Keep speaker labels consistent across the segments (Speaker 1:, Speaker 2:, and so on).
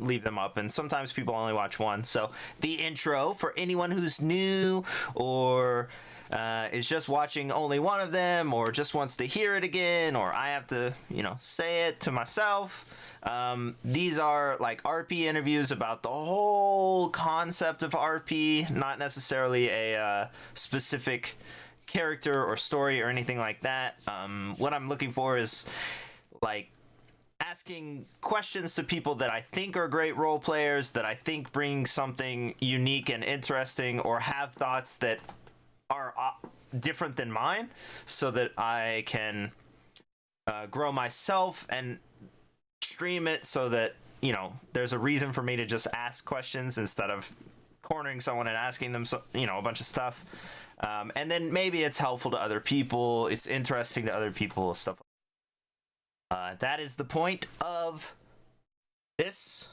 Speaker 1: leave them up, and sometimes people only watch one. So the intro for anyone who's new or is just watching only one of them, or just wants to hear it again, or I have to, say it to myself. These are like RP interviews about the whole concept of RP, not necessarily a specific character or story or anything like that. What I'm looking for is like asking questions to people that I think are great role players, that I think bring something unique and interesting, or have thoughts that are different than mine, so that I can grow myself and stream it, so that there's a reason for me to just ask questions instead of cornering someone and asking them a bunch of stuff. And then maybe it's helpful to other people, it's interesting to other people, stuff like that. That is the point of this.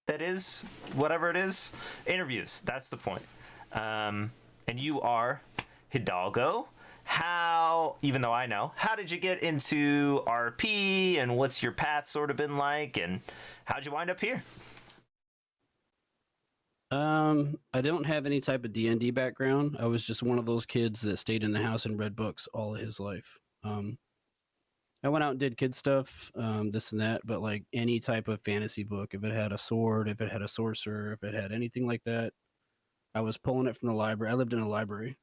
Speaker 1: That is whatever it is, interviews. That's the point. And you are Hidalgo. Even though I know, how did you get into RP, and what's your path sort of been like, and how'd you wind up here?
Speaker 2: I don't have any type of D&D background. I was just one of those kids that stayed in the house and read books all of his life. I went out and did kid stuff, this and that, but like any type of fantasy book, if it had a sword, if it had a sorcerer, if it had anything like that, I was pulling it from the library. I lived in a library.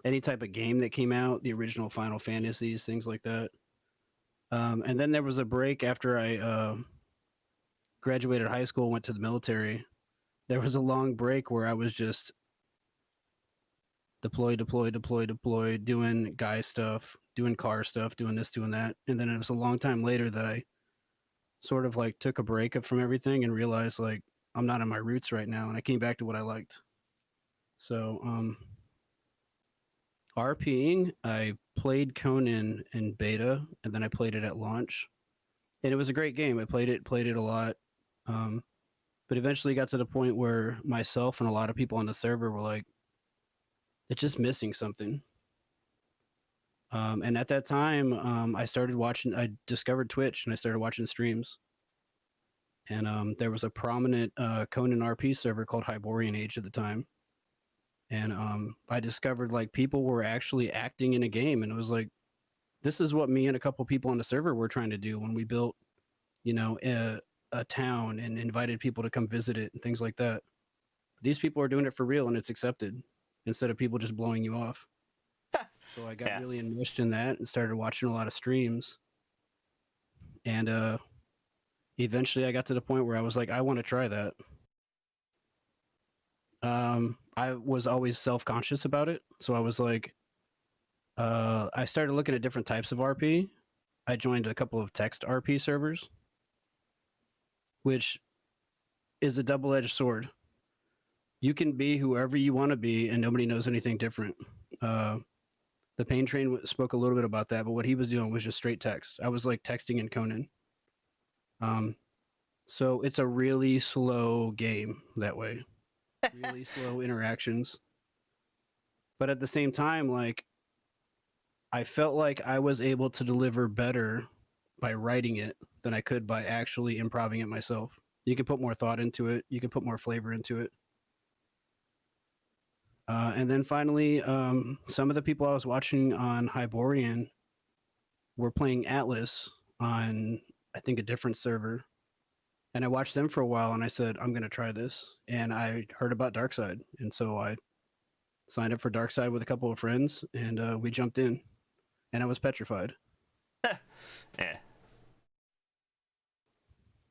Speaker 2: Any type of game that came out, the original Final Fantasies, things like that. And then there was a break after I graduated high school, went to the military. There was a long break where I was just deploy, doing guy stuff, doing car stuff, doing this, doing that. And then it was a long time later that I sort of like took a break from everything and realized like I'm not in my roots right now, and I came back to what I liked. So RPing, I played Conan in beta, and then I played it at launch, and it was a great game. I played it a lot, but eventually got to the point where myself and a lot of people on the server were like, it's just missing something. And at that time, I discovered Twitch, and I started watching streams. And there was a prominent Conan RP server called Hyborian Age at the time. And I discovered like people were actually acting in a game, and it was like, this is what me and a couple people on the server were trying to do when we built, a town and invited people to come visit it and things like that. These people are doing it for real, and it's accepted instead of people just blowing you off. So I got really immersed in that and started watching a lot of streams. And eventually I got to the point where I was like, I want to try that. I was always self-conscious about it. So I was like, I started looking at different types of RP. I joined a couple of text RP servers, which is a double-edged sword. You can be whoever you want to be, and nobody knows anything different. The Pain Train spoke a little bit about that, but what he was doing was just straight text. I was like texting in Conan. So it's a really slow game that way. Really slow interactions. But at the same time, like, I felt like I was able to deliver better by writing it than I could by actually improvising it myself. You can put more thought into it. You can put more flavor into it. And then finally, some of the people I was watching on Hyborian were playing Atlas on, I think, a different server. And I watched them for a while, and I said, I'm going to try this. And I heard about Darkside. And so I signed up for Darkside with a couple of friends, and we jumped in. And I was petrified.
Speaker 1: Yeah.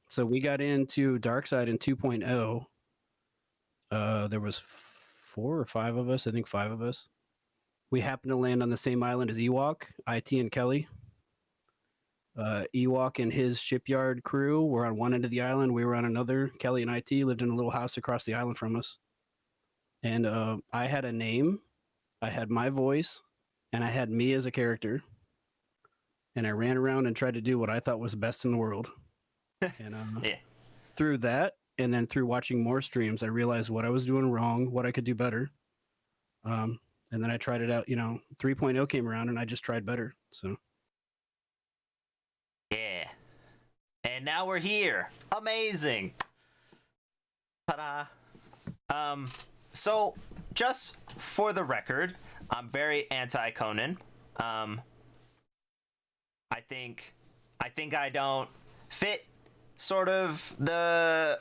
Speaker 2: So we got into Darkside in 2.0. There was 4 or 5 of us. I think 5 of us. We happened to land on the same island as Ewok, IT, and Kelly. Ewok and his shipyard crew were on one end of the island. We were on another. Kelly and IT lived in a little house across the island from us. And I had a name, I had my voice, and I had me as a character. And I ran around and tried to do what I thought was best in the world. And through that, and then through watching more streams, I realized what I was doing wrong, what I could do better. And then I tried it out. 3.0 came around, and I just tried better. So.
Speaker 1: Yeah. And now we're here. Amazing. Ta-da. So just for the record, I'm very anti-Conan. I think I don't fit sort of the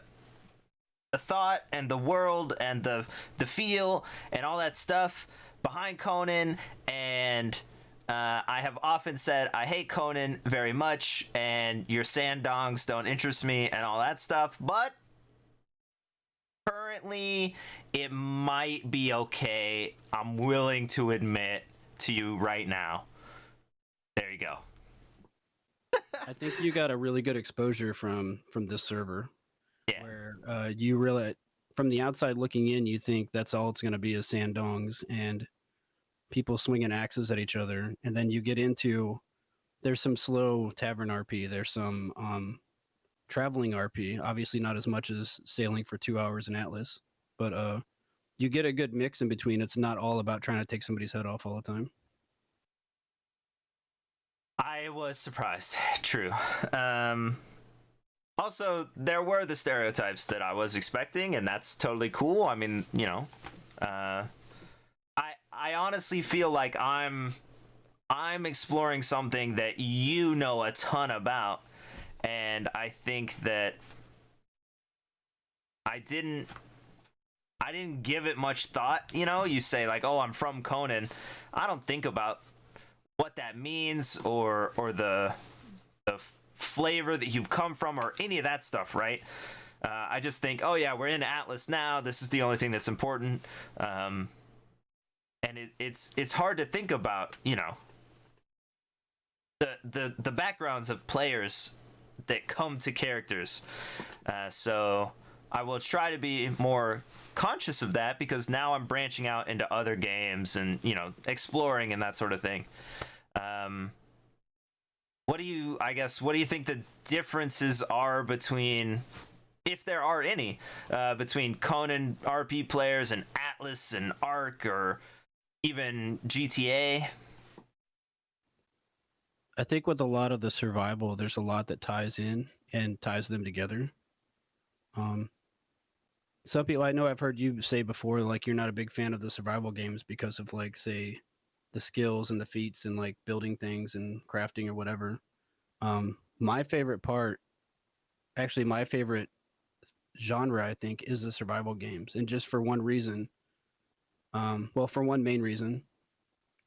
Speaker 1: thought and the world and the feel and all that stuff behind Conan, and I have often said I hate Conan very much, and your sandongs don't interest me and all that stuff, but currently it might be okay. I'm willing to admit to you right now. There you go.
Speaker 2: I think you got a really good exposure from this server.
Speaker 1: Yeah.
Speaker 2: Where you really, from the outside looking in, you think that's all it's going to be is sandongs and people swinging axes at each other, and then you get into there's some slow tavern RP, there's some traveling RP, obviously not as much as sailing for 2 hours in Atlas, but you get a good mix in between. It's not all about trying to take somebody's head off all the time.
Speaker 1: I was surprised. True. Also, there were the stereotypes that I was expecting, and that's totally cool. I mean, you know, I honestly feel like I'm exploring something that you know a ton about, and I think that I didn't give it much thought. You know, you say like, "Oh, I'm from Conan." I don't think about what that means or the flavor that you've come from or any of that stuff, right? I just think, oh yeah, we're in Atlas now. This is the only thing that's important. And it's hard to think about, you know, the backgrounds of players that come to characters. So I will try to be more conscious of that, because now I'm branching out into other games and, you know, exploring and that sort of thing. What do you think the differences are between, if there are any, between Conan RP players and Atlas and Ark or even GTA?
Speaker 2: I think with a lot of the survival, there's a lot that ties in and ties them together. Some people, I know I've heard you say before, like you're not a big fan of the survival games because of, like, say, the skills and the feats and like building things and crafting or whatever. My favorite part, actually my favorite genre, I think, is the survival games, and just for one reason. Well, for one main reason,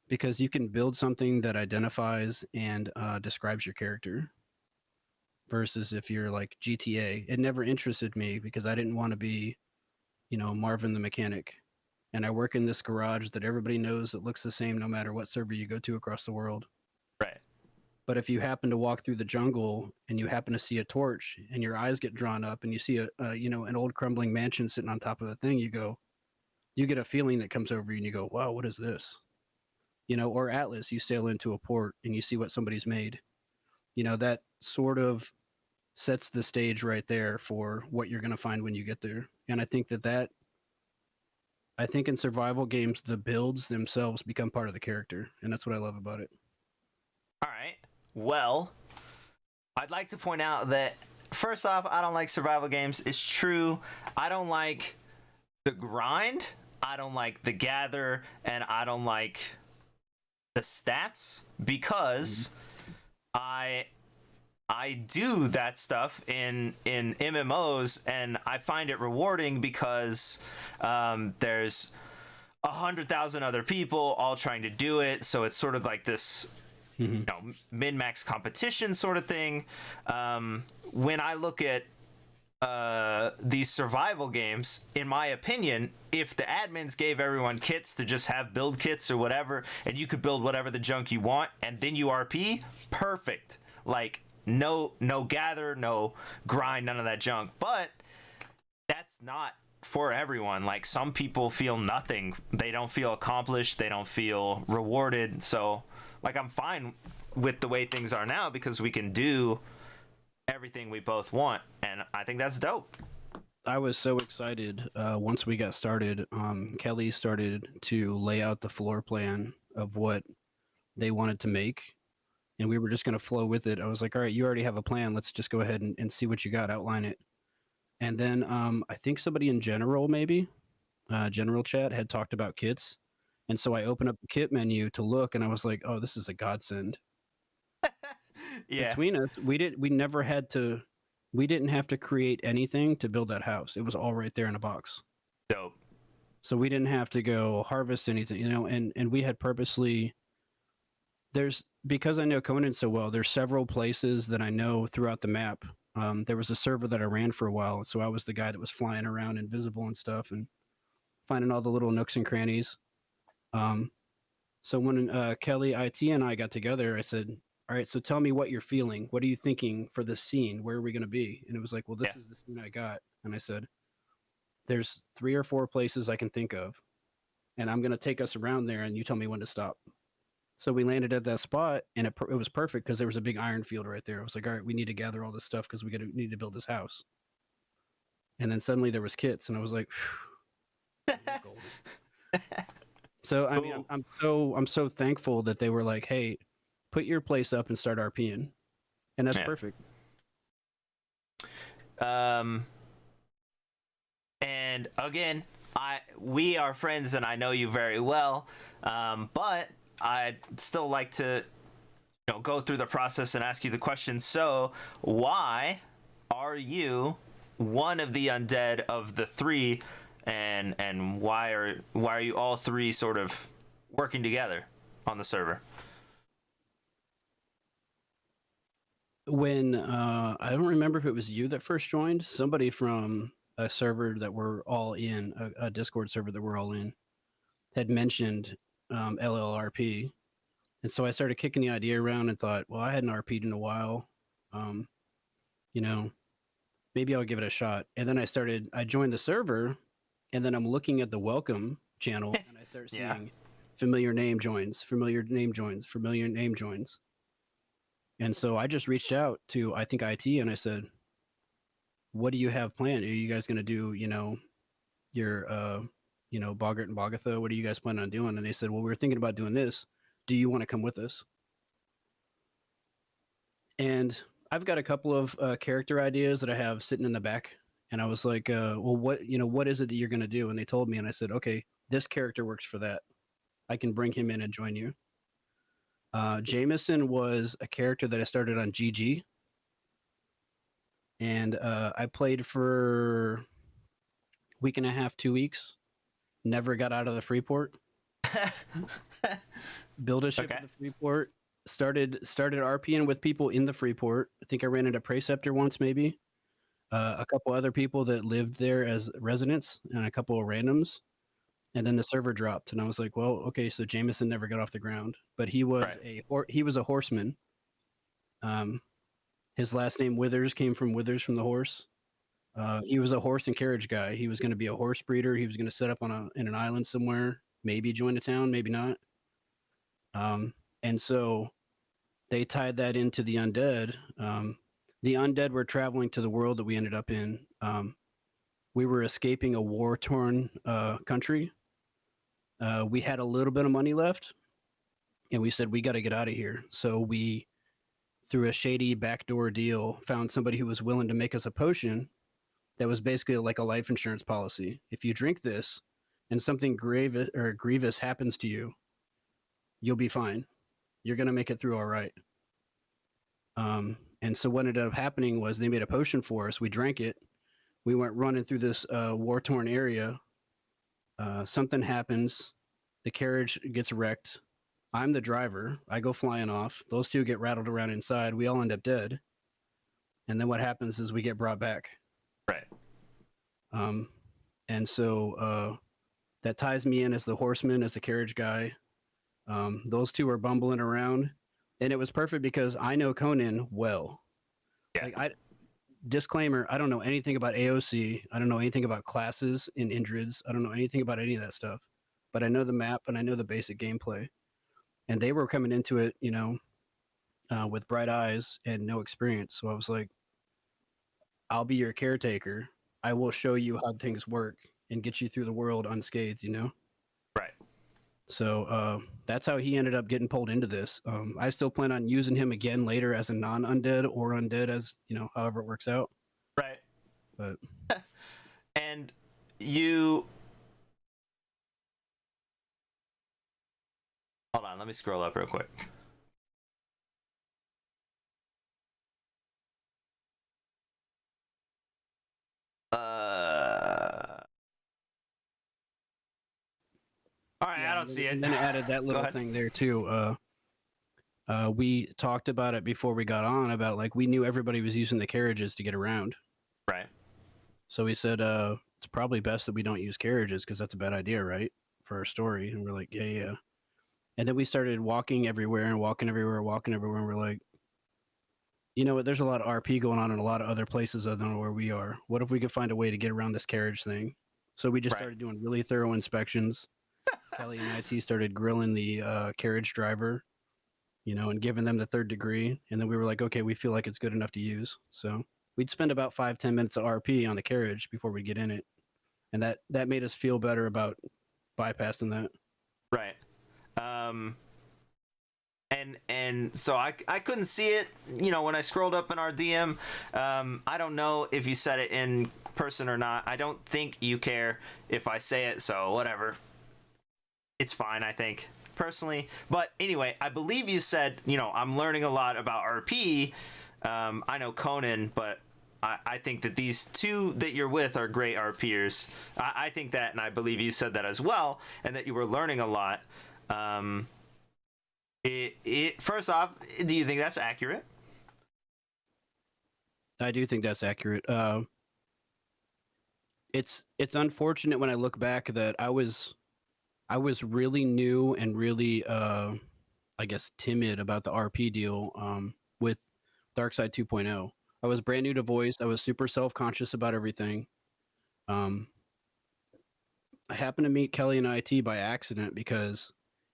Speaker 2: because you can build something that identifies and describes your character. Versus if you're like GTA, it never interested me because I didn't want to be, you know, Marvin the mechanic. And I work in this garage that everybody knows that looks the same no matter what server you go to across the world.
Speaker 1: Right.
Speaker 2: But if you happen to walk through the jungle and you happen to see a torch and your eyes get drawn up and you see you know, an old crumbling mansion sitting on top of a thing, you get a feeling that comes over you and you go, wow, what is this? You know, or Atlas, you sail into a port and you see what somebody's made. You know, that sort of sets the stage right there for what you're going to find when you get there. And I think I think in survival games, the builds themselves become part of the character, and that's what I love about it.
Speaker 1: All right. Well, I'd like to point out that, first off, I don't like survival games. It's true. I don't like the grind. I don't like the gather, and I don't like the stats, because I do that stuff in MMOs, and I find it rewarding because there's 100,000 other people all trying to do it, so it's sort of like this, you know, min-max competition sort of thing. When I look at these survival games, in my opinion, if the admins gave everyone kits to just have build kits or whatever, and you could build whatever the junk you want, and then you RP, perfect. Like, no gather, no grind, none of that junk. But that's not for everyone. Like, some people feel nothing. They don't feel accomplished. They don't feel rewarded. So, like, I'm fine with the way things are now because we can do everything we both want, and I think that's dope.
Speaker 2: I was so excited once we got started. Kelly started to lay out the floor plan of what they wanted to make, and we were just going to flow with it. I was like, all right, you already have a plan. Let's just go ahead and see what you got, outline it. And then I think somebody in general, maybe general chat, had talked about kits. And so I opened up the kit menu to look, and I was like, oh, this is a godsend.
Speaker 1: Yeah.
Speaker 2: Between us, we didn't have to create anything to build that house. It was all right there in a box.
Speaker 1: Dope.
Speaker 2: So we didn't have to go harvest anything, and we had purposely, because I know Conan so well, there's several places that I know throughout the map. There was a server that I ran for a while, so I was the guy that was flying around invisible and stuff and finding all the little nooks and crannies. So when Kelly, IT, and I got together, I said, all right, so tell me what you're feeling. What are you thinking for this scene? Where are we going to be? And it was like, well, this is the scene I got. And I said, there's 3 or 4 places I can think of, and I'm going to take us around there, and you tell me when to stop. So we landed at that spot, and it was perfect because there was a big iron field right there. I was like, all right, we need to gather all this stuff because we need to build this house. And then suddenly there was kits, and I was like, golden. So I mean, I'm so thankful that they were like, hey, put your place up and start RPing, and that's perfect.
Speaker 1: And again, we are friends, and I know you very well. But I'd still like to, go through the process and ask you the question. So, why are you one of the undead of the 3, and why are you all 3 sort of working together on the server?
Speaker 2: When I don't remember if it was you that first joined, somebody from a server that we're all in, a Discord server that we're all in, had mentioned LLRP. And so I started kicking the idea around and thought, well, I hadn't RP'd in a while. Maybe I'll give it a shot. And then I joined the server, and then I'm looking at the welcome channel, and I start seeing familiar name joins, familiar name joins, familiar name joins. And so I just reached out to, I think, IT, and I said, what do you have planned? Are you guys going to do, your, Boggart and Bogatha? What are you guys planning on doing? And they said, well, we were thinking about doing this. Do you want to come with us? And I've got a couple of character ideas that I have sitting in the back. And I was like, well, what is it that you're going to do? And they told me, and I said, okay, this character works for that. I can bring him in and join you. Jameson was a character that I started on GG. And I played for a week and a half, 2 weeks. Never got out of the Freeport. Built a ship in the Freeport. Started RPing with people in the Freeport. I think I ran into Preceptor once, maybe. A couple other people that lived there as residents, and a couple of randoms. And then the server dropped, and I was like, well, okay, so Jameson never got off the ground, but he was a horseman. His last name Withers came from Withers from the horse. He was a horse and carriage guy. He was going to be a horse breeder. He was going to set up in an island somewhere, maybe join a town, maybe not. And so they tied that into the undead. The undead were traveling to the world that we ended up in. We were escaping a war-torn country. We had a little bit of money left, and we said, we got to get out of here. So we, through a shady backdoor deal, found somebody who was willing to make us a potion that was basically like a life insurance policy. If you drink this and something grievous happens to you, you'll be fine. You're going to make it through all right. And so what ended up happening was they made a potion for us. We drank it. We went running through this war-torn area. Something happens. The carriage gets wrecked. I'm the driver. I go flying off. Those 2 get rattled around inside. We all end up dead. And then what happens is we get brought back.
Speaker 1: Right.
Speaker 2: And so that ties me in as the horseman, as the carriage guy. Those 2 are bumbling around. And it was perfect because I know Conan well.
Speaker 1: Yeah.
Speaker 2: Disclaimer, I don't know anything about AOC. I don't know anything about classes in Indrids. I don't know anything about any of that stuff. But I know the map and I know the basic gameplay. And they were coming into it, with bright eyes and no experience. So I was like, I'll be your caretaker. I will show you how things work and get you through the world unscathed,
Speaker 1: Right.
Speaker 2: So that's how he ended up getting pulled into this. I still plan on using him again later as a non-undead or undead, as however it works out.
Speaker 1: Right.
Speaker 2: But
Speaker 1: And you hold on, let me scroll up real quick. All right, I don't see it.
Speaker 2: And then it added that little thing there too. We talked about it before we got on about like we knew everybody was using the carriages to get around.
Speaker 1: Right.
Speaker 2: So we said it's probably best that we don't use carriages because that's a bad idea, right? For our story. And we're like, yeah. And then we started walking everywhere, and we're like, you know what? There's a lot of RP going on in a lot of other places other than where we are. What if we could find a way to get around this carriage thing? So we just started doing really thorough inspections. Kelly and IT started grilling the carriage driver, and giving them the 3rd degree. And then we were like, okay, we feel like it's good enough to use. So we'd spend about 5-10 minutes of RP on the carriage before we get in it. And that made us feel better about bypassing that.
Speaker 1: Right. And so I couldn't see it, when I scrolled up in our DM. I don't know if you said it in person or not. I don't think you care if I say it, so whatever. It's fine, I think, personally. But anyway, I believe you said, I'm learning a lot about RP. I know Conan, but I think that these two that you're with are great RPers. I think that, and I believe you said that as well, and that you were learning a lot. First off, do you think that's accurate?
Speaker 2: I do think that's accurate. It's unfortunate when I look back that I was really new and really I guess timid about the RP deal with Darkside 2.0. I was brand new to voice. I was super self-conscious about everything. I happened to meet Kelly and IT by accident because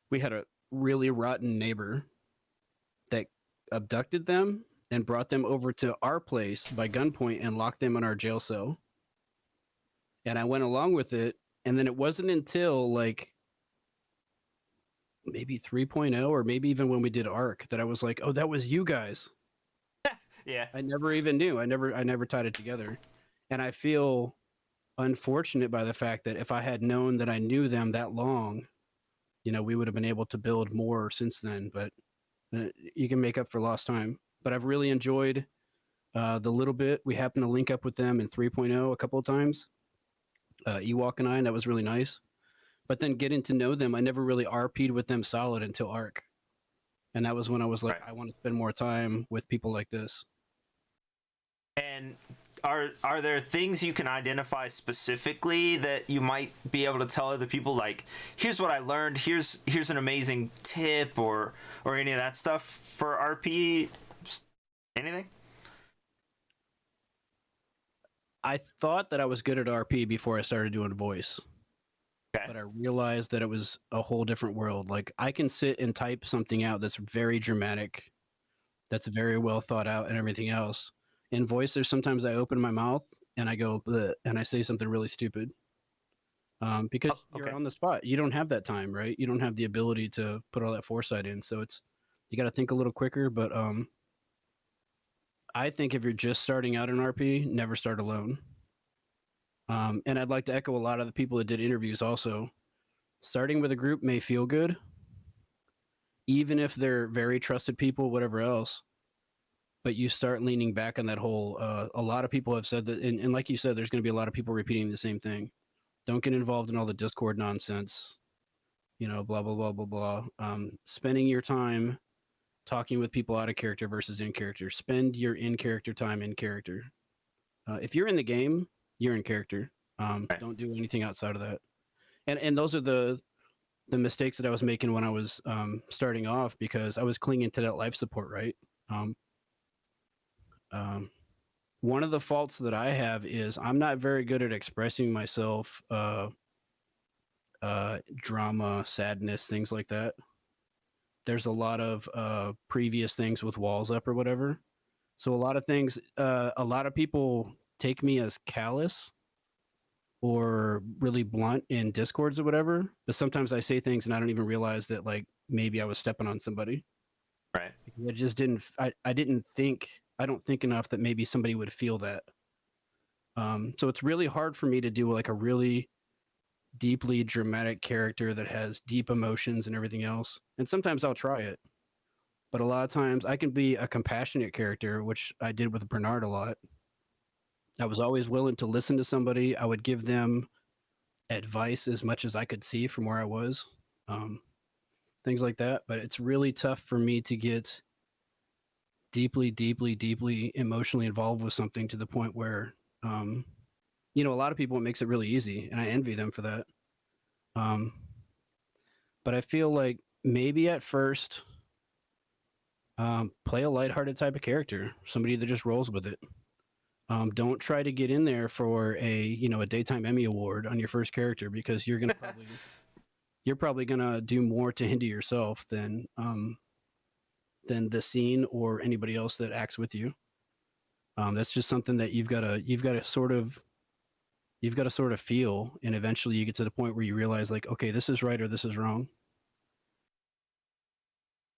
Speaker 2: we had a really rotten neighbor that abducted them and brought them over to our place by gunpoint and locked them in our jail cell. And I went along with it. And then it wasn't until like maybe 3.0 or maybe even when we did ARC that I was like, oh, that was you guys.
Speaker 1: Yeah.
Speaker 2: I never even knew. I never tied it together. And I feel unfortunate by the fact that if I had known that I knew them that long, we would have been able to build more since then. But you can make up for lost time. But I've really enjoyed the little bit. We happened to link up with them in 3.0 a couple of times. Ewok and that was really nice. But then getting to know them, I never really RP'd with them solid until ARC. And that was when I was like, I want to spend more time with people like this.
Speaker 1: And are there things you can identify specifically that you might be able to tell other people, like, here's what I learned, here's an amazing tip, or any of that stuff for RP? Just anything?
Speaker 2: I thought that I was good at RP before I started doing voice. Okay. But I realized that it was a whole different world. Like, I can sit and type something out that's very dramatic, that's very well thought out and everything else. In voice, there's sometimes I open my mouth and I go, bleh, and I say something really stupid. Because you're on the spot. You don't have that time, right? You don't have the ability to put all that foresight in. So you got to think a little quicker. But I think if you're just starting out in RP, never start alone. And I'd like to echo a lot of the people that did interviews also. Starting with a group may feel good, even if they're very trusted people, whatever else. But you start leaning back on that whole, a lot of people have said that, and like you said, there's going to be a lot of people repeating the same thing. Don't get involved in all the Discord nonsense, blah, blah, blah, blah, blah. Spending your time talking with people out of character versus in character. Spend your in-character time in character. If you're in the game, you're in character. Don't do anything outside of that. And those are the mistakes that I was making when I was starting off, because I was clinging to that life support, right? One of the faults that I have is I'm not very good at expressing myself, drama, sadness, things like that. There's a lot of previous things with walls up or whatever. So a lot of things, a lot of people take me as callous. or really blunt in discords or whatever, but sometimes I say things and I don't even realize that like maybe I was stepping on somebody.
Speaker 1: Right.
Speaker 2: I just didn't. I didn't think. I don't think enough that maybe somebody would feel that. So it's really hard for me to do like a really deeply dramatic character that has deep emotions and everything else. And sometimes I'll try it, but a lot of times I can be a compassionate character, which I did with Bernard a lot. I was always willing to listen to somebody. I would give them advice as much as I could see from where I was, um, things like that. But it's really tough for me to get deeply, deeply, deeply emotionally involved with something to the point where, um, you know, a lot of people it makes it really easy, and I envy them for that. Um, but I feel like maybe at first, play a lighthearted type of character, somebody that just rolls with it. Don't try to get in there for a daytime Emmy award on your first character because you're probably gonna do more to hinder yourself than the scene or anybody else that acts with you. That's just something that you've got to sort of feel, and eventually you get to the point where you realize like, okay, this is right or this is wrong.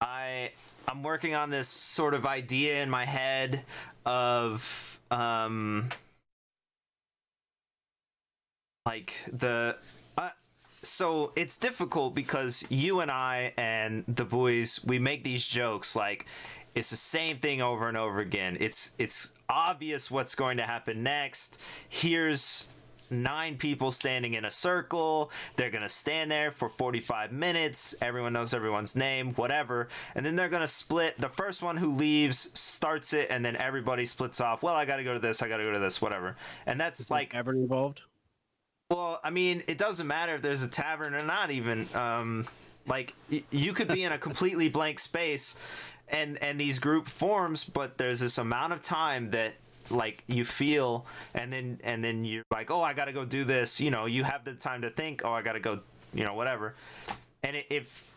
Speaker 1: I'm working on this sort of idea in my head of like the so it's difficult because you and I and the boys, we make these jokes like it's the same thing over and over again. It's obvious what's going to happen next. Here's 9 people standing in a circle. They're going to stand there for 45 minutes. Everyone knows everyone's name, whatever. And then they're going to split. The first one who leaves starts it, and then everybody splits off. Well, I got to go to this. I got to go to this, whatever. And that's like
Speaker 2: ever involved.
Speaker 1: Well, I mean, it doesn't matter if there's a tavern or not even. Like, you could be in a completely blank space and these group forms, but there's this amount of time that, like, you feel, and then you're like, oh, I gotta go do this. You know, you have the time to think, oh, I gotta go, you know, whatever. And if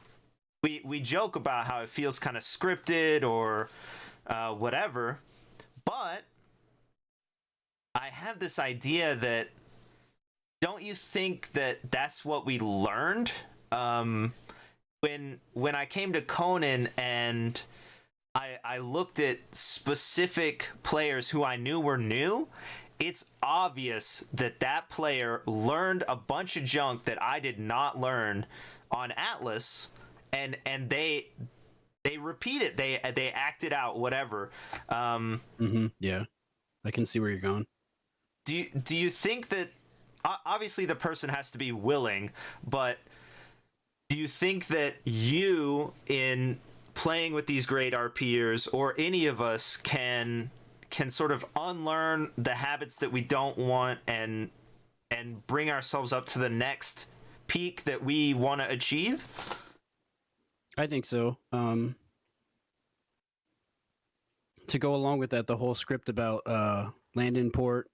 Speaker 1: we joke about how it feels kind of scripted or whatever, but I have this idea that don't you think that that's what we learned when I came to Conan and I looked at specific players who I knew were new? It's obvious that that player learned a bunch of junk that I did not learn on Atlas, and they repeat it. They act it out, whatever.
Speaker 2: Yeah, I can see where you're going.
Speaker 1: Do you think that obviously the person has to be willing, but do you think that you, in playing with these great RPers, or any of us, can sort of unlearn the habits that we don't want and bring ourselves up to the next peak that we want to achieve?
Speaker 2: I think so. To go along with that, the whole script about land in port.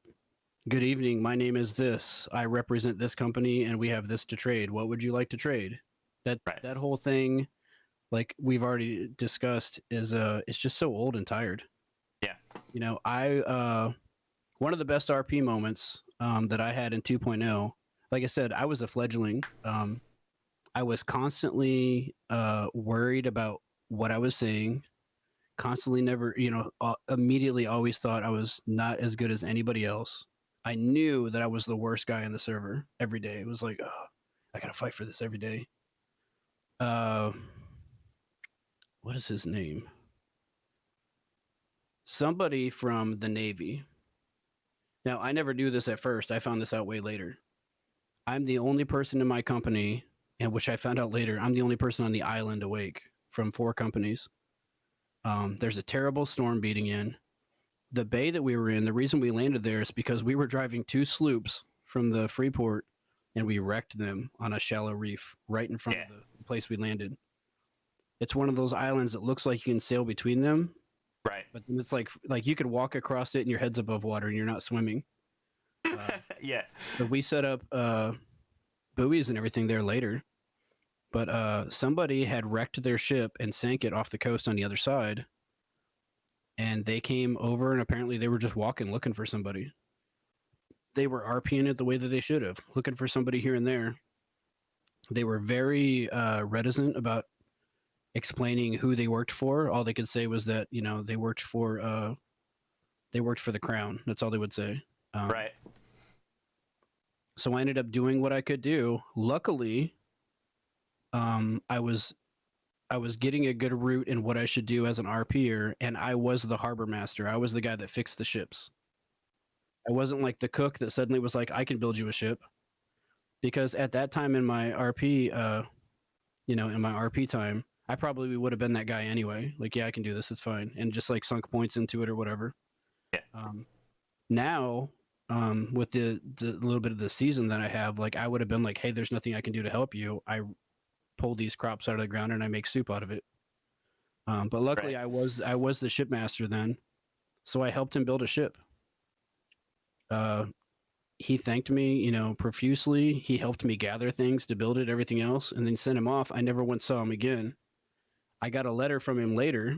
Speaker 2: Good evening. My name is this. I represent this company, and we have this to trade. What would you like to trade? That whole thing, like we've already discussed, is it's just so old and tired.
Speaker 1: Yeah.
Speaker 2: You know, one of the best RP moments that I had in 2.0. Like I said, I was a fledgling. I was constantly worried about what I was saying. Constantly, never, immediately always thought I was not as good as anybody else. I knew that I was the worst guy on the server every day. It was like, oh, I gotta fight for this every day. What is his name? Somebody from the Navy. Now, I never knew this at first. I found this out way later. I'm the only person in my company, and which I found out later, I'm the only person on the island awake from 4 companies. There's a terrible storm beating in. The bay that we were in, the reason we landed there is because we were driving 2 sloops from the Freeport, and we wrecked them on a shallow reef right in front of the place we landed. It's one of those islands that looks like you can sail between them,
Speaker 1: Right.
Speaker 2: but then it's like you could walk across it and your head's above water and you're not swimming.
Speaker 1: Yeah.
Speaker 2: But we set up buoys and everything there later. But somebody had wrecked their ship and sank it off the coast on the other side. And they came over, and apparently they were just walking looking for somebody. they were RPing it the way that they should have, looking for somebody here and there. They were very reticent about explaining who they worked for. All they could say was that, you know, they worked for the crown. That's all they would say.
Speaker 1: Right.
Speaker 2: So I ended up doing what I could do. Luckily, I was getting a good route in what I should do as an RPer, and I was the harbor master. I was the guy that fixed the ships. I wasn't like the cook that suddenly was like, I can build you a ship. Because at that time in my RP, in my RP time, I probably would have been that guy anyway. Like, yeah, I can do this. It's fine. And just like sunk points into it or whatever.
Speaker 1: Yeah.
Speaker 2: Now, with the little bit of the season that I have, like, I would have been like, hey, there's nothing I can do to help you. I pull these crops out of the ground and I make soup out of it. But luckily,
Speaker 1: Right.
Speaker 2: I was the shipmaster then, so I helped him build a ship. He thanked me, you know, profusely. He helped me gather things to build it, everything else, and then sent him off. I never once saw him again. I got a letter from him later,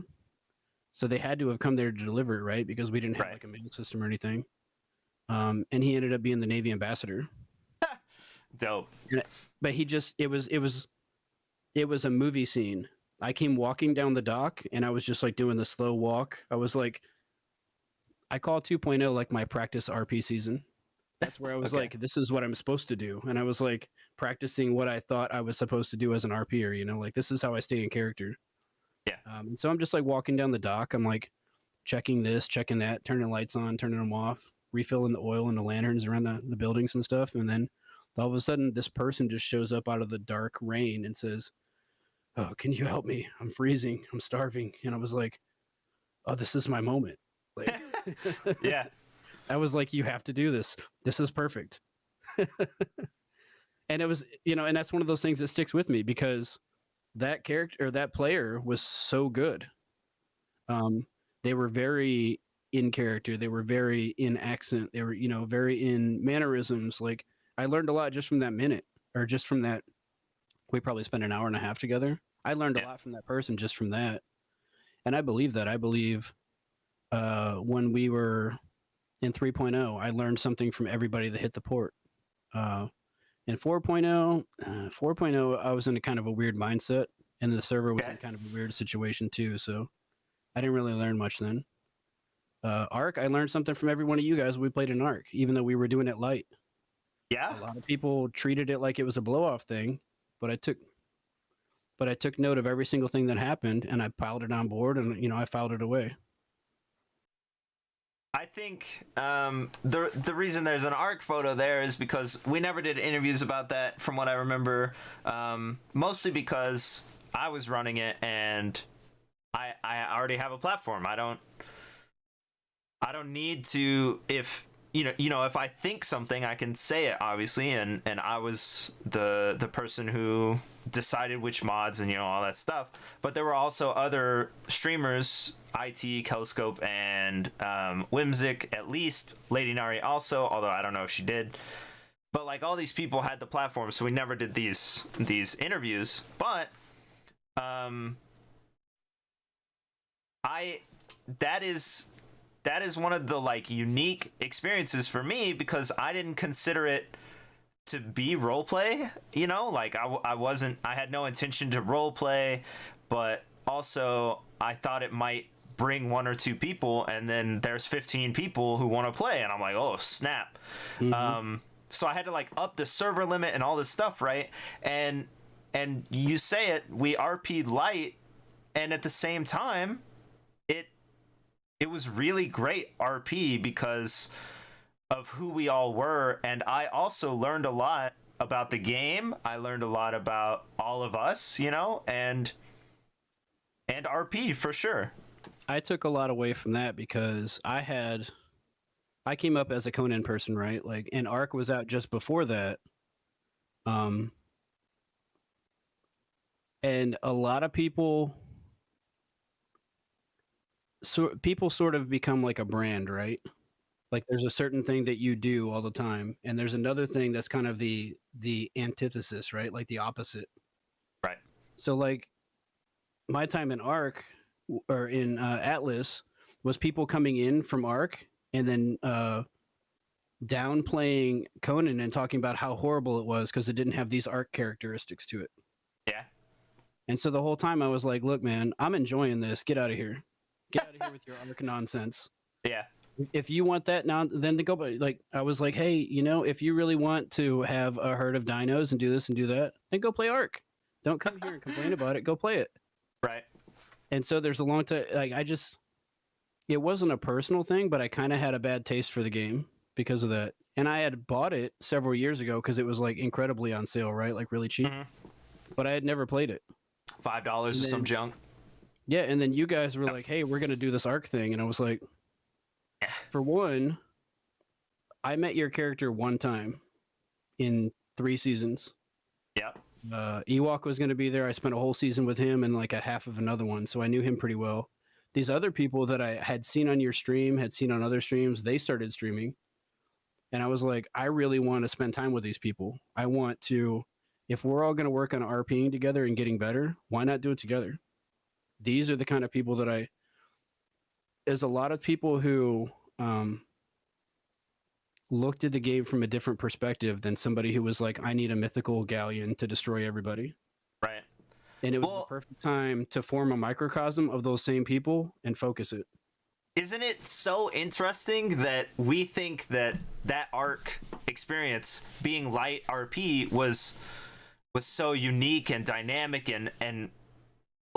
Speaker 2: so they had to have come there to deliver it, right? Because we didn't have
Speaker 1: Right.
Speaker 2: like a mail system or anything. And he ended up being the Navy ambassador.
Speaker 1: Dope.
Speaker 2: But it was a movie scene. I came walking down the dock, and I was just like doing the slow walk. I was like, I call 2.0 like my practice RP season. That's where I was
Speaker 1: Okay.
Speaker 2: like, this is what I'm supposed to do. And I was like practicing what I thought I was supposed to do as an RPer, you know, like this is how I stay in character.
Speaker 1: Yeah.
Speaker 2: And so I'm just like walking down the dock. I'm like checking this, checking that, turning lights on, turning them off, refilling the oil and the lanterns around the buildings and stuff. And then all of a sudden, this person just shows up out of the dark rain and says, oh, can you help me? I'm freezing. I'm starving. And I was like, oh, this is my moment. Like,
Speaker 1: Yeah.
Speaker 2: I was like, you have to do this. This is perfect. And it was, you know, and that's one of those things that sticks with me because that character or that player was so good. They were very in character. They were very in accent. They were, you know, very in mannerisms. Like I learned a lot just from that minute or just from that. We probably spent an hour and a half together. I learned a
Speaker 1: Yeah.
Speaker 2: lot from that person just from that. And I believe that. I believe when we were in 3.0, I learned something from everybody that hit the port. In 4.0, I was in a kind of a weird mindset, and the server was
Speaker 1: Okay.
Speaker 2: in kind of a weird situation too. So I didn't really learn much then. Arc, I learned something from every one of you guys. We played in Arc, even though we were doing it light.
Speaker 1: Yeah.
Speaker 2: A lot of people treated it like it was a blow-off thing, but I took note of every single thing that happened, and I piled it on board, and you know I filed it away.
Speaker 1: I think the reason there's an ARC photo there is because we never did interviews about that, from what I remember. Mostly because I was running it and I already have a platform. I don't need to. If if I think something, I can say it, obviously, and I was the person who decided which mods and all that stuff. But there were also other streamers, IT, Telescope, and Whimsic, at least Lady Nari also, although I don't know if she did. But like all these people had the platform, so we never did these interviews. But that is one of the like unique experiences for me, because I didn't consider it to be roleplay. Like I had no intention to roleplay, but also I thought it might bring one or two people, and then there's 15 people who want to play, and I'm like, oh snap.
Speaker 2: Mm-hmm.
Speaker 1: So I had to like up the server limit and all this stuff, right? And you say it, we RP'd light, and at the same time it was really great RP because of who we all were. And I also learned a lot about the game. I learned a lot about all of us, and RP for sure.
Speaker 2: I took a lot away from that because I came up as a Conan person, right? Like, and Arc was out just before that. And a lot of people sort of become like a brand, right? Like there's a certain thing that you do all the time, and there's another thing that's kind of the antithesis, right? Like the opposite.
Speaker 1: Right.
Speaker 2: So like my time in Arc or in Atlas was people coming in from Arc and then downplaying Conan and talking about how horrible it was because it didn't have these arc characteristics to it.
Speaker 1: Yeah.
Speaker 2: And so the whole time I was like, look, man, I'm enjoying this. Get out of here. Get out of here with your arc nonsense.
Speaker 1: Yeah.
Speaker 2: If you want that now, then to go, but like, I was like, hey, you know, if you really want to have a herd of dinos and do this and do that, then go play arc. Don't come here and complain about it. Go play it.
Speaker 1: Right.
Speaker 2: And so there's a long time, like, it wasn't a personal thing, but I kind of had a bad taste for the game because of that. And I had bought it several years ago because it was like incredibly on sale, right? Like really cheap. But I had never played it.
Speaker 1: $5 or some junk.
Speaker 2: Yeah, and then you guys were like, hey, we're going to do this arc thing. And I was like, for one, I met your character one time in 3 seasons.
Speaker 1: Yep.
Speaker 2: Ewok was going to be there. I spent a whole season with him and like a half of another one. So I knew him pretty well. These other people that I had seen on your stream, had seen on other streams, they started streaming. And I was like, I really want to spend time with these people. I want to, if we're all going to work on RPing together and getting better, why not do it together? These are the kind of people that there's a lot of people who looked at the game from a different perspective than somebody who was like, I need a mythical galleon to destroy everybody.
Speaker 1: Right.
Speaker 2: And it was the perfect time to form a microcosm of those same people and focus it.
Speaker 1: Isn't it so interesting that we think that arc experience being light RP was so unique and dynamic and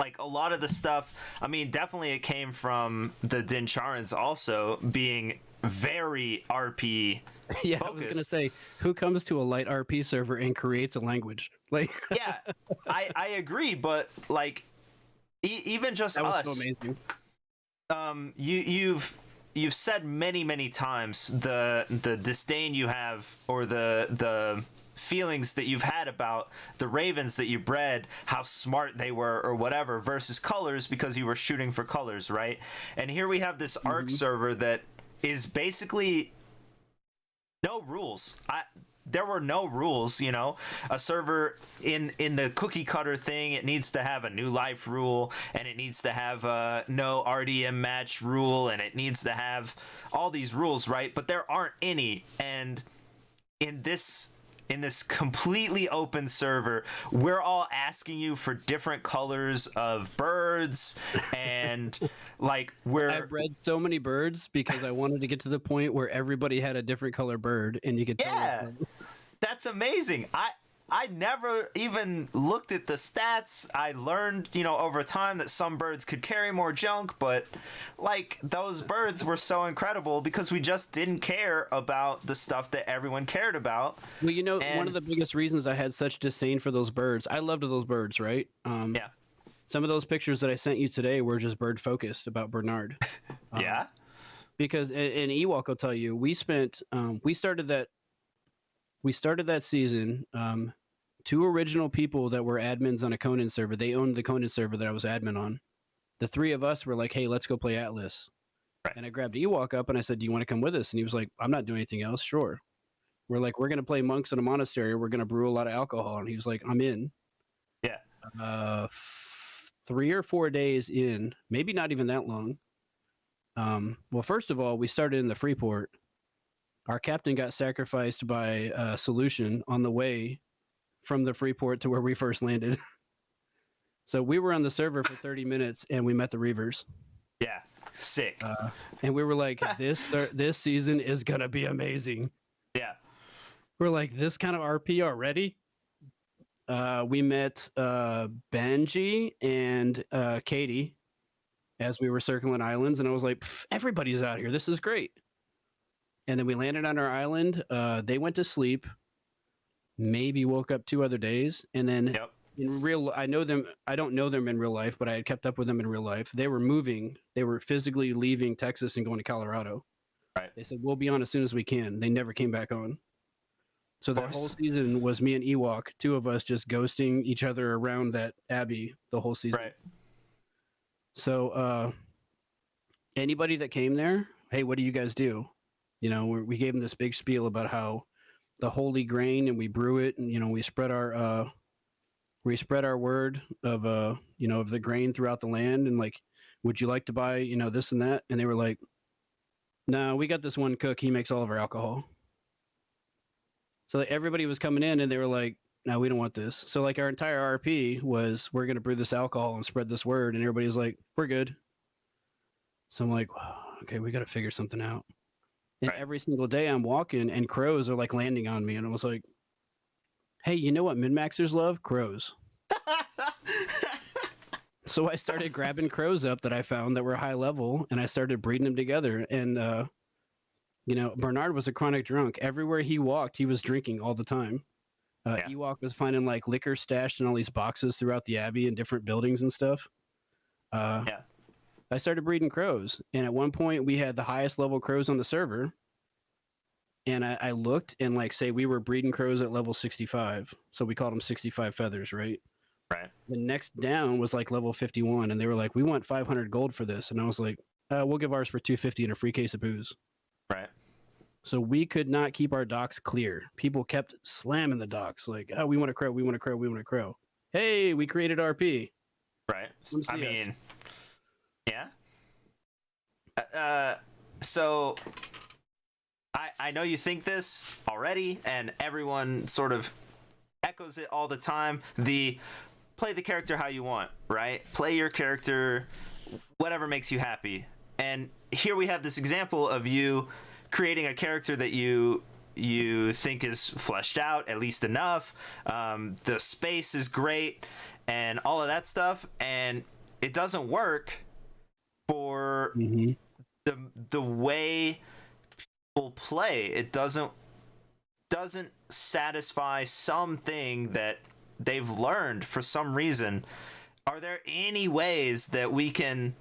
Speaker 1: like a lot of the stuff, I mean, definitely it came from the Dincharans also being very RP
Speaker 2: yeah,
Speaker 1: focused.
Speaker 2: I was gonna say, who comes to a light RP server and creates a language? Like,
Speaker 1: yeah, I agree, but like, even just
Speaker 2: that was
Speaker 1: us,
Speaker 2: so amazing.
Speaker 1: You've said many times the disdain you have or the feelings that you've had about the ravens that you bred, how smart they were or whatever, versus colors because you were shooting for colors, right? And here we have this arc server that is basically no rules. There were no rules, you know. A server in the cookie cutter thing, it needs to have a new life rule, and it needs to have a no RDM match rule, and it needs to have all these rules, right? But there aren't any. And in this completely open server, we're all asking you for different colors of birds, and like
Speaker 2: I bred so many birds because I wanted to get to the point where everybody had a different color bird, and you could tell.
Speaker 1: Yeah, that's amazing. I never even looked at the stats. I learned, you know, over time that some birds could carry more junk, but like those birds were so incredible because we just didn't care about the stuff that everyone cared about.
Speaker 2: Well, you know, one of the biggest reasons I had such disdain for those birds, I loved those birds, right?
Speaker 1: Yeah.
Speaker 2: Some of those pictures that I sent you today were just bird focused about Bernard.
Speaker 1: Yeah.
Speaker 2: Because and Ewok will tell you, we started that season. 2 original people that were admins on a Conan server. They owned the Conan server that I was admin on. The 3 of us were like, hey, let's go play Atlas. Right. And I grabbed Ewok up and I said, do you want to come with us? And he was like, I'm not doing anything else. Sure. We're like, we're going to play monks in a monastery. We're going to brew a lot of alcohol. And he was like, I'm in.
Speaker 1: Yeah.
Speaker 2: 3 or 4 days in, maybe not even that long. Well, first of all, we started in the Freeport. Our captain got sacrificed by Solution on the way from the Freeport to where we first landed. So we were on the server for 30 minutes and we met the Reavers.
Speaker 1: Yeah, sick.
Speaker 2: And we were like, this season is gonna be amazing.
Speaker 1: Yeah.
Speaker 2: We're like, this kind of RP already? We met Benji and Katie as we were circling islands, and I was like, everybody's out here. This is great. And then we landed on our island. They went to sleep. Maybe woke up 2 other days, and then in real, I don't know them in real life, but I had kept up with them in real life. They were moving. They were physically leaving Texas and going to Colorado.
Speaker 1: Right.
Speaker 2: They said, we'll be on as soon as we can. They never came back on. So that whole season was me and Ewok, 2 of us just ghosting each other around that abbey the whole season.
Speaker 1: Right.
Speaker 2: So anybody that came there, hey, what do you guys do? You know, we gave them this big spiel about how the holy grain, and we brew it, and you know, we spread our word of you know, of the grain throughout the land, and like, would you like to buy, you know, this and that? And they were like, no, we got this one cook, he makes all of our alcohol. So like, everybody was coming in and they were like, no, we don't want this. So like our entire RP was, we're going to brew this alcohol and spread this word. And everybody's like, we're good. So I'm like, wow, okay, we got to figure something out. And
Speaker 1: Right.
Speaker 2: every single day I'm walking and crows are like landing on me. And I was like, hey, you know what min-maxers love? Crows. So I started grabbing crows up that I found that were high level and I started breeding them together. And, you know, Bernard was a chronic drunk. Everywhere he walked, he was drinking all the time.
Speaker 1: Yeah.
Speaker 2: Ewok was finding like liquor stashed in all these boxes throughout the Abbey and different buildings and stuff.
Speaker 1: Yeah.
Speaker 2: I started breeding crows. And at one point, we had the highest level crows on the server. And I looked and like say we were breeding crows at level 65. So we called them 65 feathers, right?
Speaker 1: Right.
Speaker 2: The next down was like level 51. And they were like, we want 500 gold for this. And I was like, we'll give ours for 250 and a free case of booze.
Speaker 1: Right.
Speaker 2: So we could not keep our docks clear. People kept slamming the docks like, oh, we want a crow, we want a crow, we want a crow. Hey, we created RP.
Speaker 1: Right.
Speaker 2: Come
Speaker 1: I
Speaker 2: see us.
Speaker 1: mean, yeah. So I know you think this already, and everyone sort of echoes it all the time. The play the character how you want, right? Play your character, whatever makes you happy. And here we have this example of you creating a character that you think is fleshed out at least enough. The space is great, and all of that stuff, and it doesn't work for the way people play. It doesn't satisfy something that they've learned for some reason. Are there any ways that we can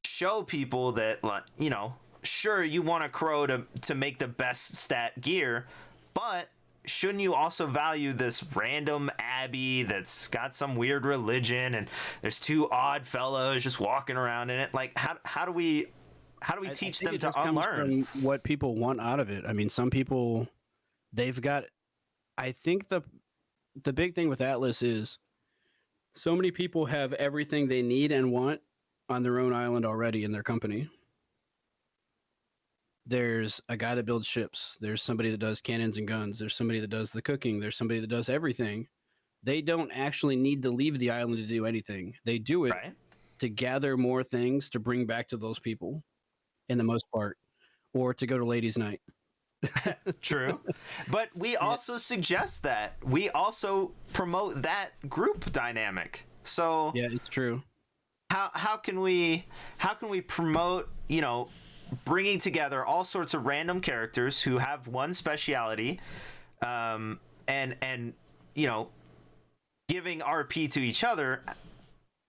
Speaker 1: show people that, like, you know, sure, you want a crow to make the best stat gear, but shouldn't you also value this random abbey that's got some weird religion and there's two odd fellows just walking around in it? Like, how do we teach them to unlearn?
Speaker 2: From what people want out of it. I mean, some people, they've got, I think the big thing with Atlas is so many people have everything they need and want on their own island already in their company. There's a guy that builds ships. There's somebody that does cannons and guns. There's somebody that does the cooking. There's somebody that does everything. They don't actually need to leave the island to do anything. They do it to gather more things to bring back to those people, in the most part, or to go to ladies' night.
Speaker 1: True. But we also suggest that. We also promote that group dynamic. So
Speaker 2: yeah, it's true.
Speaker 1: How can we promote, you know, bringing together all sorts of random characters who have one speciality, and you know, giving RP to each other,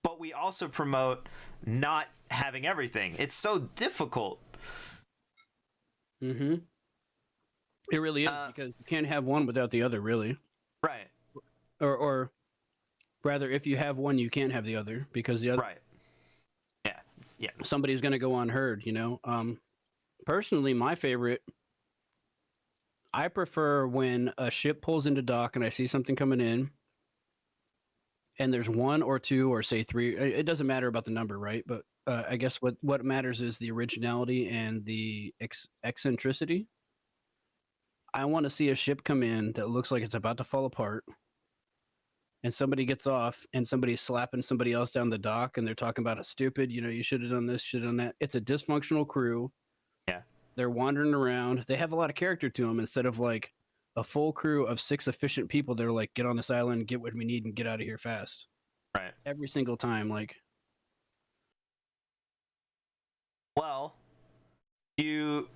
Speaker 1: but we also promote not having everything. It's so difficult.
Speaker 2: It really is, because you can't have one without the other, really.
Speaker 1: Right.
Speaker 2: Or rather, if you have one, you can't have the other, because the other.
Speaker 1: Right. Yeah.
Speaker 2: Somebody's going to go unheard, you know? Personally, my favorite, I prefer when a ship pulls into dock and I see something coming in, and there's one or two or say three. It doesn't matter about the number, right? But I guess what matters is the originality and the eccentricity. I want to see a ship come in that looks like it's about to fall apart, and somebody gets off and somebody's slapping somebody else down the dock and they're talking about a stupid, you know, you should have done this, should have done that. It's a dysfunctional crew.
Speaker 1: Yeah.
Speaker 2: They're wandering around. They have a lot of character to them instead of like a full crew of 6 efficient people that are like, get on this island, get what we need, and get out of here fast.
Speaker 1: Right.
Speaker 2: Every single time, like.
Speaker 1: Well, you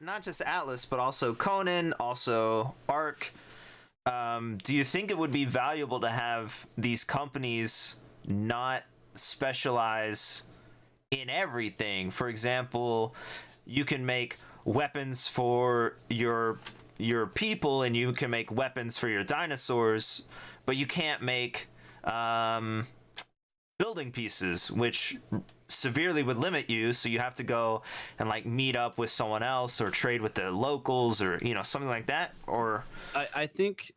Speaker 1: not just Atlas, but also Conan, also Arc. Do you think it would be valuable to have these companies not specialize in everything? For example, you can make weapons for your people, and you can make weapons for your dinosaurs, but you can't make building pieces, which severely would limit you. So you have to go and like meet up with someone else or trade with the locals, or, you know, something like that. Or
Speaker 2: I think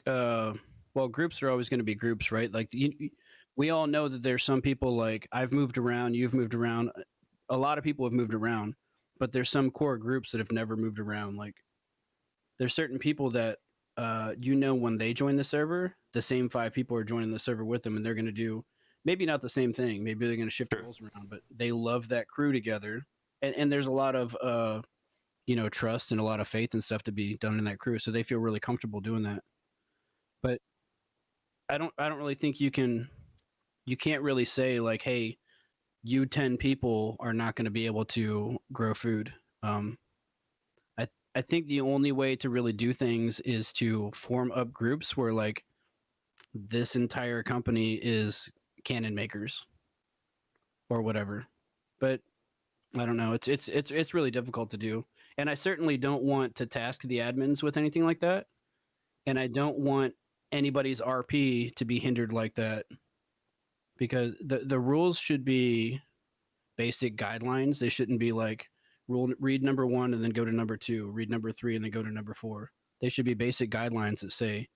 Speaker 2: well, groups are always going to be groups, right? Like we all know that there's some people, like, I've moved around, you've moved around, a lot of people have moved around, but there's some core groups that have never moved around. Like there's certain people that when they join the server, the same 5 people are joining the server with them, and they're going to do maybe not the same thing. Maybe they're going to shift
Speaker 1: True.
Speaker 2: roles around, but they love that crew together, and there's a lot of trust and a lot of faith and stuff to be done in that crew, so they feel really comfortable doing that. But I don't really think you can't really say like, hey, you 10 people are not going to be able to grow food. I think the only way to really do things is to form up groups where like this entire company is cannon makers or whatever. But I don't know. It's really difficult to do. And I certainly don't want to task the admins with anything like that. And I don't want anybody's RP to be hindered like that, because the rules should be basic guidelines. They shouldn't be like read number 1 and then go to number 2, read number 3 and then go to number 4. They should be basic guidelines that say,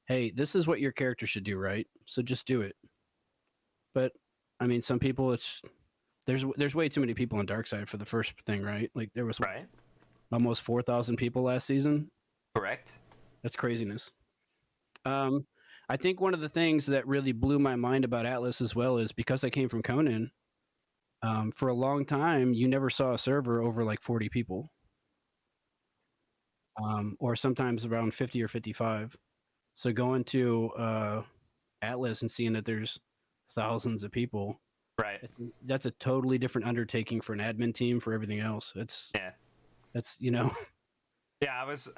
Speaker 2: hey, this is what your character should do, right? So just do it. But I mean, some people, there's way too many people on Darkside for the first thing, right? Like there was
Speaker 1: Right.
Speaker 2: almost 4,000 people last season.
Speaker 1: Correct.
Speaker 2: That's craziness. I think one of the things that really blew my mind about Atlas as well is because I came from Conan. For a long time, you never saw a server over like 40 people, or sometimes around 50 or 55. So going to Atlas and seeing that there's thousands of people,
Speaker 1: Right.
Speaker 2: that's a totally different undertaking for an admin team, for everything else.
Speaker 1: Yeah.
Speaker 2: That's
Speaker 1: Yeah, I was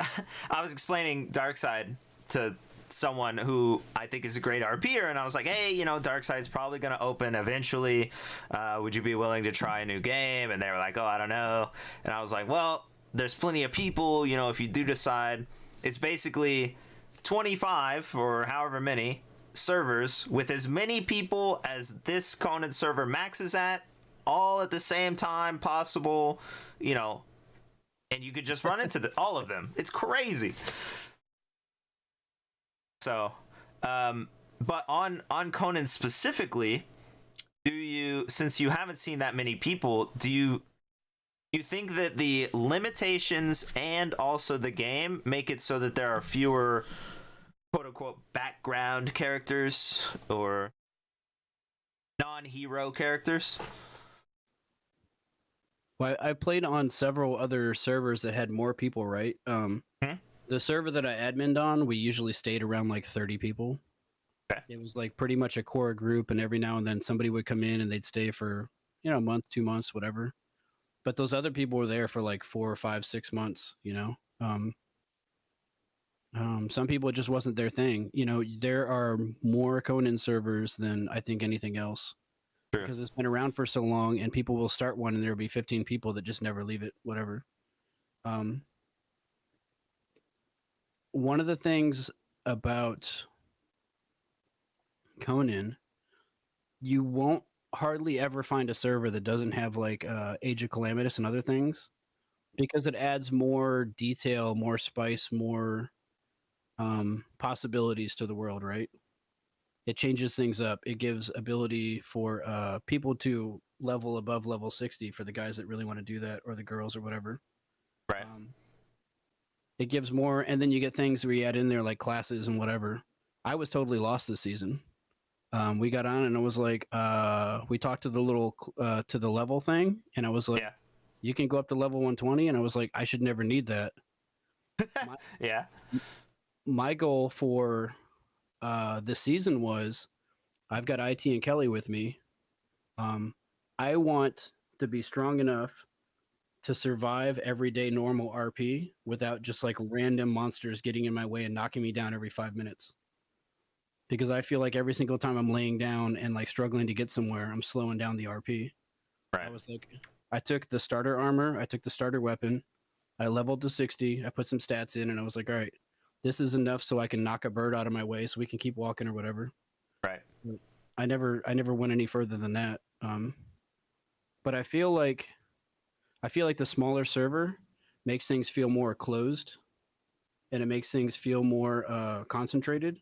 Speaker 1: explaining Darkside to someone who I think is a great RPer, and I was like, hey, Darkside's probably going to open eventually. Would you be willing to try a new game? And they were like, oh, I don't know. And I was like, well, there's plenty of people, if you do decide. It's basically 25 or however many servers with as many people as this Conan server maxes at, all at the same time possible, and you could just run into all of them. It's crazy. So, but on Conan specifically, since you haven't seen that many people, do you think that the limitations and also the game make it so that there are fewer quote unquote background characters or non-hero characters?
Speaker 2: Well, I played on several other servers that had more people, right? The server that I adminned on, we usually stayed around like 30 people.
Speaker 1: Okay.
Speaker 2: It was like pretty much a core group, and every now and then somebody would come in and they'd stay for, a month, 2 months, whatever. But those other people were there for like 4 or 5, 6 months, some people, it just wasn't their thing. There are more Conan servers than I think anything else.
Speaker 1: True.
Speaker 2: Because it's been around for so long, and people will start one and there'll be 15 people that just never leave it, whatever. One of the things about Conan, you won't hardly ever find a server that doesn't have like Age of Calamitous and other things, because it adds more detail, more spice, more possibilities to the world, right? It changes things up. It gives ability for people to level above level 60 for the guys that really want to do that, or the girls or whatever.
Speaker 1: Right.
Speaker 2: It gives more, and then you get things where you add in there like classes and whatever. I was totally lost this season. We got on and it was like, we talked to the little to the level thing, and I was like,
Speaker 1: Yeah.
Speaker 2: you can go up to level 120, and I was like, I should never need that.
Speaker 1: Yeah.
Speaker 2: My goal for this season was, I've got IT and Kelly with me. I want to be strong enough to survive everyday normal RP without just like random monsters getting in my way and knocking me down every 5 minutes. Because I feel like every single time I'm laying down and like struggling to get somewhere, I'm slowing down the RP.
Speaker 1: Right.
Speaker 2: I was like, I took the starter armor, I took the starter weapon, I leveled to 60, I put some stats in, and I was like, all right, this is enough so I can knock a bird out of my way so we can keep walking or whatever.
Speaker 1: Right.
Speaker 2: I never went any further than that. But I feel like the smaller server makes things feel more closed, and it makes things feel more concentrated.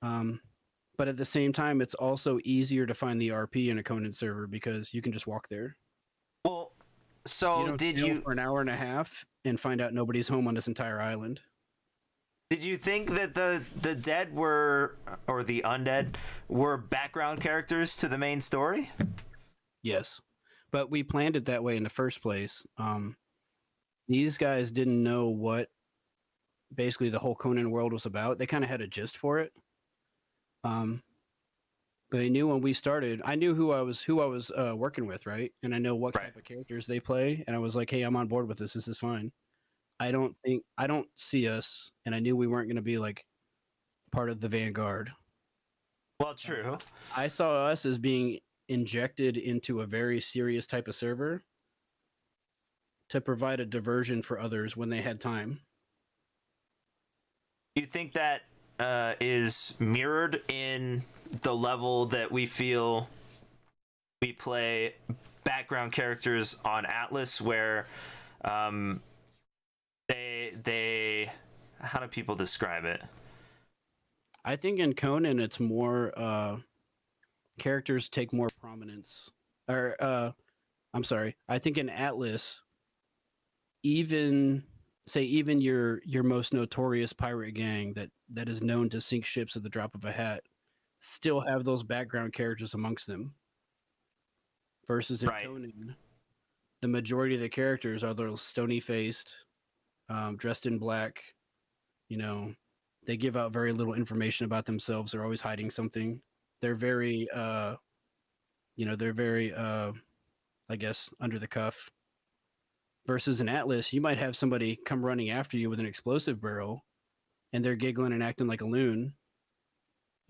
Speaker 2: But at the same time, it's also easier to find the RP in a Conan server because you can just walk there.
Speaker 1: Well,
Speaker 2: You
Speaker 1: So
Speaker 2: don't sail for an hour and a half and find out nobody's home on this entire island.
Speaker 1: did you think that the dead were, or the undead were, background characters to the main story?
Speaker 2: Yes, but we planned it that way in the first place. These guys didn't know what basically the whole Conan world was about. They kind of had a gist for it. But they knew when we started. I knew who I was working with, right? And I know what
Speaker 1: Right.
Speaker 2: type of characters they play. And I was like, hey, I'm on board with this. This is fine. I don't see us, and I knew we weren't going to be like part of the vanguard.
Speaker 1: Well, true.
Speaker 2: I saw us as being injected into a very serious type of server to provide a diversion for others when they had time.
Speaker 1: Do you think that is mirrored in the level that we feel we play background characters on Atlas, where they how do people describe it?
Speaker 2: I think in Conan it's more characters take more prominence. Or I'm sorry. I think in Atlas, even your most notorious pirate gang that is known to sink ships at the drop of a hat still have those background characters amongst them. Versus in
Speaker 1: Right.
Speaker 2: Conan, the majority of the characters are those stony faced, dressed in black. You know, they give out very little information about themselves. They're always hiding something. They're very, I guess, under the cuff. Versus an Atlas, you might have somebody come running after you with an explosive barrel, and they're giggling and acting like a loon.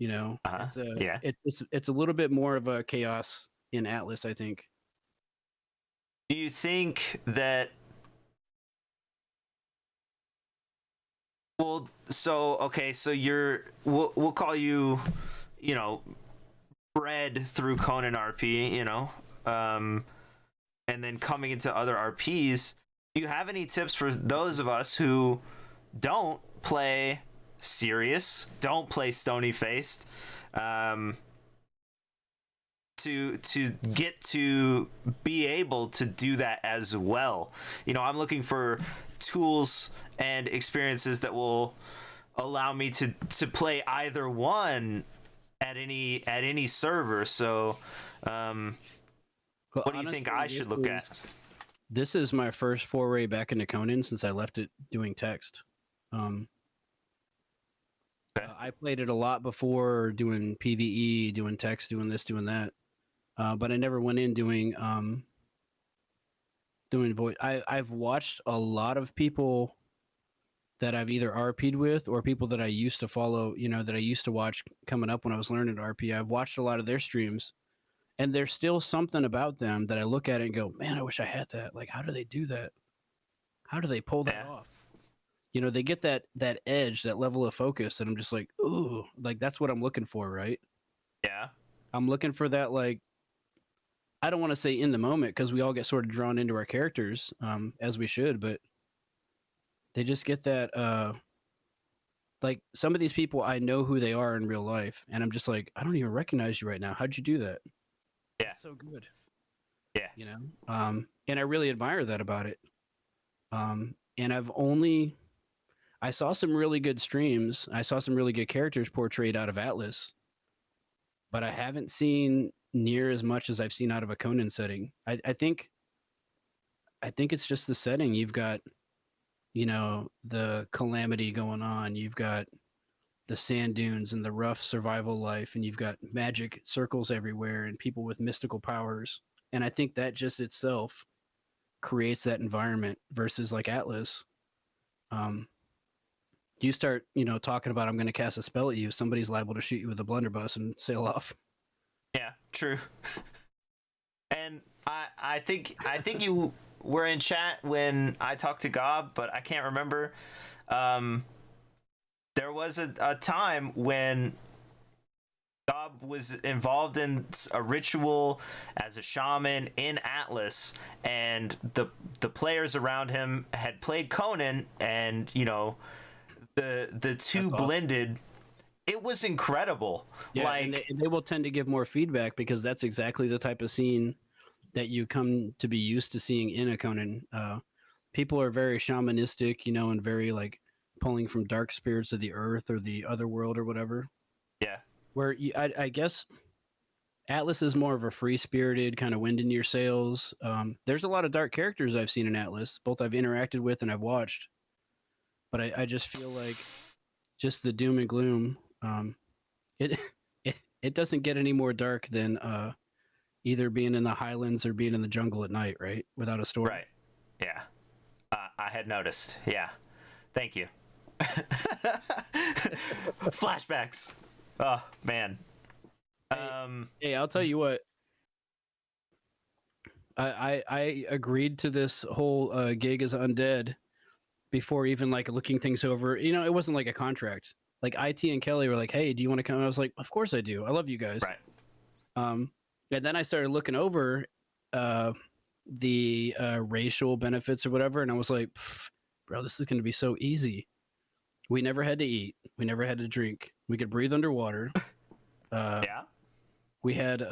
Speaker 2: You know,
Speaker 1: Yeah.
Speaker 2: it's a little bit more of a chaos in Atlas, I think.
Speaker 1: Do you think that? Well, so okay, so we'll call you, bred through Conan RP, and then coming into other RPs. Do you have any tips for those of us who don't play serious, don't play stony faced, to get to be able to do that as well? I'm looking for tools and experiences that will allow me to play either one at any server. So what do you think I should look at?
Speaker 2: This is my first foray back into Conan since I left it doing text. I played it a lot before doing PvE, doing text, doing this, doing that. But I never went in doing voice. I've watched a lot of people that I've either RP'd with or people that I used to follow, that I used to watch coming up when I was learning RP. I've watched a lot of their streams, and there's still something about them that I look at it and go, man, I wish I had that. Like, how do they do that? How do they pull that off? They get that edge, that level of focus, and I'm just like, ooh, like that's what I'm looking for, right?
Speaker 1: Yeah.
Speaker 2: I'm looking for that, like, I don't want to say in the moment because we all get sort of drawn into our characters, as we should, but they just get that, like some of these people, I know who they are in real life, and I'm just like, I don't even recognize you right now. How'd you do that?
Speaker 1: Yeah.
Speaker 2: That's so good.
Speaker 1: Yeah.
Speaker 2: And I really admire that about it. And I saw some really good streams. I saw some really good characters portrayed out of Atlas, but I haven't seen near as much as I've seen out of a Conan setting. I think it's just the setting. You've got, the calamity going on. You've got the sand dunes and the rough survival life, and you've got magic circles everywhere and people with mystical powers. And I think that just itself creates that environment versus like Atlas. You start, talking about I'm going to cast a spell at you, somebody's liable to shoot you with a blunderbuss and sail off.
Speaker 1: Yeah, true. And I think you were in chat when I talked to Gob, but I can't remember. There was a time when Gob was involved in a ritual as a shaman in Atlas, and the players around him had played Conan, and the two blended. It was incredible.
Speaker 2: Yeah, and they will tend to give more feedback because that's exactly the type of scene that you come to be used to seeing in a Conan. People are very shamanistic, and very like pulling from dark spirits of the earth or the other world or whatever.
Speaker 1: Yeah.
Speaker 2: Where I guess Atlas is more of a free spirited kind of wind in your sails. There's a lot of dark characters I've seen in Atlas, both I've interacted with and I've watched. But I just feel like just the doom and gloom. It it doesn't get any more dark than either being in the highlands or being in the jungle at night, right? Without a story.
Speaker 1: Right. Yeah. I had noticed. Yeah. Thank you. Flashbacks. Oh man.
Speaker 2: Hey, I'll tell you what. I agreed to this whole gig as undead before even like looking things over. It wasn't like a contract. Like IT and Kelly were like, "Hey, do you want to come?" And I was like, "Of course I do. I love you guys."
Speaker 1: Right.
Speaker 2: And then I started looking over the racial benefits or whatever, and I was like, "Bro, this is going to be so easy. We never had to eat. We never had to drink. We could breathe underwater.
Speaker 1: Yeah.
Speaker 2: We had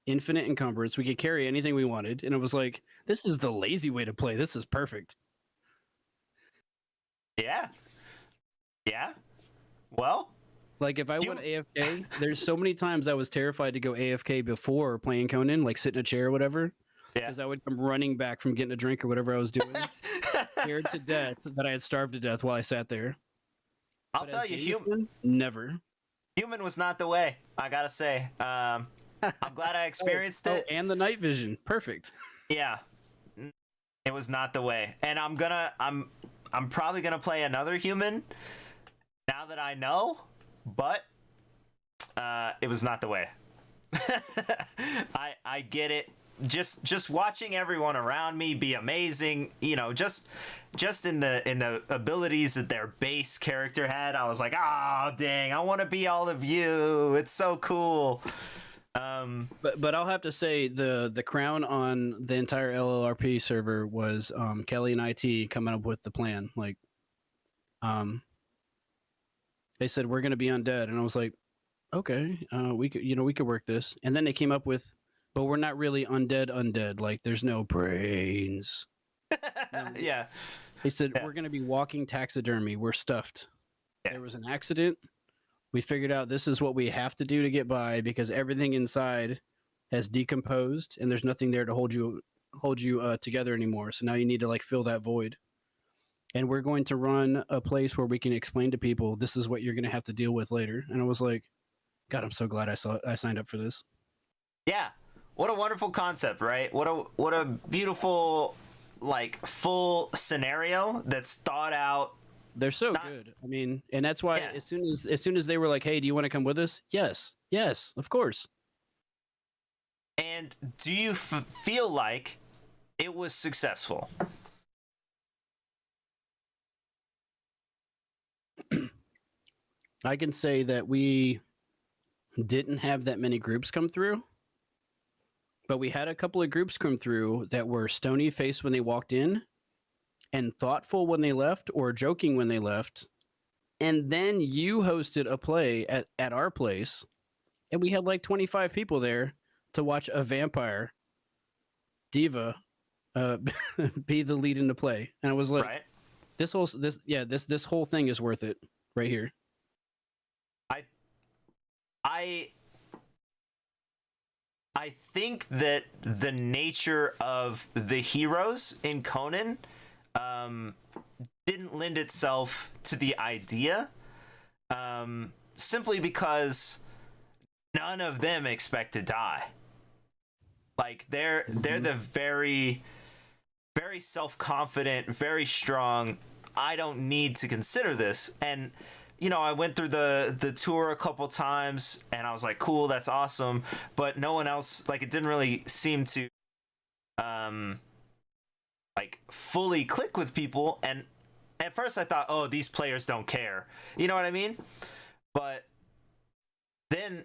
Speaker 2: infinite encumbrance. We could carry anything we wanted." And it was like, this is the lazy way to play. This is perfect.
Speaker 1: Yeah. Yeah. Well,
Speaker 2: like if I went AFK, there's so many times I was terrified to go AFK before playing Conan, like sit in a chair or whatever.
Speaker 1: Yeah.
Speaker 2: Because I would come running back from getting a drink or whatever I was doing, scared to death that I had starved to death while I sat there.
Speaker 1: I'll tell you,
Speaker 2: Jameson, never.
Speaker 1: Human was not the way. I gotta say. I'm glad I experienced it.
Speaker 2: And the night vision, perfect.
Speaker 1: Yeah, it was not the way. And I'm probably gonna play another human now that I know, but it was not the way. I get it. Just watching everyone around me be amazing, just in the abilities that their base character had, I was like, oh dang, I want to be all of you. It's so cool.
Speaker 2: But I'll have to say the crown on the entire LLRP server was Kelly and IT coming up with the plan. Like, they said we're gonna be undead, and I was like, okay, we could work this. And then they came up with, but we're not really undead. Like, there's no brains.
Speaker 1: Yeah.
Speaker 2: They said we're gonna be walking taxidermy. We're stuffed. Yeah. There was an accident. We figured out this is what we have to do to get by because everything inside has decomposed and there's nothing there to hold you together anymore. So now you need to like fill that void. And we're going to run a place where we can explain to people this is what you're going to have to deal with later. And I was like, God, I'm so glad I signed up for this.
Speaker 1: Yeah, what a wonderful concept, right? What a beautiful like full scenario that's thought out.
Speaker 2: They're so good. I mean, and that's why as soon as they were like, "Hey, do you want to come with us?" Yes, of course.
Speaker 1: And do you feel like it was successful?
Speaker 2: I can say that we didn't have that many groups come through, but we had a couple of groups come through that were stony faced when they walked in and thoughtful when they left or joking when they left. And then you hosted a play at our place, and we had like 25 people there to watch a vampire diva be the lead in the play. And I was like,
Speaker 1: right.
Speaker 2: This whole thing is worth it right here.
Speaker 1: I think that the nature of the heroes in Conan didn't lend itself to the idea, simply because none of them expect to die. Like they're the very, very self-confident, very strong. I don't need to consider this. And I went through the tour a couple times and I was like, cool, that's awesome. But no one else, like, it didn't really seem to like fully click with people. And at first I thought, oh, these players don't care. You know what I mean? But then,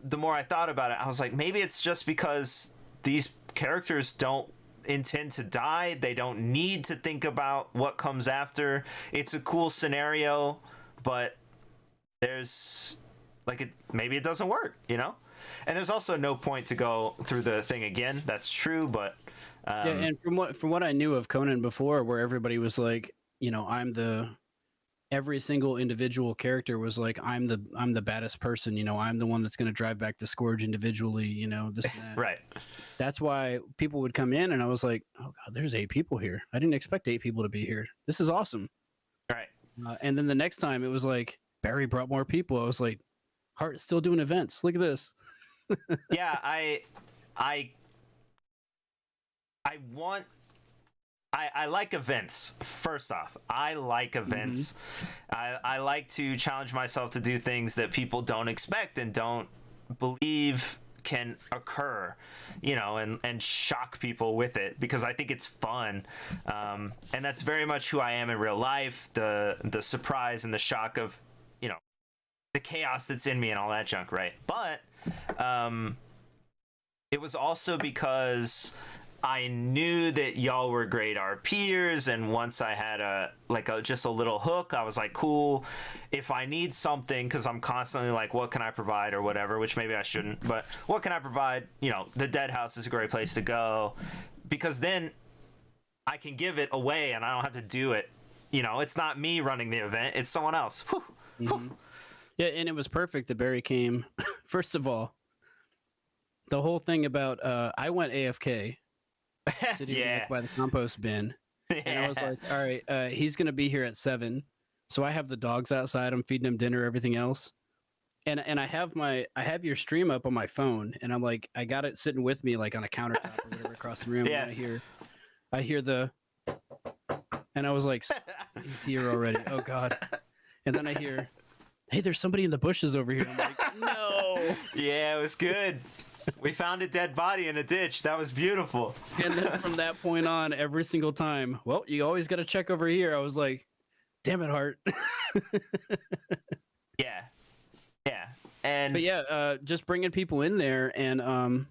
Speaker 1: the more I thought about it, I was like, maybe it's just because these characters don't intend to die. They don't need to think about what comes after. It's a cool scenario, but there's maybe it doesn't work, and there's also no point to go through the thing again. That's true, but
Speaker 2: Yeah, and from what I knew of Conan before, where everybody was like, you know, every single individual character was like, I'm the baddest person, you know, I'm the one that's going to drive back the Scourge individually, you know, this and that.
Speaker 1: right.
Speaker 2: That's why people would come in, and I was like, oh god, there's 8 people here. I didn't expect 8 people to be here. This is awesome.
Speaker 1: Right.
Speaker 2: And then the next time it was like Barry brought more people. I was like, Hart is still doing events. Look at this.
Speaker 1: Yeah, I want. I like events. First off, I like events. I like to challenge myself to do things that people don't expect and don't believe can occur, you know, and shock people with it, because I think it's fun. And that's very much who I am in real life. The surprise and the shock of, you know, the chaos that's in me and all that junk, right? But it was also because I knew that y'all were great RPers, and once I had just a little hook, I was like, cool. If I need something, because I'm constantly like, what can I provide or whatever, which maybe I shouldn't, but what can I provide? You know, the Dead House is a great place to go, because then I can give it away and I don't have to do it. You know, it's not me running the event, it's someone else. Whew. Whew.
Speaker 2: Yeah, and it was perfect that Barry came. First of all, the whole thing about I went AFK. Sitting
Speaker 1: Yeah.
Speaker 2: by the compost bin, and I was like, all right, he's gonna be here at 7, so I have the dogs outside, I'm feeding them dinner, everything else, and I have your stream up on my phone, and I'm like, I got it sitting with me like on a countertop or whatever across the room.
Speaker 1: Yeah.
Speaker 2: And I hear the, and I was like, he's here already, oh god. And then I hear, hey, there's somebody in the bushes over here. I'm like, no.
Speaker 1: Yeah, it was good. We found a dead body in a ditch. That was beautiful.
Speaker 2: And then from that point on, every single time, well, you always got to check over here. I was like, damn it, Hart.
Speaker 1: Yeah. Yeah. And
Speaker 2: But yeah, just bringing people in there, and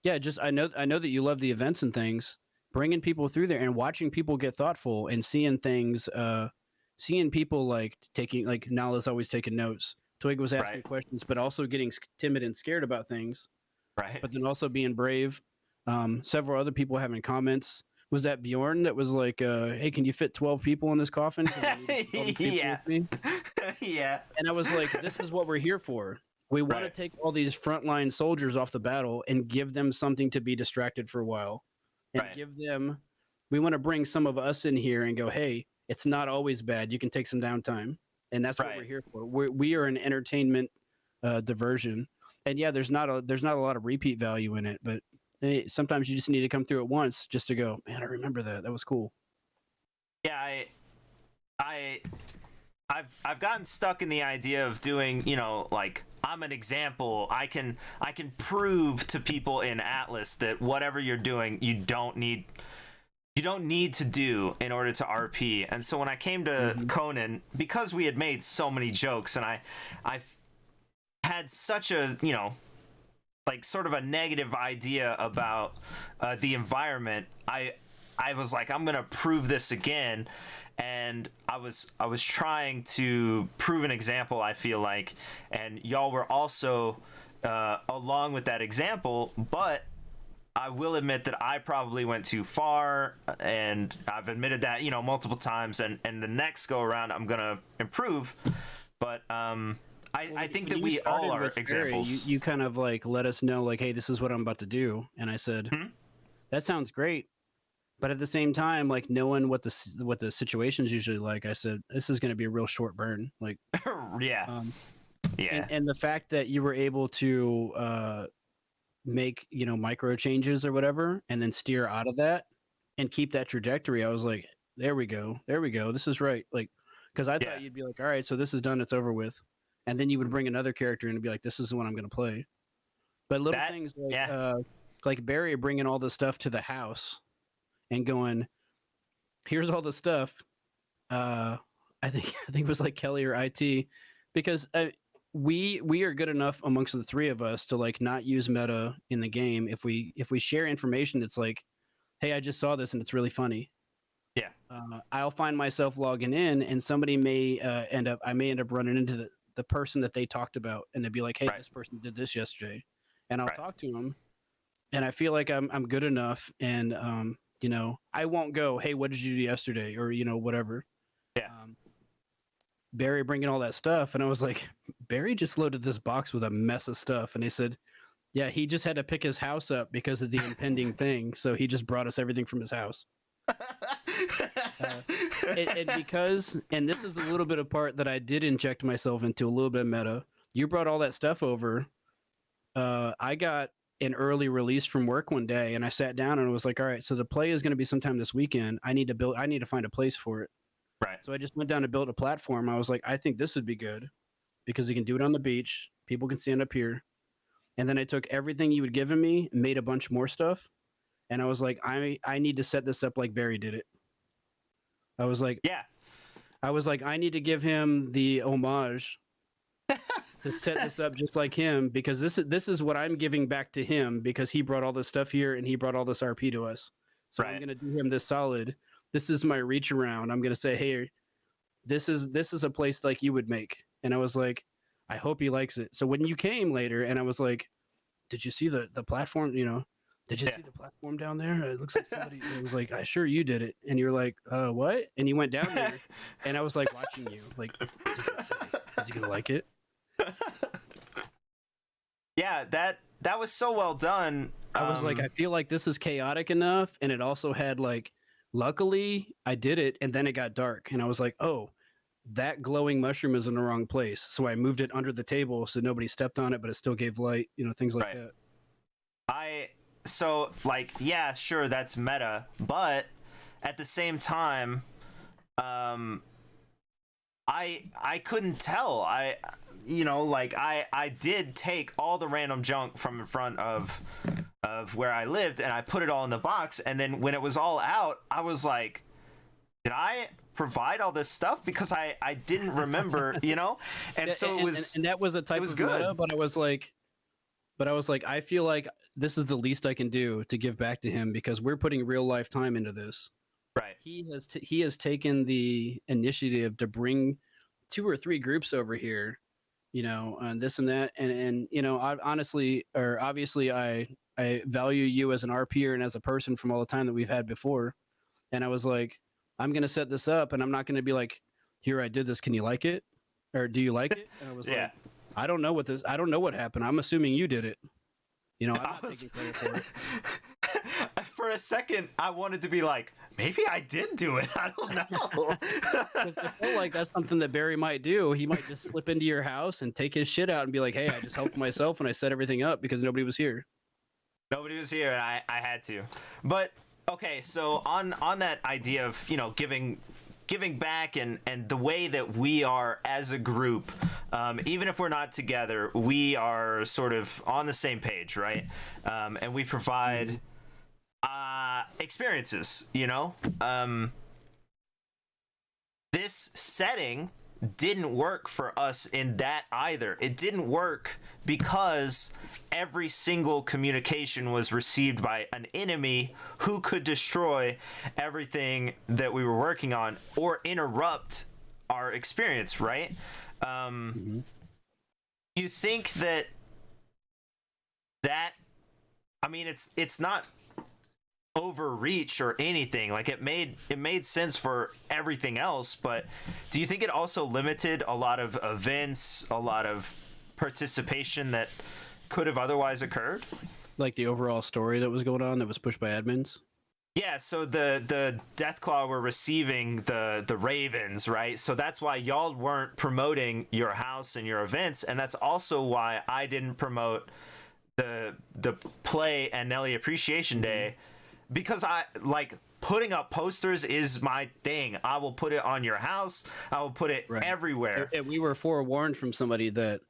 Speaker 2: yeah, just I know that you love the events and things. Bringing people through there and watching people get thoughtful and seeing things, seeing people like taking, like Nala's always taking notes. Twig was asking questions, but also getting timid and scared about things.
Speaker 1: Right.
Speaker 2: But then also being brave. Several other people having comments. Was that Bjorn that was like, hey, can you fit 12 people in this coffin? 'Cause I need 12 people
Speaker 1: Yeah.
Speaker 2: with me.
Speaker 1: Yeah.
Speaker 2: And I was like, this is what we're here for. We want to take all these frontline soldiers off the battle and give them something to be distracted for a while. And give them, we want to bring some of us in here and go, hey, it's not always bad. You can take some downtime. And that's what we're here for. We are an entertainment diversion. And yeah, there's not a lot of repeat value in it, but hey, sometimes you just need to come through it once just to go, man, I remember that. That was cool.
Speaker 1: Yeah, I've gotten stuck in the idea of doing, you know, like, I'm an example. I can prove to people in Atlas that whatever you're doing, you don't need to do in order to RP. And so when I came to Conan, because we had made so many jokes and I've had such a, you know, like sort of a negative idea about the environment, I was like, I'm gonna prove this again. And I was trying to prove an example, I feel like, and y'all were also along with that example, but I will admit that I probably went too far, and I've admitted that, you know, multiple times, and the next go around I'm gonna improve. But I think that we all are examples.
Speaker 2: You kind of like let us know, like, hey, this is what I'm about to do, and I said, that sounds great, but at the same time, like, knowing what the situation's usually like, I said, this is going to be a real short burn, like,
Speaker 1: yeah, yeah,
Speaker 2: and the fact that you were able to make, you know, micro changes or whatever, and then steer out of that and keep that trajectory, I was like, there we go, this is right, like, because I thought you'd be like, all right, so this is done, it's over with, and then you would bring another character in and be like, this is the one I'm going to play. But little things like Barry bringing all the stuff to the house and going, here's all the stuff. I think it was like Kelly or IT, because we are good enough amongst the three of us to like not use meta in the game. If we share information that's like, hey, I just saw this and it's really funny.
Speaker 1: Yeah.
Speaker 2: I'll find myself logging in, and somebody may end up running into the person that they talked about, and they'd be like, hey,
Speaker 1: Right.
Speaker 2: this person did this yesterday, and I'll
Speaker 1: Right.
Speaker 2: talk to them, and I feel like I'm good enough, and you know, I won't go, hey, what did you do yesterday, or you know, whatever.
Speaker 1: Yeah.
Speaker 2: Barry bringing all that stuff, and I was like, Barry just loaded this box with a mess of stuff, and they said, yeah, he just had to pick his house up because of the impending thing, so he just brought us everything from his house. And because, and this is a little bit of part that I did inject myself into a little bit of meta. You brought all that stuff over. I got an early release from work one day, and I sat down and I was like, all right, so the play is going to be sometime this weekend. I need to find a place for it.
Speaker 1: Right.
Speaker 2: So I just went down and built a platform. I was like, I think this would be good because you can do it on the beach. People can stand up here. And then I took everything you had given me and made a bunch more stuff. And I was like, I need to set this up like Barry did it. I was like,
Speaker 1: Yeah.
Speaker 2: I need to give him the homage to set this up just like him, because this is what I'm giving back to him, because he brought all this stuff here and he brought all this RP to us. So
Speaker 1: Right.
Speaker 2: I'm gonna do him this solid. This is my reach around. I'm gonna say, hey, this is a place like you would make. And I was like, I hope he likes it. So when you came later, and I was like, did you see the platform? You know, did you see the platform down there? It looks like somebody. It was like, I sure you did it. And you're like, what? And you went down there, and I was like watching you, like, what's he gonna say? Is he gonna like it?
Speaker 1: Yeah, that was so well done.
Speaker 2: I was like, I feel like this is chaotic enough, and it also had like, luckily I did it, and then it got dark, and I was like, oh, that glowing mushroom is in the wrong place, so I moved it under the table so nobody stepped on it, but it still gave light, you know, things like that.
Speaker 1: So like, yeah, sure, that's meta, but at the same time, I couldn't tell. You know, like I did take all the random junk from in front of where I lived, and I put it all in the box, and then when it was all out, I was like, did I provide all this stuff? Because I didn't remember, you know? And so it was,
Speaker 2: and that was a type of
Speaker 1: good.
Speaker 2: meta, but I was like, I feel like this is the least I can do to give back to him, because we're putting real life time into this.
Speaker 1: Right.
Speaker 2: He has taken the initiative to bring 2 or 3 groups over here, you know, and this and that, and you know, obviously I value you as an RPer and as a person from all the time that we've had before, and I was like, I'm gonna set this up, and I'm not gonna be like, here, I did this, can you like it, or do you like it? And I was like, I don't know what happened. I'm assuming you did it. You know, I'm not taking credit for it.
Speaker 1: For a second, I wanted to be like, maybe I did do it. I don't know.
Speaker 2: Because I feel like that's something that Barry might do. He might just slip into your house and take his shit out and be like, hey, I just helped myself and I set everything up because nobody was here.
Speaker 1: Nobody was here, and I had to. But okay, so on that idea of, you know, giving back and the way that we are as a group, even if we're not together, we are sort of on the same page, right? And we provide experiences, you know? This setting didn't work for us in that either. It didn't work because every single communication was received by an enemy who could destroy everything that we were working on or interrupt our experience, right? You think that I mean, it's not overreach or anything, like it made sense for everything else, but do you think it also limited a lot of events, a lot of participation that could have otherwise occurred,
Speaker 2: like the overall story that was going on that was pushed by admins?
Speaker 1: Yeah, so the Deathclaw were receiving the Ravens, right? So that's why y'all weren't promoting your house and your events, and that's also why I didn't promote the play and Nelly Appreciation Day, because I like putting up posters is my thing. I will put it on your house. I will put it everywhere.
Speaker 2: And we were forewarned from somebody that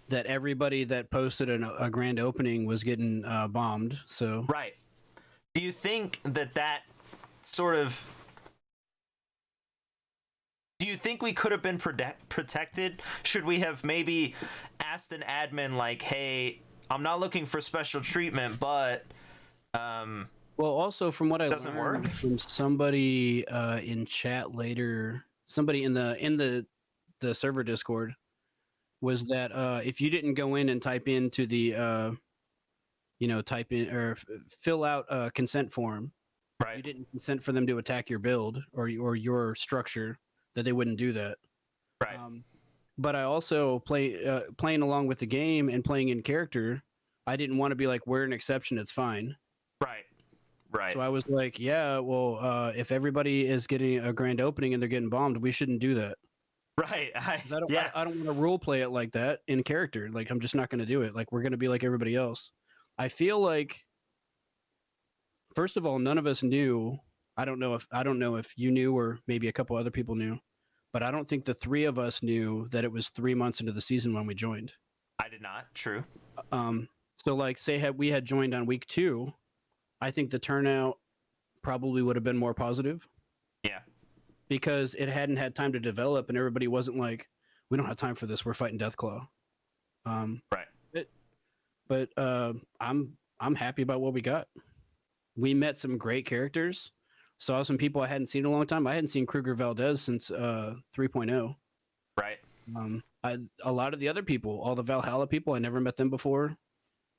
Speaker 2: that everybody that posted a grand opening was getting bombed. So
Speaker 1: right. Do you think that sort of? Do you think we could have been protected? Should we have maybe asked an admin like, "Hey, I'm not looking for special treatment, but."
Speaker 2: Well, also from what I learned from somebody in chat later, somebody in the server Discord, was that if you didn't go in and type into the type in or fill out a consent form,
Speaker 1: Right.
Speaker 2: you didn't consent for them to attack your build or your structure, that they wouldn't do that.
Speaker 1: Right.
Speaker 2: But I also playing along with the game and playing in character. I didn't want to be like, we're an exception, it's fine.
Speaker 1: Right. Right.
Speaker 2: So I was like, yeah, well, if everybody is getting a grand opening and they're getting bombed, we shouldn't do that.
Speaker 1: Right.
Speaker 2: 'Cause I don't,
Speaker 1: Yeah.
Speaker 2: I don't want to role play it like that in character. Like, I'm just not going to do it. Like, we're going to be like everybody else. I feel like, first of all, none of us knew. I don't know if you knew or maybe a couple other people knew, but I don't think the three of us knew that it was 3 months into the season when we joined.
Speaker 1: I did not. True.
Speaker 2: So like, say we had joined on week 2, I think the turnout probably would have been more positive.
Speaker 1: Yeah.
Speaker 2: Because it hadn't had time to develop, and everybody wasn't like, we don't have time for this. We're fighting Deathclaw.
Speaker 1: Right.
Speaker 2: But I'm happy about what we got. We met some great characters. Saw some people I hadn't seen in a long time. I hadn't seen Kruger Valdez since 3.0.
Speaker 1: Right.
Speaker 2: A lot of the other people, all the Valhalla people, I never met them before.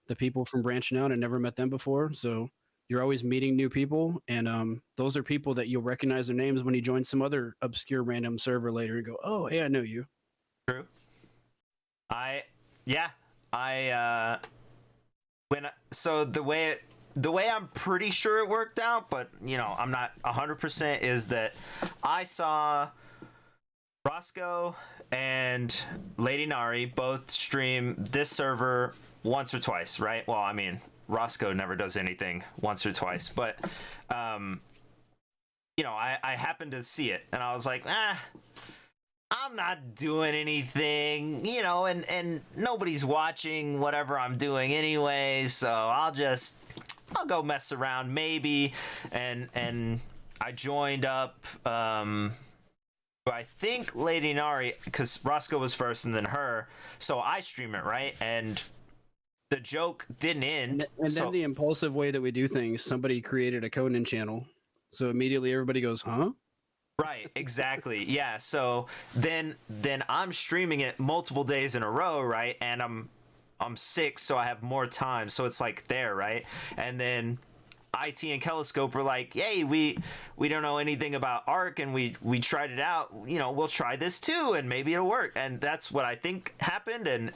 Speaker 2: The people from Branching Out, I never met them before. So you're always meeting new people, and those are people that you'll recognize their names when you join some other obscure random server later and go, oh, hey, I know you.
Speaker 1: True. So the way I'm pretty sure it worked out, but I'm not 100%, is that I saw Roscoe and Lady Nari both stream this server once or twice, right? Well, I mean, Roscoe never does anything once or twice, but I happened to see it and I was like, I'm not doing anything, and nobody's watching whatever I'm doing anyway, so I'll go mess around maybe. And I joined up, I think Lady Nari, because Roscoe was first and then her, so I stream it, right? And the joke didn't end.
Speaker 2: And then the impulsive way that we do things, somebody created a Conan channel, so immediately everybody goes, huh?
Speaker 1: Right, exactly. Yeah, so then I'm streaming it multiple days in a row, right? And I'm sick, so I have more time, so it's like there, right? And then IT and Telescope were like, "Yay, we don't know anything about Arc, and we tried it out. We'll try this too, and maybe it'll work." And that's what I think happened. And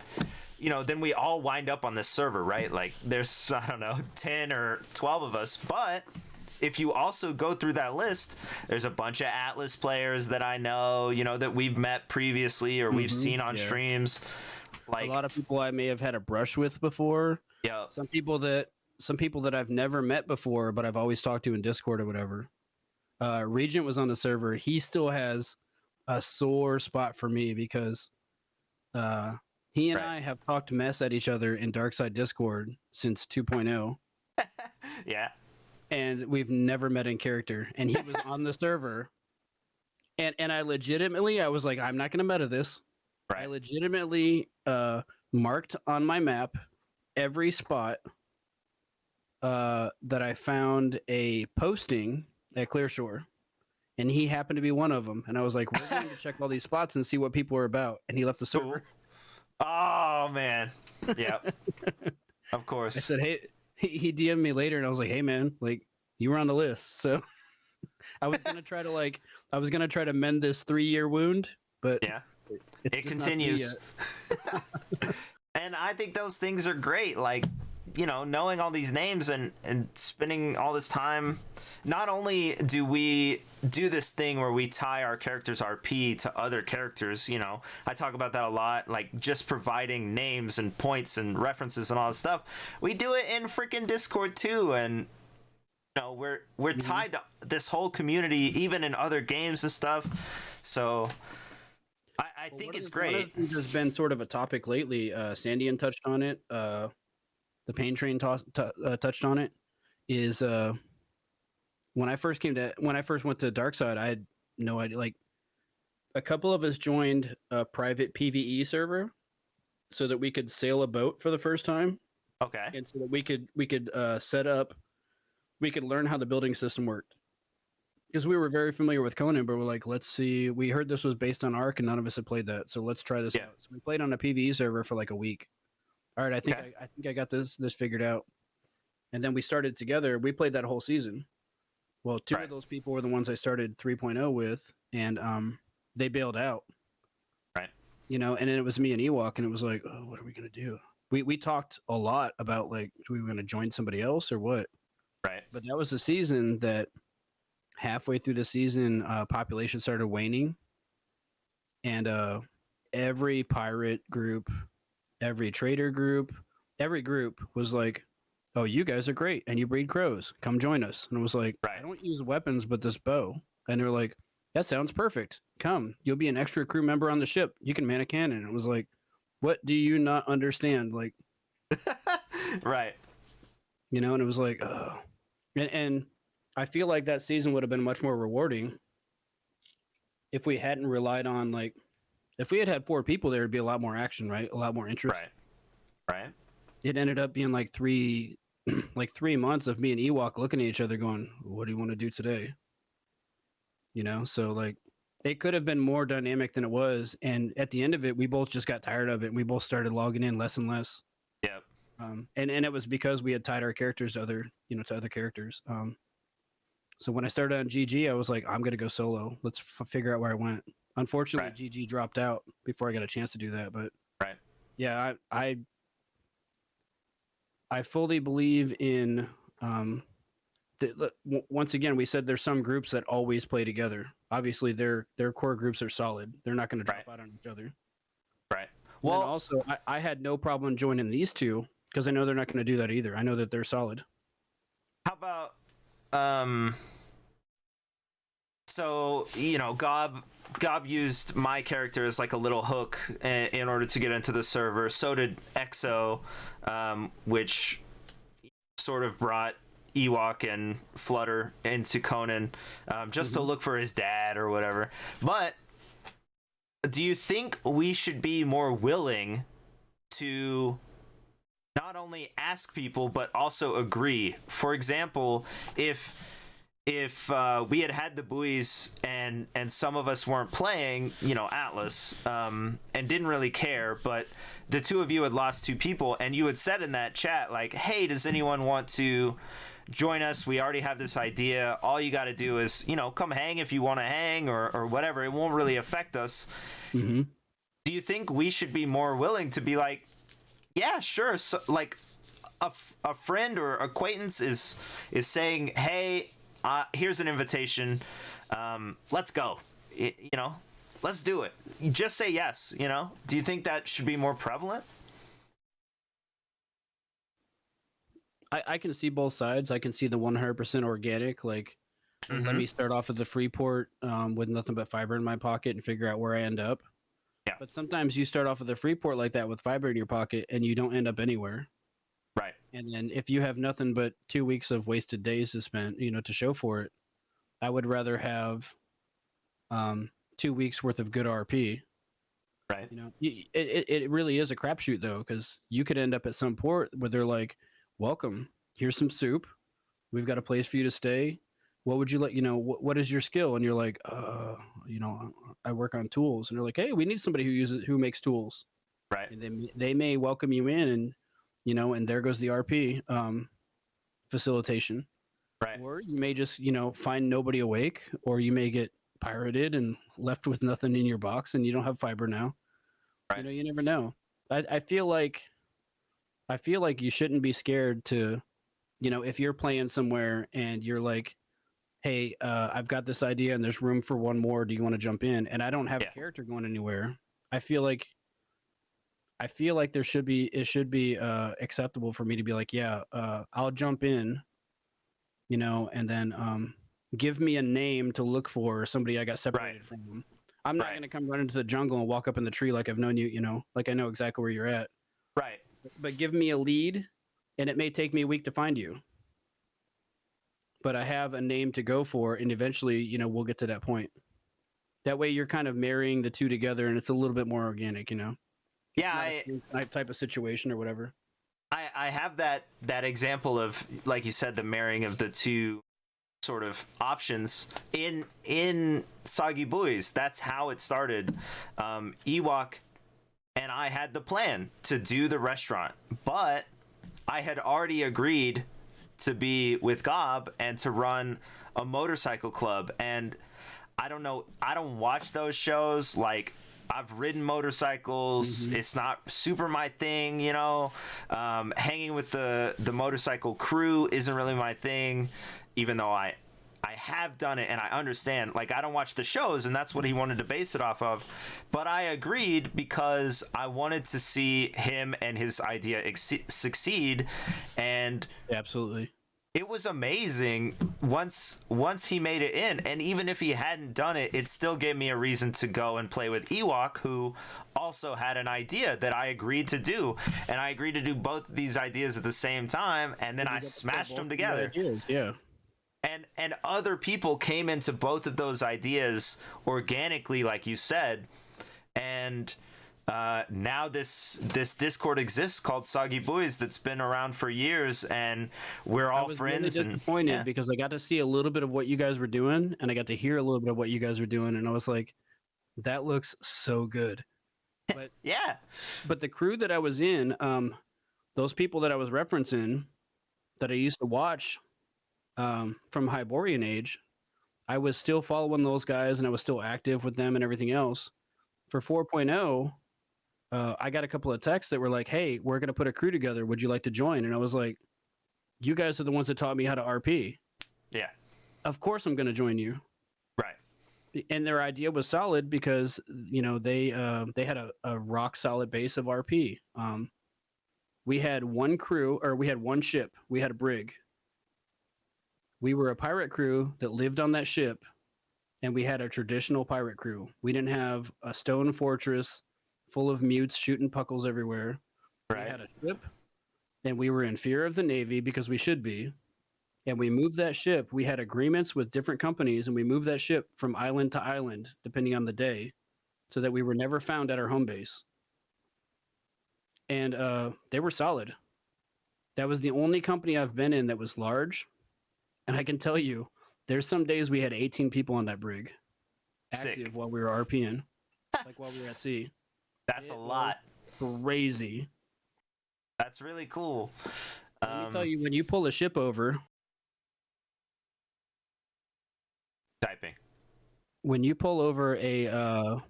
Speaker 1: then we all wind up on this server, right? Like there's, I don't know, 10 or 12 of us, but if you also go through that list, there's a bunch of Atlas players that I know, that we've met previously or we've seen on streams. Like
Speaker 2: a lot of people I may have had a brush with before.
Speaker 1: Yeah.
Speaker 2: Some people that I've never met before, but I've always talked to in Discord or whatever. Regent was on the server. He still has a sore spot for me because he and I have talked mess at each other in Darkside Discord since 2.0.
Speaker 1: Yeah.
Speaker 2: And we've never met in character. And he was on the server. And I was like, I'm not going to meta this.
Speaker 1: Right.
Speaker 2: I legitimately marked on my map every spot that I found a posting at Clearshore. And he happened to be one of them. And I was like, we're going to check all these spots and see what people are about. And he left the server.
Speaker 1: Oh, man. Yeah. Of course.
Speaker 2: I said, hey... He DM'd me later and I was like, hey man, like you were on the list. So I was gonna try to mend this 3-year wound, but
Speaker 1: yeah, it continues. And I think those things are great. Like, knowing all these names and spending all this time. Not only do we do this thing where we tie our characters' RP to other characters, I talk about that a lot, like just providing names and points and references and all this stuff. We do it in freaking Discord too, and we're tied to this whole community, even in other games and stuff. So I think it's great.
Speaker 2: One of the things that's been sort of a topic lately. Sandian touched on it. The Pain Train touched on it. Is when I first went to Darkside, I had no idea. Like, a couple of us joined a private PvE server so that we could sail a boat for the first time.
Speaker 1: Okay.
Speaker 2: And so that we could set up, we could learn how the building system worked. because we were very familiar with Conan, but we're like, let's see. We heard this was based on Ark, and none of us had played that, so let's try this
Speaker 1: Yeah.
Speaker 2: out. So we played on a PvE server for like a week. All right,
Speaker 1: Okay.
Speaker 2: I think I got this figured out. And then we started together. We played that whole season. Well, two
Speaker 1: Right.
Speaker 2: of those people were the ones I started 3.0 with, and they bailed out.
Speaker 1: Right.
Speaker 2: And then it was me and Ewok, and it was like, oh, what are we gonna do? We talked a lot about like, are we gonna join somebody else or what?
Speaker 1: Right.
Speaker 2: But that was the season that halfway through the season, population started waning, and every pirate group, every trader group, every group was like, oh, you guys are great and you breed crows, come join us. And it was like,
Speaker 1: Right.
Speaker 2: I don't use weapons but this bow. And they're like, that sounds perfect, come, you'll be an extra crew member on the ship, you can man a cannon. It was like, what do you not understand? Like,
Speaker 1: Right.
Speaker 2: and it was like, oh. And I feel like that season would have been much more rewarding if we hadn't relied on, like, if we had 4 people there, it'd be a lot more action, right? A lot more interest.
Speaker 1: Right. Right.
Speaker 2: It ended up being like 3 like 3 months of me and Ewok looking at each other going, what do you want to do today? So like, it could have been more dynamic than it was, and at the end of it we both just got tired of it, and we both started logging in less and less.
Speaker 1: Yep.
Speaker 2: And it was because we had tied our characters to other characters. So when I started on GG, I was like, I'm gonna go solo. Let's figure out where I went. Unfortunately,
Speaker 1: Right.
Speaker 2: GG dropped out before I got a chance to do that. But
Speaker 1: Right.
Speaker 2: yeah, I fully believe in. Once again, we said there's some groups that always play together. Obviously, their core groups are solid. They're not going to drop
Speaker 1: Right.
Speaker 2: out on each other.
Speaker 1: Right.
Speaker 2: Well,
Speaker 1: Well,
Speaker 2: also, I had no problem joining these two because I know they're not going to do that either. I know that they're solid.
Speaker 1: how about so Gob used my character as like a little hook in order to get into the server. So did Exo, which sort of brought Ewok and Flutter into Conan, just to look for his dad or whatever. But do you think we should be more willing to not only ask people but also agree? For example, if we had the buoys and some of us weren't playing, Atlas, and didn't really care, but the two of you had lost 2 people, and you had said in that chat like, hey, does anyone want to join us? We already have this idea. All you got to do is, come hang if you want to hang, or whatever. It won't really affect us.
Speaker 2: Mm-hmm.
Speaker 1: Do you think we should be more willing to be like, yeah, sure. So, like a friend or acquaintance is saying, hey, here's an invitation. Let's go. Let's do it. You just say yes. Do you think that should be more prevalent?
Speaker 2: I can see both sides. I can see the 100% organic, like, let me start off at the free port with nothing but fiber in my pocket and figure out where I end up.
Speaker 1: Yeah.
Speaker 2: But sometimes you start off at the free port like that with fiber in your pocket and you don't end up anywhere.
Speaker 1: Right.
Speaker 2: And then if you have nothing but 2 weeks of wasted days to spend, to show for it, I would rather have 2 weeks worth of good RP.
Speaker 1: Right.
Speaker 2: It really is a crapshoot though, because you could end up at some port where they're like, welcome, here's some soup, we've got a place for you to stay, what would you like, what is your skill? And you're like, I work on tools. And they're like, hey, we need somebody who makes tools.
Speaker 1: Right.
Speaker 2: And they may welcome you in, and and there goes the RP facilitation.
Speaker 1: Right.
Speaker 2: Or you may just find nobody awake, or you may get pirated and left with nothing in your box and you don't have fiber now.
Speaker 1: Right.
Speaker 2: You never know. I feel like you shouldn't be scared to, if you're playing somewhere and you're like, hey, I've got this idea and there's room for one more, do you want to jump in? And I don't have a character going anywhere. I feel like it should be acceptable for me to be like, yeah, I'll jump in, and then give me a name to look for, somebody I got separated from. I'm not going to come run into the jungle and walk up in the tree like I've known you, like I know exactly where you're at.
Speaker 1: Right.
Speaker 2: But give me a lead, and it may take me a week to find you. But I have a name to go for, and eventually, we'll get to that point. That way you're kind of marrying the two together, and it's a little bit more organic,
Speaker 1: Yeah,
Speaker 2: type of situation or whatever.
Speaker 1: I have that example of, like you said, the marrying of the two sort of options in Soggy Buoys. That's how it started. Ewok and I had the plan to do the restaurant, but I had already agreed to be with Gob and to run a motorcycle club. And I don't know, I don't watch those shows. Like, I've ridden motorcycles. It's not super my thing, you know. Hanging with the motorcycle crew isn't really my thing, even though I have done it and I understand. Like, I don't watch the shows, and that's what he wanted to base it off of. But I agreed because I wanted to see him and his idea succeed. And
Speaker 2: Absolutely.
Speaker 1: it was amazing once he made it in. And even if he hadn't done it, it still gave me a reason to go and play with Ewok, who also had an idea that I agreed to do. And I agreed to do both of these ideas at the same time, and then I smashed them together.
Speaker 2: Yeah.
Speaker 1: And other people came into both of those ideas organically, like you said. And now this Discord exists called Soggy Buoys that's been around for years, and we're all friends.
Speaker 2: Really disappointed
Speaker 1: and
Speaker 2: because I got to see a little bit of what you guys were doing, and I got to hear a little bit of what you guys were doing, and I was like, that looks so good. But
Speaker 1: yeah,
Speaker 2: but the crew that I was in, those people that I was referencing that I used to watch from Hyborian Age, I was still following those guys and I was still active with them and everything else. For 4.0, I got a couple of texts that were like, hey, we're going to put a crew together. Would you like to join? And I was like, you guys are the ones that taught me how to RP.
Speaker 1: Yeah.
Speaker 2: Of course I'm going to join you.
Speaker 1: Right.
Speaker 2: And their idea was solid because, you know, they had a rock solid base of RP. We had one crew, or we had one ship. We had a brig. We were a pirate crew that lived on that ship, and we had a traditional pirate crew. We didn't have a stone fortress full of mutes shooting puckles everywhere.
Speaker 1: Right.
Speaker 2: We had a ship, and we were in fear of the Navy because we should be. And we moved that ship. We had agreements with different companies, and we moved that ship from island to island, depending on the day, so that we were never found at our home base. And they were solid. That was the only company I've been in that was large. And I can tell you, there's some days we had 18 people on that brig active
Speaker 1: Sick.
Speaker 2: while we were RPing, like while we were at sea.
Speaker 1: That's a lot.
Speaker 2: Crazy.
Speaker 1: That's really cool.
Speaker 2: Let me tell you, when you pull a ship over,
Speaker 1: Typing.
Speaker 2: when you pull over a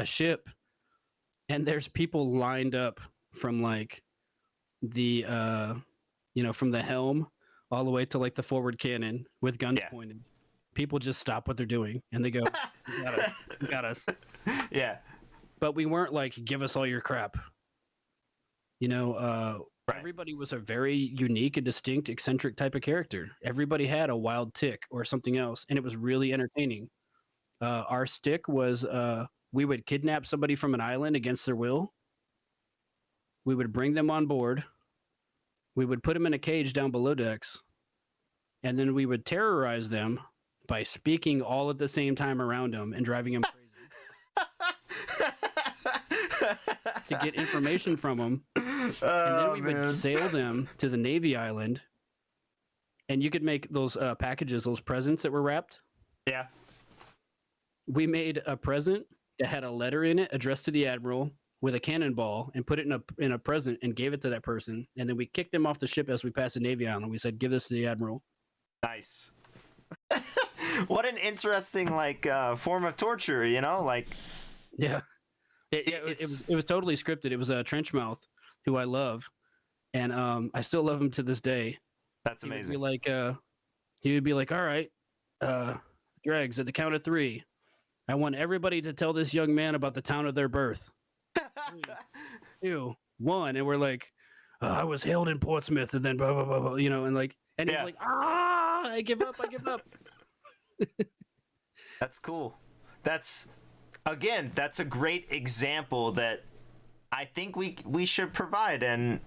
Speaker 2: ship, and there's people lined up from like the from the helm all the way to like the forward cannon with guns pointed. People just stop what they're doing and they go, "You got us, you got us."
Speaker 1: Yeah.
Speaker 2: But we weren't like, "Give us all your crap."
Speaker 1: Right.
Speaker 2: Everybody was a very unique and distinct, eccentric type of character. Everybody had a wild tick or something else, and it was really entertaining. Our stick was we would kidnap somebody from an island against their will. We would bring them on board. We would put them in a cage down below decks, and then we would terrorize them by speaking all at the same time around them and driving them crazy to get information from them. And then we would sail them to the Navy island, and you could make those packages, those presents that were wrapped.
Speaker 1: Yeah.
Speaker 2: We made a present that had a letter in it addressed to the admiral with a cannonball and put it in a present and gave it to that person. And then we kicked them off the ship as we passed the Navy island. We said, "Give this to the admiral."
Speaker 1: Nice. What an interesting form of torture, like.
Speaker 2: Yeah. It was totally scripted. It was a Trenchmouth, who I love, and I still love him to this day.
Speaker 1: That's amazing.
Speaker 2: He would be like, "All right, Dregs, at the count of 3, I want everybody to tell this young man about the town of their birth." 3, 2, 1, and we're like, "I was hailed in Portsmouth," and then blah blah blah, blah, and he's like, I give up.
Speaker 1: That's cool. That's a great example that I think we should provide. And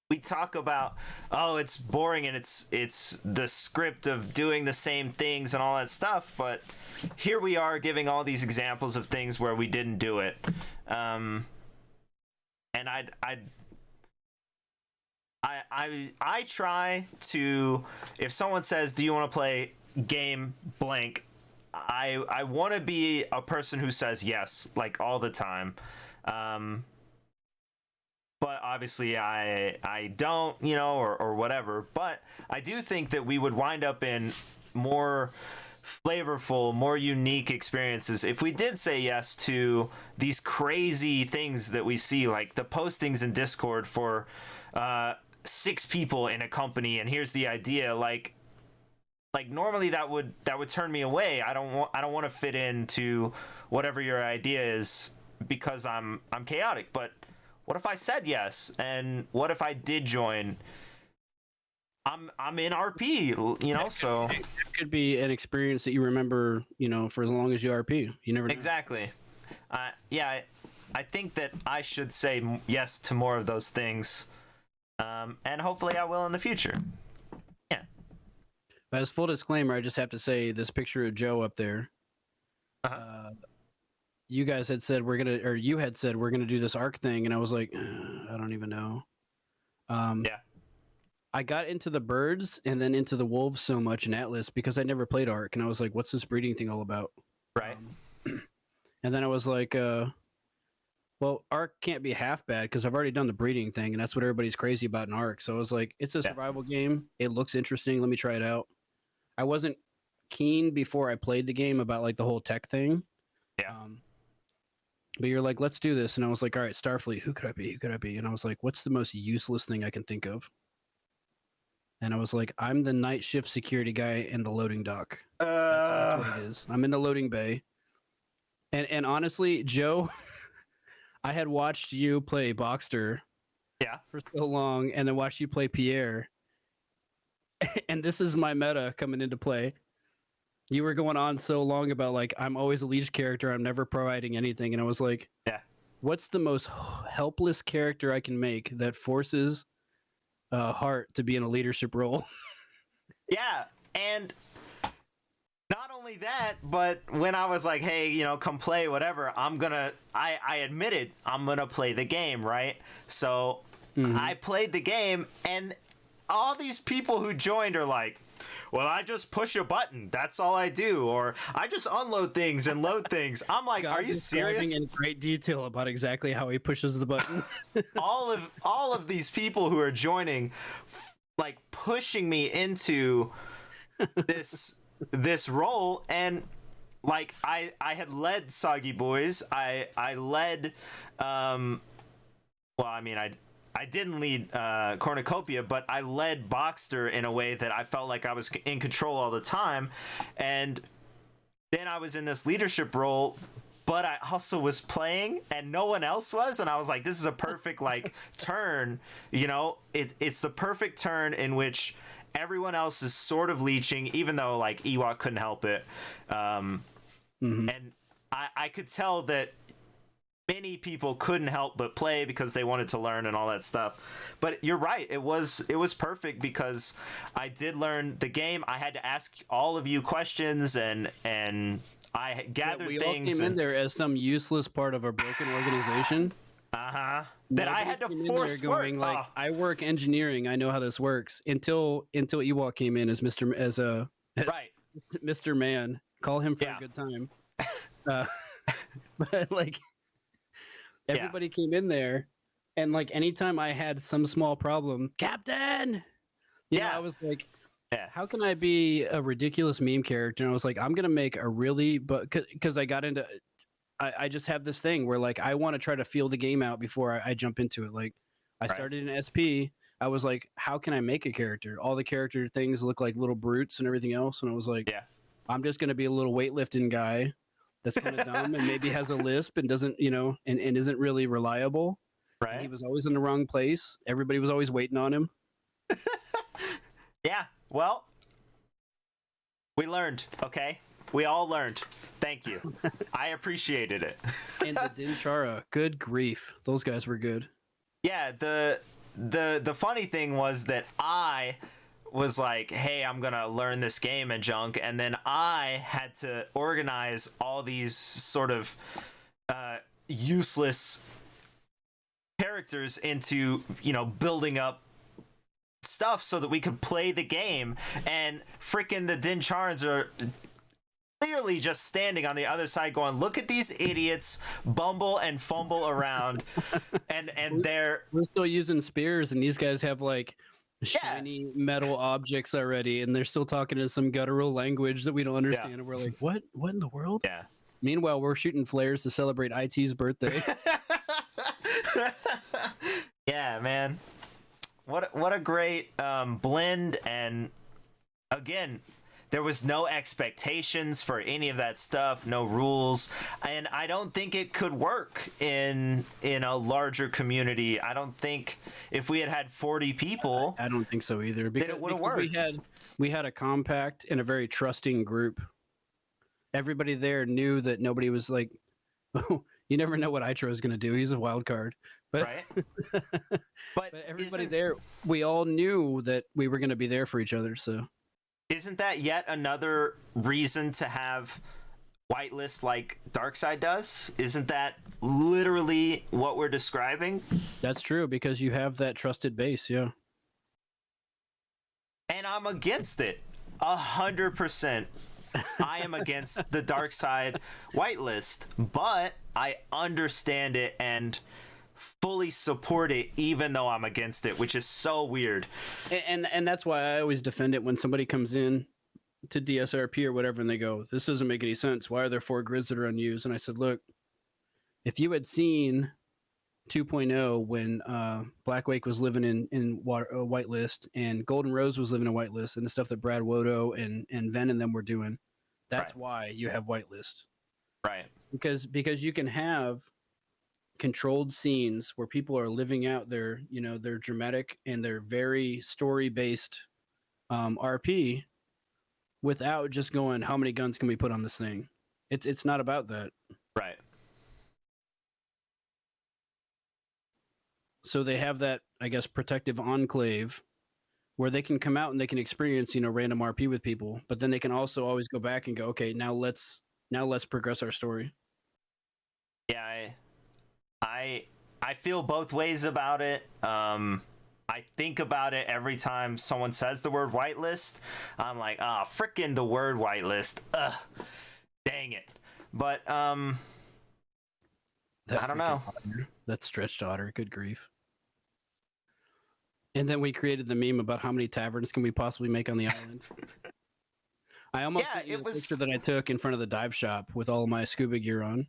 Speaker 1: we talk about, it's boring and it's the script of doing the same things and all that stuff, but here we are giving all these examples of things where we didn't do it. And I try to, if someone says, "Do you want to play game blank?" I want to be a person who says yes, like all the time. But obviously I don't, or whatever. But I do think that we would wind up in more flavorful, more unique experiences if we did say yes to these crazy things that we see, like the postings in Discord for 6 people in a company, and here's the idea. Like normally that would turn me away. I don't want to fit into whatever your idea is because I'm chaotic. But what if I said yes? And what if I did join? I'm in RP, so
Speaker 2: it could be an experience that you remember, for as long as you RP. You never know.
Speaker 1: Exactly. Yeah, I think that I should say yes to more of those things, and hopefully I will in the future. Yeah.
Speaker 2: But as full disclaimer, I just have to say this picture of Joe up there. You guys had said you had said we're gonna do this arc thing, and I was like, I don't even know.
Speaker 1: Yeah.
Speaker 2: I got into the birds and then into the wolves so much in Atlas because I never played arc, and I was like, what's this breeding thing all about?
Speaker 1: Right.
Speaker 2: And then I was like, well, arc can't be half bad because I've already done the breeding thing, and that's what everybody's crazy about in arc. So I was like, it's a survival game. It looks interesting. Let me try it out. I wasn't keen before I played the game about like the whole tech thing.
Speaker 1: Yeah.
Speaker 2: But you're like, let's do this. And I was like, all right, Starfleet, who could I be? Who could I be? And I was like, what's the most useless thing I can think of? And I was like, I'm the night shift security guy in the loading dock. That's what it is. I'm in the loading bay. And honestly, Joe, I had watched you play Boxster for so long, and then watched you play Pierre. And this is my meta coming into play. You were going on so long about like, I'm always a leash character, I'm never providing anything. And I was like, what's the most helpless character I can make that forces Heart to be in a leadership role?
Speaker 1: Yeah, and not only that, but when I was like, hey, come play, whatever, I admitted I'm gonna play the game, right? So I played the game, and all these people who joined are like, well, I just push a button. That's all I do. Or I just unload things and load things. I'm like, are you serious?
Speaker 2: In great detail about exactly how he pushes the button.
Speaker 1: all of these people who are joining, like pushing me into this role, and like I had led Soggy Boys. I led I didn't lead Cornucopia, but I led Boxster in a way that I felt like I was in control all the time. And then I was in this leadership role, but I also was playing and no one else was. And I was like, this is a perfect like turn, it's the perfect turn in which everyone else is sort of leeching, even though like Ewok couldn't help it. And I could tell that many people couldn't help but play because they wanted to learn and all that stuff. But you're right, it was perfect because I did learn the game. I had to ask all of you questions, and I gathered
Speaker 2: we
Speaker 1: things.
Speaker 2: We all came in there as some useless part of a broken organization.
Speaker 1: That I had to force
Speaker 2: going
Speaker 1: work.
Speaker 2: Like, I work engineering. I know how this works. Until Ewok came in as Mr. Man. Call him for a good time. But like. Everybody came in there, and like anytime I had some small problem, Captain, I was like, how can I be a ridiculous meme character? And I was like, I'm gonna make a really, but because I got into, I just have this thing where like I want to try to feel the game out before I jump into it. Like I started in SP. I was like, how can I make a character? All the character things look like little brutes and everything else, and I was like, I'm just gonna be a little weightlifting guy. That's kind of dumb and maybe has a lisp and doesn't, and isn't really reliable.
Speaker 1: Right.
Speaker 2: And he was always in the wrong place. Everybody was always waiting on him.
Speaker 1: Yeah. Well, we learned, okay? We all learned. Thank you. I appreciated it.
Speaker 2: And the Dinshara, good grief. Those guys were good.
Speaker 1: Yeah, the funny thing was that I was like, hey, I'm gonna learn this game and junk, and then I had to organize all these sort of useless characters into building up stuff so that we could play the game, and freaking the Din Charns are clearly just standing on the other side going, look at these idiots bumble and fumble around. and
Speaker 2: we're still using spears, and these guys have like shiny metal objects already, and they're still talking in some guttural language that we don't understand. And we're like, what in the world?
Speaker 1: Yeah.
Speaker 2: Meanwhile, we're shooting flares to celebrate IT's birthday.
Speaker 1: Yeah, man. What a great blend. And again, there was no expectations for any of that stuff, no rules, and I don't think it could work in a larger community. I don't think if we had 40 people,
Speaker 2: I don't think so either.
Speaker 1: Because it would have worked.
Speaker 2: We had a compact and a very trusting group. Everybody there knew that nobody was like, oh, you never know what Itro is going to do. He's a wild card. But,
Speaker 1: right?
Speaker 2: but everybody there, we all knew that we were going to be there for each other. So
Speaker 1: isn't that yet another reason to have whitelist like Darkside does? Isn't that literally what we're describing?
Speaker 2: That's true, because you have that trusted base, yeah.
Speaker 1: And I'm against it 100%. I am against the Darkside whitelist, but I understand it and fully support it, even though I'm against it, which is so weird.
Speaker 2: And that's why I always defend it when somebody comes in to DSRP or whatever and they go, this doesn't make any sense. Why are there 4 grids that are unused? And I said, look, if you had seen 2.0 when Blackwake was living in whitelist and Golden Rose was living in whitelist, and the stuff that Brad Wodo and Ven and them were doing, that's why you have whitelist.
Speaker 1: Right.
Speaker 2: Because you can have controlled scenes where people are living out their, you know, their dramatic and their very story based RP without just going, how many guns can we put on this thing? It's not about that.
Speaker 1: Right.
Speaker 2: So they have that, I guess, protective enclave where they can come out and they can experience, you know, random RP with people, but then they can also always go back and go, okay, now let's progress our story.
Speaker 1: Yeah, I feel both ways about it. I think about it every time someone says the word whitelist. I'm like, frickin' the word whitelist. Ugh, dang it. But I don't know.
Speaker 2: Otter, that stretched otter, good grief. And then we created the meme about how many taverns can we possibly make on the island. I almost sent you a picture that I took in front of the dive shop with all of my scuba gear on.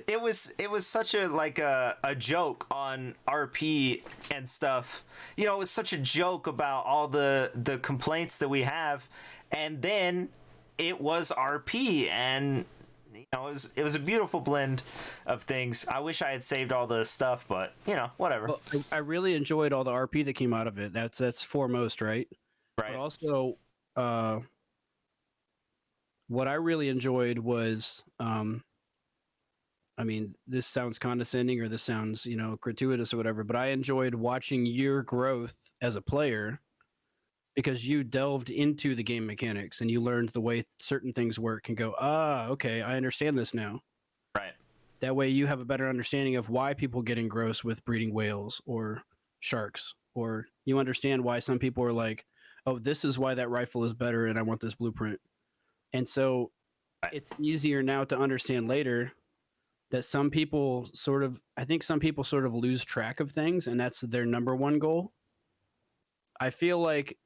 Speaker 1: It was such a joke on RP and stuff. You know, it was such a joke about all the complaints that we have, and then it was RP, and you know, it was a beautiful blend of things. I wish I had saved all the stuff, but you know, whatever.
Speaker 2: Well, I really enjoyed all the RP that came out of it. That's foremost, right?
Speaker 1: Right.
Speaker 2: But also, what I really enjoyed was, I mean, this sounds condescending or this sounds, you know, gratuitous or whatever, but I enjoyed watching your growth as a player because you delved into the game mechanics and you learned the way certain things work and go, okay, I understand this now.
Speaker 1: Right.
Speaker 2: That way you have a better understanding of why people get engrossed with breeding whales or sharks, or you understand why some people are like, oh, this is why that rifle is better and I want this blueprint. And so it's easier now to understand later that some people sort of lose track of things, and that's their number one goal. I feel like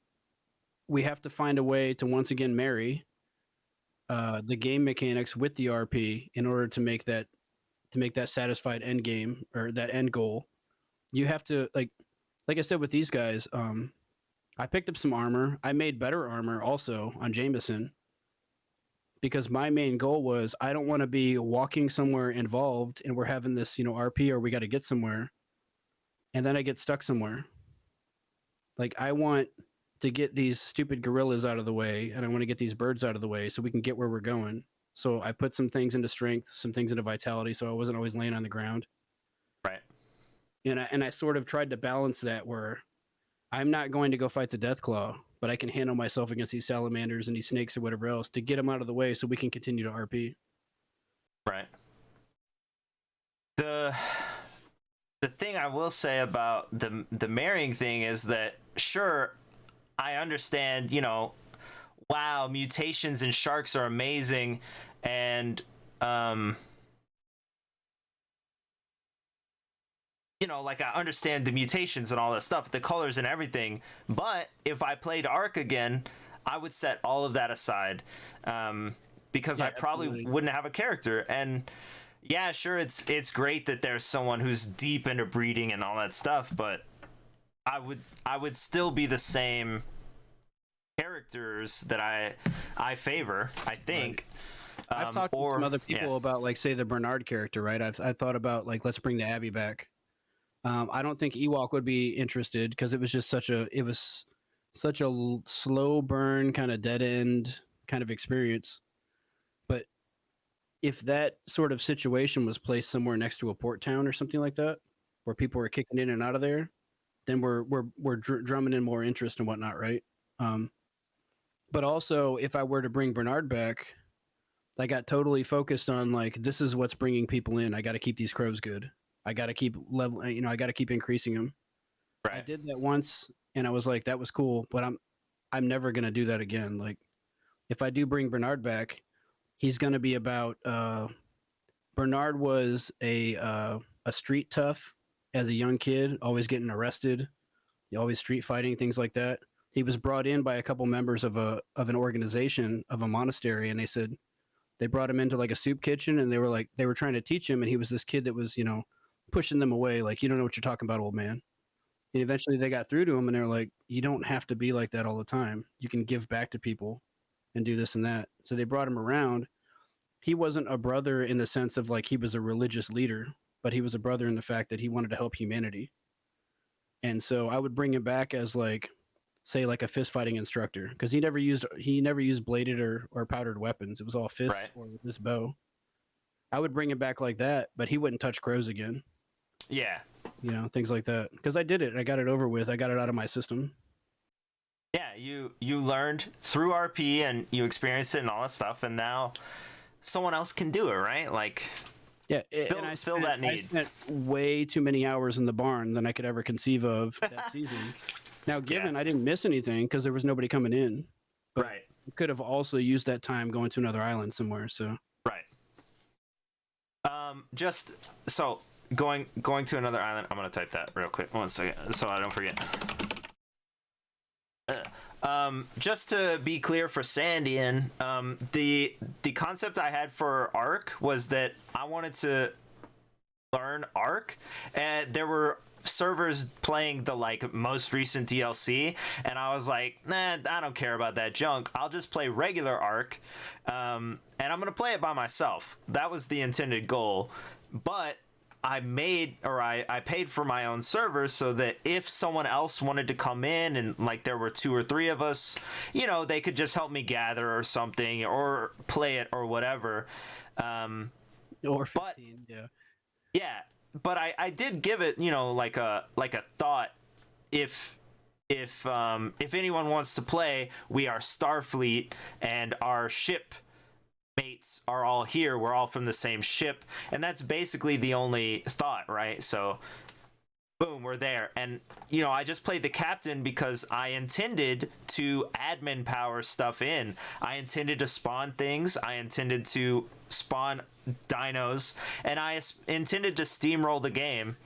Speaker 2: we have to find a way to once again marry the game mechanics with the RP in order to make that satisfied end game or that end goal. You have to like I said with these guys, I picked up some armor. I made better armor also on Jameson, because my main goal was I don't want to be walking somewhere involved and we're having this, you know, RP or we got to get somewhere and then I get stuck somewhere. Like, I want to get these stupid gorillas out of the way and I want to get these birds out of the way so we can get where we're going. So I put some things into strength, some things into vitality, so I wasn't always laying on the ground.
Speaker 1: Right.
Speaker 2: And I sort of tried to balance that where I'm not going to go fight the Deathclaw, but I can handle myself against these salamanders and these snakes or whatever else to get them out of the way so we can continue to RP.
Speaker 1: Right. The the thing I will say about the marrying thing is that sure, I understand, wow, mutations in sharks are amazing, and like I understand the mutations and all that stuff, the colors and everything. But if I played Ark again, I would set all of that aside, because
Speaker 2: Yeah,
Speaker 1: I probably
Speaker 2: absolutely.
Speaker 1: wouldn't have a character. And yeah, sure, it's great that there's someone who's deep into breeding and all that stuff, but I would still be the same characters that I favor, I
Speaker 2: Right.
Speaker 1: think.
Speaker 2: I've talked to some
Speaker 1: Or
Speaker 2: other
Speaker 1: yeah,
Speaker 2: people about, like, say, the Bernard character, right? I thought about, like, let's bring the Abby back. I don't think Ewok would be interested because it was just such a slow burn, kind of dead end kind of experience. But if that sort of situation was placed somewhere next to a port town or something like that, where people were kicking in and out of there, then we're drumming in more interest and whatnot, right? Um, but also, if I were to bring Bernard back, I got totally focused on, like, this is what's bringing people in. I got to keep these crows good. I got to keep level. I got to keep increasing them. I
Speaker 1: right,
Speaker 2: did that once, and I was like, that was cool, but I'm never gonna do that again. Like, if I do bring Bernard back, he's gonna be about. Bernard was a street tough as a young kid, always getting arrested, always street fighting, things like that. He was brought in by a couple members of an organization of a monastery, and they said they brought him into like a soup kitchen, and they were trying to teach him, and he was this kid that was pushing them away, like, you don't know what you're talking about, old man. And eventually they got through to him, and they're like, you don't have to be like that all the time. You can give back to people and do this and that. So they brought him around. He wasn't a brother in the sense of like he was a religious leader, but he was a brother in the fact that he wanted to help humanity. And so I would bring him back as, like, say, like a fist fighting instructor, because he never used bladed or powdered weapons. It was all fists
Speaker 1: right.
Speaker 2: or this bow. I would bring him back like that, but he wouldn't touch crows again.
Speaker 1: Yeah.
Speaker 2: Things like that. Because I did it. I got it over with. I got it out of my system.
Speaker 1: Yeah, you learned through RP and you experienced it and all that stuff, and now someone else can do it, right? Like
Speaker 2: Yeah,
Speaker 1: fill
Speaker 2: and
Speaker 1: fill that
Speaker 2: I
Speaker 1: need.
Speaker 2: spent way too many hours in the barn than I could ever conceive of that season. Now,
Speaker 1: Yeah,
Speaker 2: given I didn't miss anything because there was nobody coming in, but
Speaker 1: right,
Speaker 2: I could have also used that time going to another island somewhere. So
Speaker 1: right. Just so going to another island. I'm gonna type that real quick. 1 second, so I don't forget. Just to be clear for Sandian, the concept I had for Arc was that I wanted to learn Arc, and there were servers playing the like most recent DLC, and I was like, nah, I don't care about that junk. I'll just play regular Arc, and I'm gonna play it by myself. That was the intended goal, but I paid for my own server so that if someone else wanted to come in and like there were 2 or 3 of us, they could just help me gather or something or play it or whatever.
Speaker 2: or
Speaker 1: But
Speaker 2: 15, yeah.
Speaker 1: yeah, but I did give it, like a thought. If anyone wants to play, we are Starfleet and our ship mates are all here. We're all from the same ship, and that's basically the only thought, right? So boom, we're there. And I just played the captain because I intended to admin power stuff in. I intended to spawn things. I intended to spawn dinos, and I intended to steamroll the game.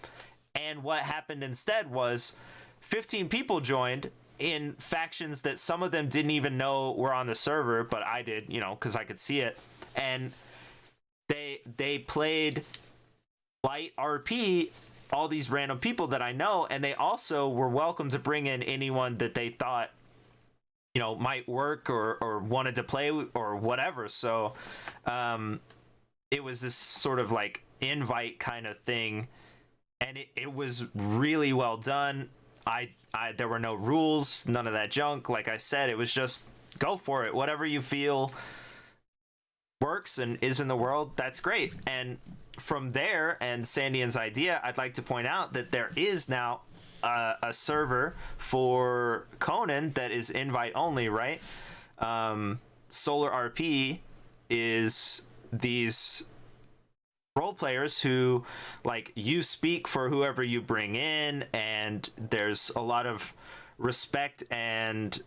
Speaker 1: And what happened instead was 15 people joined in factions that some of them didn't even know were on the server, but I did, because I could see it. And they played light RP, all these random people that I know, and they also were welcome to bring in anyone that they thought might work or wanted to play or whatever. So it was this sort of like invite kind of thing, and it was really well done. I there were no rules, none of that junk. Like I said, it was just go for it. Whatever you feel works and is in the world, that's great. And from there, and Sandian's idea, I'd like to point out that there is now a server for Conan that is invite only, right? Solar RP is these role players who, like, you speak for whoever you bring in, and there's a lot of respect and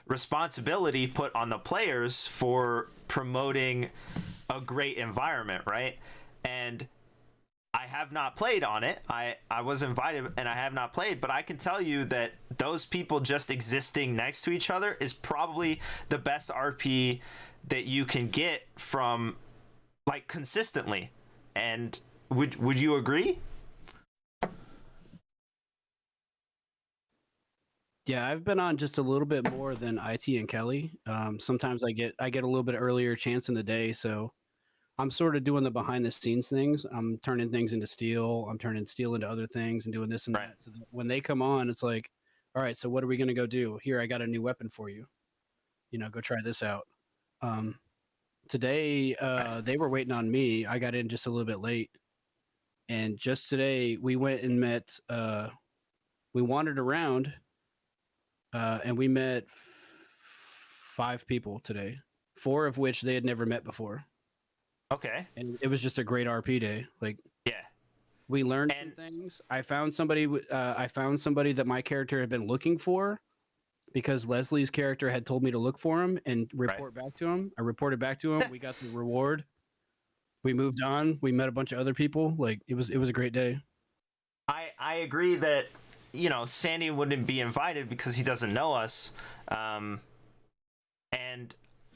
Speaker 1: responsibility put on the players for promoting a great environment, right? And I have not played on it. I was invited and I have not played, but I can tell you that those people just existing next to each other is probably the best RP that you can get from, like, consistently. And would you agree?
Speaker 2: Yeah, I've been on just a little bit more than IT and Kelly. Sometimes I get a little bit earlier chance in the day, so I'm sort of doing the behind the scenes things. I'm turning things into steel. I'm turning steel into other things and doing this and
Speaker 1: Right.
Speaker 2: that. So that when they come on, it's like, all right, so what are we gonna go do? Here, I got a new weapon for you. Go try this out. Um, Today, they were waiting on me. I got in just a little bit late, and just today we went and met. We wandered around, and we met 5 people today. 4 of which they had never met before.
Speaker 1: Okay.
Speaker 2: And it was just a great RP day. Like,
Speaker 1: Yeah.
Speaker 2: we learned some things. I found somebody. I found somebody that my character had been looking for, because Leslie's character had told me to look for him and report back to him. I reported back to him. We got the reward. We moved on. We met a bunch of other people. Like, it was a great day.
Speaker 1: I agree that, Sandy wouldn't be invited because he doesn't know us, and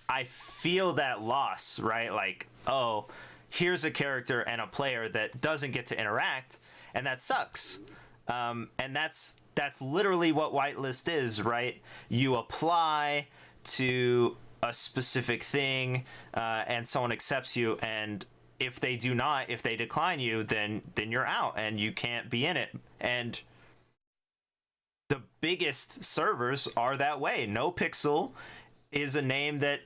Speaker 1: I feel that loss, right? Like, oh, here's a character and a player that doesn't get to interact, and that sucks. And that's literally what whitelist is, right? You apply to a specific thing, and someone accepts you, and if they decline you, then you're out and you can't be in it. And the biggest servers are that way. No Pixel is a name that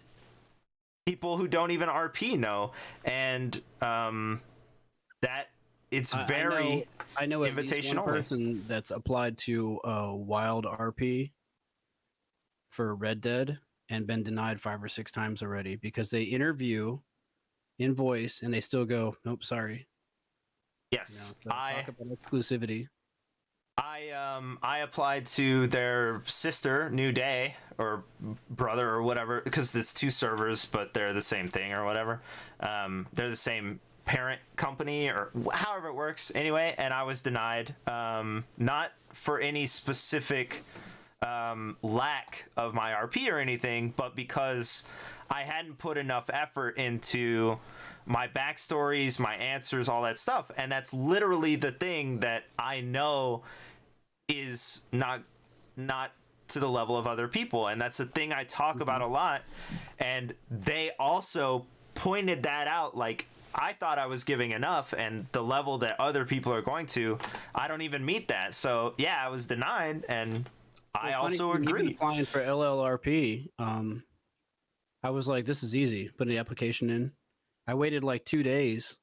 Speaker 1: people who don't even RP know, and that it's very
Speaker 2: I know at
Speaker 1: invitation
Speaker 2: least one
Speaker 1: only.
Speaker 2: person that's applied to Wild RP for Red Dead and been denied 5 or 6 times already, because they interview in voice and they still go, nope, sorry.
Speaker 1: Yes,
Speaker 2: so talk about exclusivity.
Speaker 1: I applied to their sister New Day, or brother, or whatever, because it's 2 servers, but they're the same thing or whatever. They're the same parent company, or however it works. Anyway, and I was denied, not for any specific lack of my RP or anything, but because I hadn't put enough effort into my backstories, my answers, all that stuff. And that's literally the thing that I know is not to the level of other people, and that's the thing I talk about a lot. And they also pointed that out, like, I thought I was giving enough, and the level that other people are going to, I don't even meet that. So yeah, I was denied, and I also agree.
Speaker 2: Even applying for LLRP, I was like, this is easy. Put the application in. I waited like 2 days,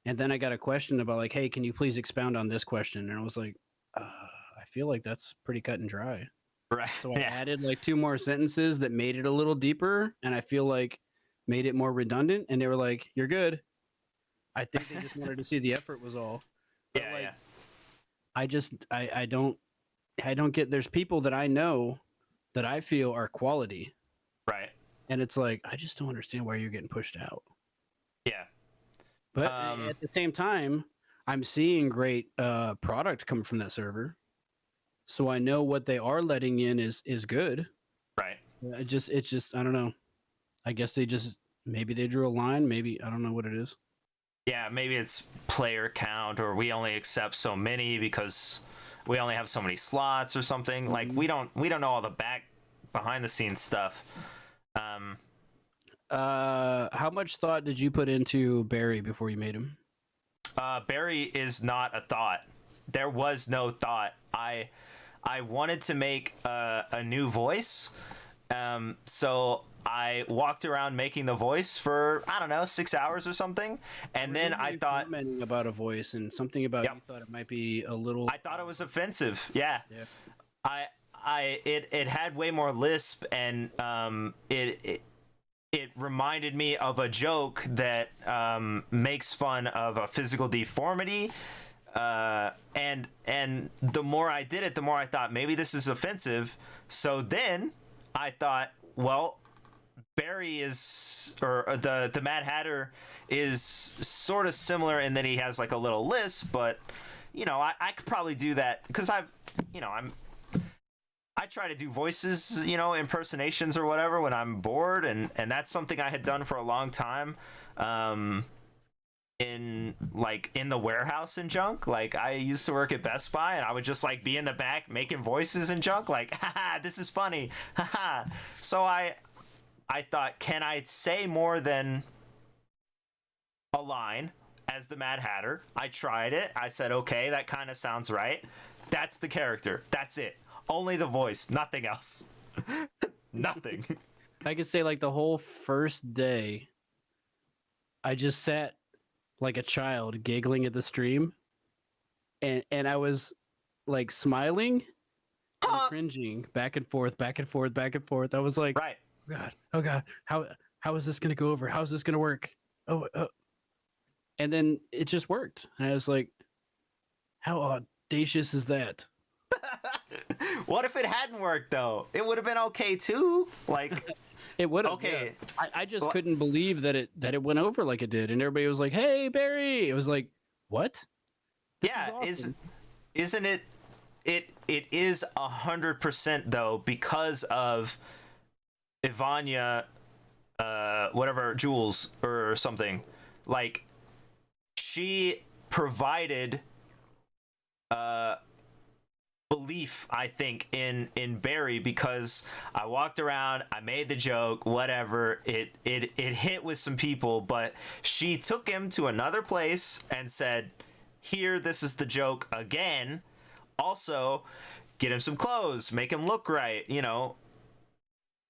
Speaker 2: and then I got a question about, like, hey, can you please expound on this question? And I was like, I feel like that's pretty cut and dry.
Speaker 1: Right.
Speaker 2: So I added like 2 more sentences that made it a little deeper, and I feel like made it more redundant. And they were like, "You're good." I think they just wanted to see the effort was all. But
Speaker 1: Yeah.
Speaker 2: I don't get. There's people that I know that I feel are quality,
Speaker 1: Right.
Speaker 2: and it's like, I just don't understand why you're getting pushed out.
Speaker 1: Yeah.
Speaker 2: But at the same time, I'm seeing great product come from that server, so I know what they are letting in is good.
Speaker 1: Right.
Speaker 2: It's just I don't know. I guess maybe they drew a line. Maybe I don't know what it is.
Speaker 1: Yeah, maybe it's player count, or we only accept so many because we only have so many slots or something. Mm-hmm. Like, we don't know all the behind the scenes stuff.
Speaker 2: How much thought did you put into Barry before you made him?
Speaker 1: Barry is not a thought. There was no thought. I wanted to make a new voice, so I walked around making the voice for, I don't know, 6 hours or something, and then I thought,
Speaker 2: commenting about a voice and something about, you thought it might be a little.
Speaker 1: I thought it was offensive. Yeah. It had way more lisp, and it reminded me of a joke that makes fun of a physical deformity. And the more I did it, the more I thought maybe this is offensive. So then I thought, well, Barry is, or the Mad Hatter is sort of similar in that he has like a little lisp, but you know, I could probably do that because I try to do voices, you know, impersonations or whatever when I'm bored, and that's something I had done for a long time. In the warehouse and junk. Like I used to work at Best Buy and I would just like be in the back making voices and junk like, haha, this is funny. Haha. So I thought, can I say more than a line as the Mad Hatter? I tried it. I said, okay, that kind of sounds right. That's the character. That's it. Only the voice, nothing else. Nothing.
Speaker 2: I could say like the whole first day, I just sat like a child giggling at the stream, and I was like smiling and cringing back and forth, back and forth, back and forth. I was like,
Speaker 1: right.
Speaker 2: Oh God, how is this gonna go over? How is this gonna work? Oh, and then it just worked. And I was like, how audacious is that?
Speaker 1: What if it hadn't worked though? It would have been okay too. Like
Speaker 2: it would have.
Speaker 1: Okay.
Speaker 2: Yeah. I just couldn't believe that it went over like it did, and everybody was like, "Hey, Barry!" It was like, "What?"
Speaker 1: This is awesome. Isn't it? It is 100% though because of Ivania, whatever, Jules or something. Like she provided belief, I think, in Barry, because I walked around, I made the joke, whatever, it hit with some people, but she took him to another place and said, here, this is the joke again. Also, get him some clothes, make him look right, you know,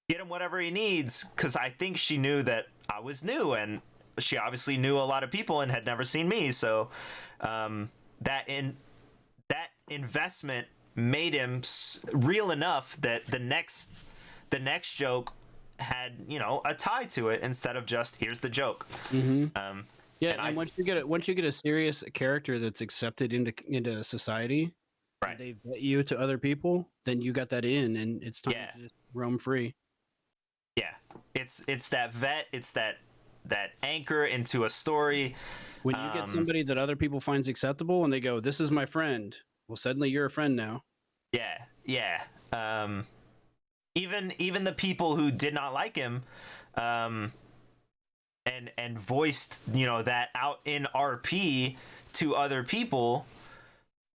Speaker 1: get him whatever he needs, because I think she knew that I was new, and she obviously knew a lot of people and had never seen me, so that investment made him real enough that the next joke had, you know, a tie to it instead of just here's the joke.
Speaker 2: Mm-hmm. And once you get a serious character that's accepted into society,
Speaker 1: right,
Speaker 2: they vet you to other people, then you got that in, and it's time to just roam free.
Speaker 1: Yeah, it's that vet, it's that anchor into a story.
Speaker 2: When you get somebody that other people finds acceptable, and they go, "This is my friend," well, suddenly you're a friend now.
Speaker 1: Yeah. Even the people who did not like him, and voiced, you know, that out in RP to other people,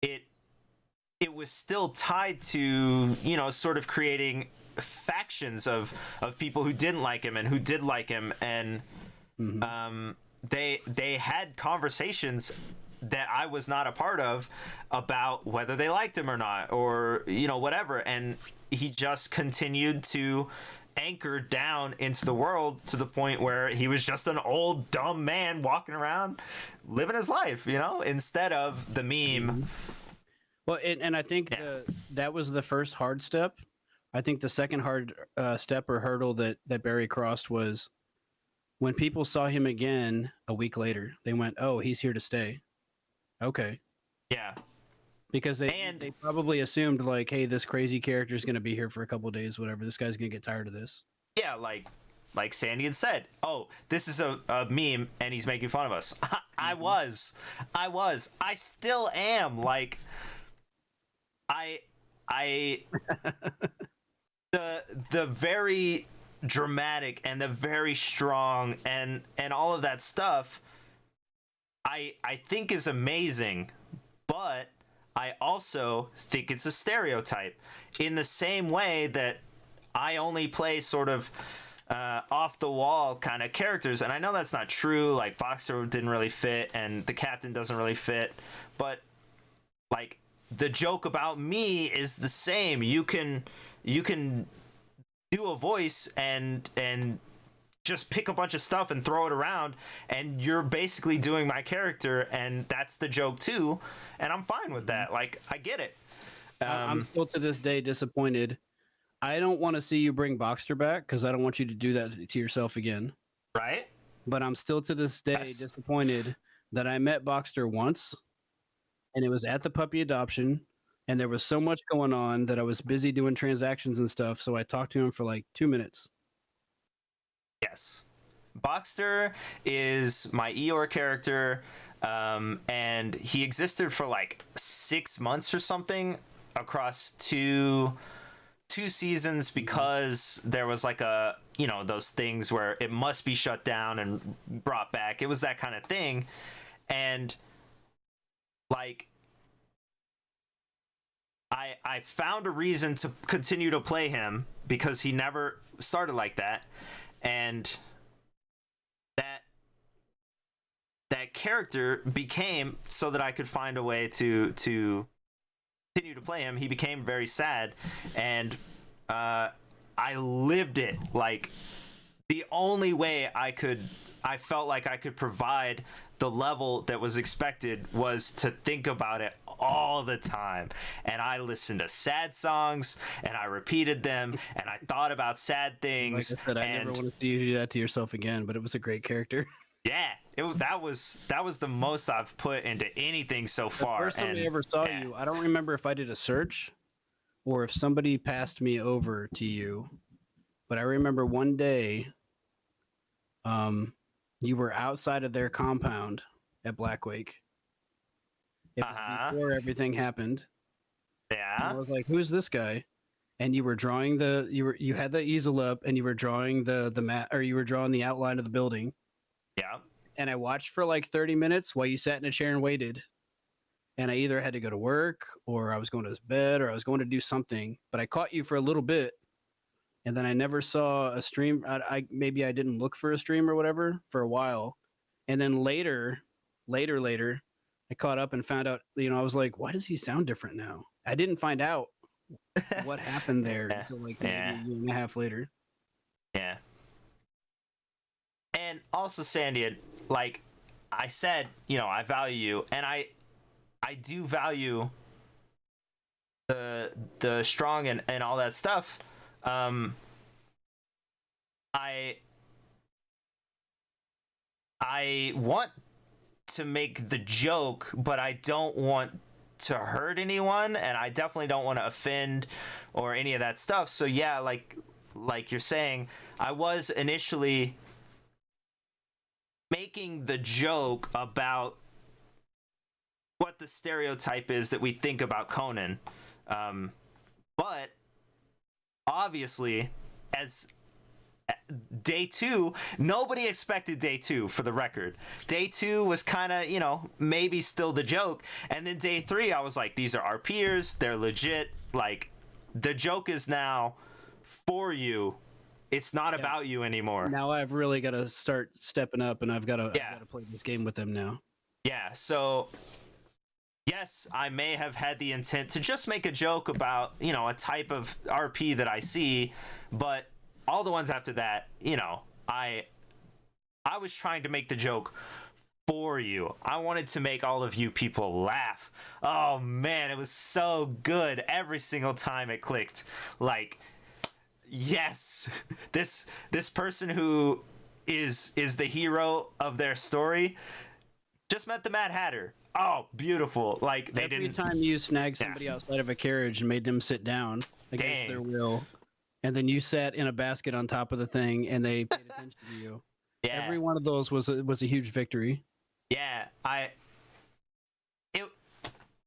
Speaker 1: it was still tied to, you know, sort of creating factions of people who didn't like him and who did like him, and they had conversations that I was not a part of about whether they liked him or not, or, you know, whatever. And he just continued to anchor down into the world to the point where he was just an old dumb man walking around living his life, you know, instead of the meme.
Speaker 2: Well, and I think that was the first hard step. I think the second hard step or hurdle that Barry crossed was when people saw him again a week later. They went, "Oh, he's here to stay." Okay.
Speaker 1: Yeah.
Speaker 2: Because they probably assumed like, hey, this crazy character is going to be here for a couple of days, whatever. This guy's going to get tired of this.
Speaker 1: Yeah, like Sandy had said, oh, this is a meme and he's making fun of us. I still am. Like, the very dramatic and the very strong and all of that stuff, I think is amazing, but I also think it's a stereotype in the same way that I only play sort of off the wall kind of characters. And I know that's not true. Like Boxer didn't really fit and the Captain doesn't really fit, but like the joke about me is the same. You can do a voice and just pick a bunch of stuff and throw it around, and you're basically doing my character, and that's the joke too, and I'm fine with that. Like, I get it.
Speaker 2: I'm still to this day disappointed I don't want to see you bring Boxster back because I don't want you to do that to yourself again.
Speaker 1: Right?
Speaker 2: But I'm still to this day
Speaker 1: Yes.
Speaker 2: disappointed that I met Boxster once, and it was at the puppy adoption, and there was so much going on that I was busy doing transactions and stuff. So I talked to him for like 2 minutes.
Speaker 1: Yes. Boxster is my Eeyore character, and he existed for like 6 months or something across two seasons because there was like a, you know, those things where it must be shut down and brought back. It was that kind of thing. And like I found a reason to continue to play him because he never started like that. And that character became, so that I could find a way to continue to play him, he became very sad, and I lived it. Like, the only way I felt like I could provide the level that was expected was to think about it all the time. And I listened to sad songs and I repeated them and I thought about sad things.
Speaker 2: Like I said, I never want to see you do that to yourself again, but it was a great character.
Speaker 1: Yeah, that was the most I've put into anything so far.
Speaker 2: The first time I ever saw you, I don't remember if I did a search or if somebody passed me over to you, but I remember one day, you were outside of their compound at Blackwake. It was before everything happened.
Speaker 1: Yeah.
Speaker 2: And I was like, "Who's this guy?" And you were drawing you had the easel up and you were drawing the map, or you were drawing the outline of the building.
Speaker 1: Yeah.
Speaker 2: And I watched for like 30 minutes while you sat in a chair and waited. And I either had to go to work or I was going to bed or I was going to do something, but I caught you for a little bit. And then I never saw a stream. Maybe I didn't look for a stream or whatever for a while. And then later, I caught up and found out, you know, I was like, why does he sound different now? I didn't find out what happened there until like maybe a year and a half later.
Speaker 1: Yeah. And also, Sandy, like I said, you know, I value you, and I do value the strong and all that stuff. I want to make the joke, but I don't want to hurt anyone, and I definitely don't want to offend or any of that stuff. So yeah, like you're saying, I was initially making the joke about what the stereotype is that we think about Conan, but obviously, as day 2, nobody expected day 2, for the record. Day 2 was kind of, you know, maybe still the joke, and then day 3 I was like, these are our peers, they're legit, like the joke is now for you, it's not about you anymore.
Speaker 2: Now I've really got to start stepping up, and I've got to play this game with them now.
Speaker 1: Yeah, so yes, I may have had the intent to just make a joke about, you know, a type of RP that I see, but all the ones after that, you know, I was trying to make the joke for you. I wanted to make all of you people laugh. Oh man, it was so good every single time it clicked. Like, yes, this person who is the hero of their story just met the Mad Hatter. Oh, beautiful. Like, they
Speaker 2: Every time you snagged somebody outside of a carriage and made them sit down against their will, and then you sat in a basket on top of the thing and they paid attention to you. Yeah. Every one of those was a huge victory.
Speaker 1: Yeah,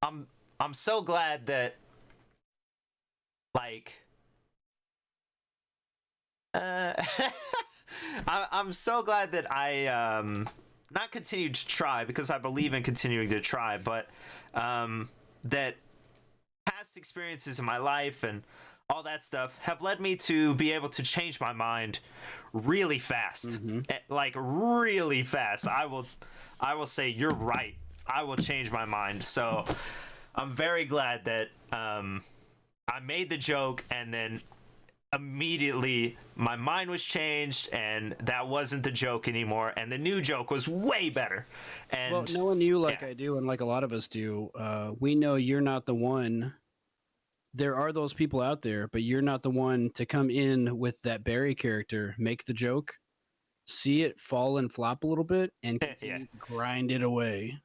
Speaker 1: I'm so glad that, like, I'm so glad that I not continued to try, because I believe in continuing to try, but that past experiences in my life and all that stuff have led me to be able to change my mind really fast. Like, really fast. I will say, you're right, I will change my mind. So I'm very glad that I made the joke, and then immediately my mind was changed, and that wasn't the joke anymore, and the new joke was way better. And
Speaker 2: well, knowing you like I do, and like a lot of us do, we know you're not the one there are those people out there, but you're not the one to come in with that Barry character, make the joke, see it fall and flop a little bit, and
Speaker 1: Yeah.
Speaker 2: continue to grind it away.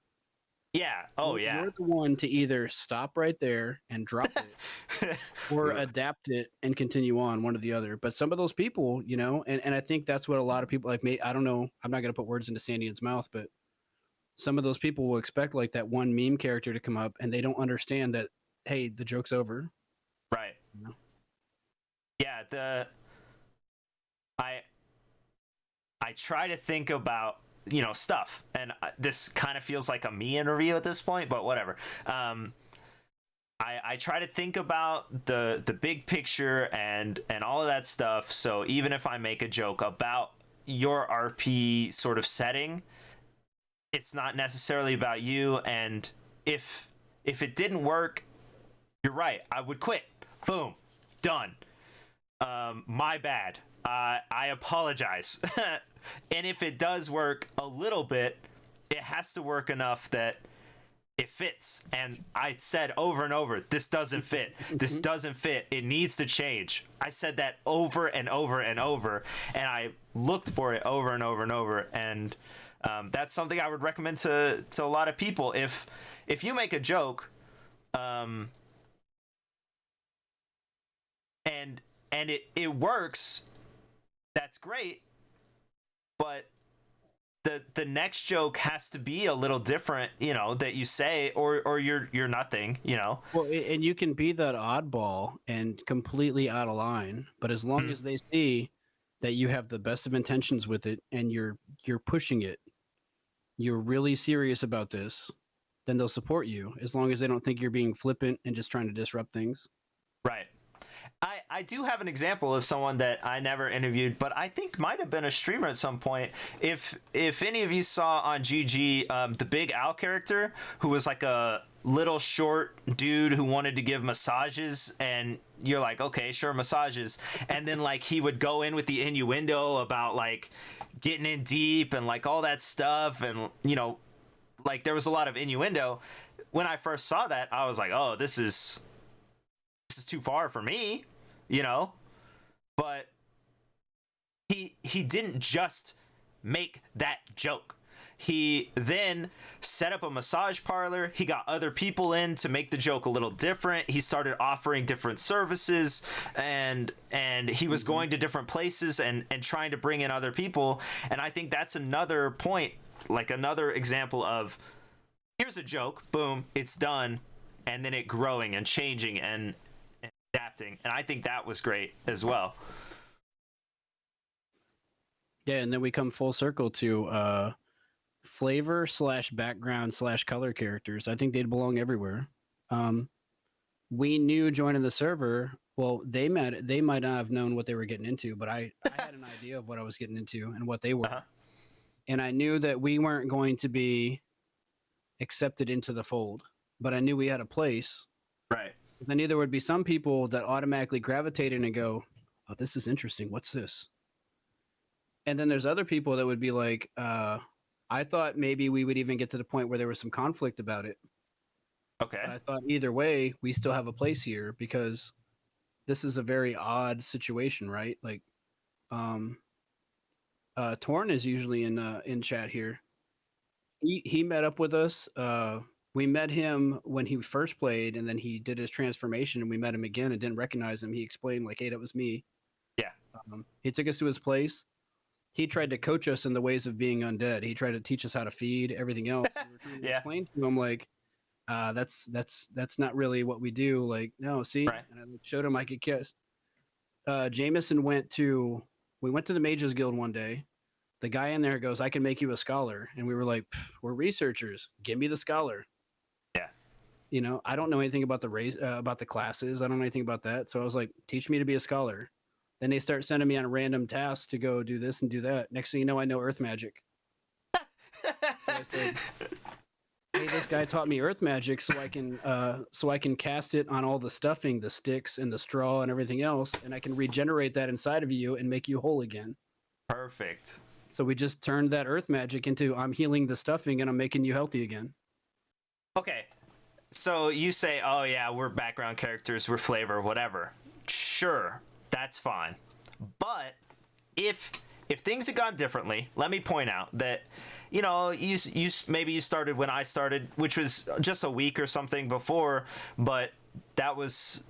Speaker 1: Yeah. Oh yeah.
Speaker 2: You're the one to either stop right there and drop it, or adapt it and continue on, one or the other. But some of those people, you know, and I think that's what a lot of people like me. I don't know. I'm not going to put words into Sandian's mouth, but some of those people will expect like that one meme character to come up, and they don't understand that, hey, the joke's over.
Speaker 1: Right.
Speaker 2: You know?
Speaker 1: Yeah. I try to think about, you know, stuff, and this kind of feels like a me interview at this point, but whatever. I try to think about the big picture and all of that stuff. So even if I make a joke about your RP sort of setting, it's not necessarily about you. And if it didn't work, you're right, I would quit. Boom, done. My bad. I apologize. And if it does work a little bit, it has to work enough that it fits. And I said over and over, this doesn't fit. This doesn't fit. It needs to change. I said that over and over and over, and I looked for it over and over and over. And that's something I would recommend to a lot of people. If you make a joke, and it works, that's great. But the next joke has to be a little different, you know, that you say, or you're nothing, you know.
Speaker 2: Well, and you can be that oddball and completely out of line, but as long as they see that you have the best of intentions with it and you're pushing it, you're really serious about this, then they'll support you, as long as they don't think you're being flippant and just trying to disrupt things.
Speaker 1: Right. I do have an example of someone that I never interviewed, but I think might have been a streamer at some point. If any of you saw on GG the Big Al character, who was like a little short dude who wanted to give massages, and you're like, okay, sure, massages, and then like he would go in with the innuendo about like getting in deep and like all that stuff, and you know, like there was a lot of innuendo. When I first saw that, I was like, oh, this is too far for me, you know. But he didn't just make that joke. He then set up a massage parlor. He got other people in to make the joke a little different. He started offering different services, and he was going to different places and trying to bring in other people. And I think that's another point, like another example of, here's a joke, boom, it's done, and then it growing and changing and adapting. And I think that was great as well.
Speaker 2: Yeah, and then we come full circle to flavor / background / color characters. I think they'd belong everywhere. We knew joining the server, well, they might not have known what they were getting into, but I had an idea of what I was getting into and what they were. And I knew that we weren't going to be accepted into the fold, but I knew we had a place.
Speaker 1: Right.
Speaker 2: I knew there would be some people that automatically gravitated and go, oh, this is interesting. What's this? And then there's other people that would be like, I thought maybe we would even get to the point where there was some conflict about it.
Speaker 1: Okay.
Speaker 2: But I thought either way, we still have a place here, because this is a very odd situation, right? Like, Torn is usually in chat here. He met up with us. We met him when he first played, and then he did his transformation, and we met him again and didn't recognize him. He explained like, hey, that was me.
Speaker 1: Yeah.
Speaker 2: He took us to his place. He tried to coach us in the ways of being undead. He tried to teach us how to feed, everything else. We were trying to explain to him like, that's not really what we do. Like, no, see,
Speaker 1: right.
Speaker 2: And I showed him I could kiss. Jameson we went to the Mages Guild one day. The guy in there goes, I can make you a scholar. And we were like, we're researchers. Give me the scholar.
Speaker 1: Yeah.
Speaker 2: You know, I don't know anything about the race, about the classes. I don't know anything about that. So I was like, teach me to be a scholar. Then they start sending me on random tasks to go do this and do that. Next thing you know, I know earth magic. So I said, hey, this guy taught me earth magic so I can cast it on all the stuffing, the sticks and the straw and everything else, and I can regenerate that inside of you and make you whole again.
Speaker 1: Perfect.
Speaker 2: So we just turned that earth magic into, I'm healing the stuffing and I'm making you healthy again.
Speaker 1: Okay. So you say, oh yeah, we're background characters, we're flavor, whatever. Sure, that's fine. But if things had gone differently, let me point out that, you know, you maybe you started when I started, which was just a week or something before, but that was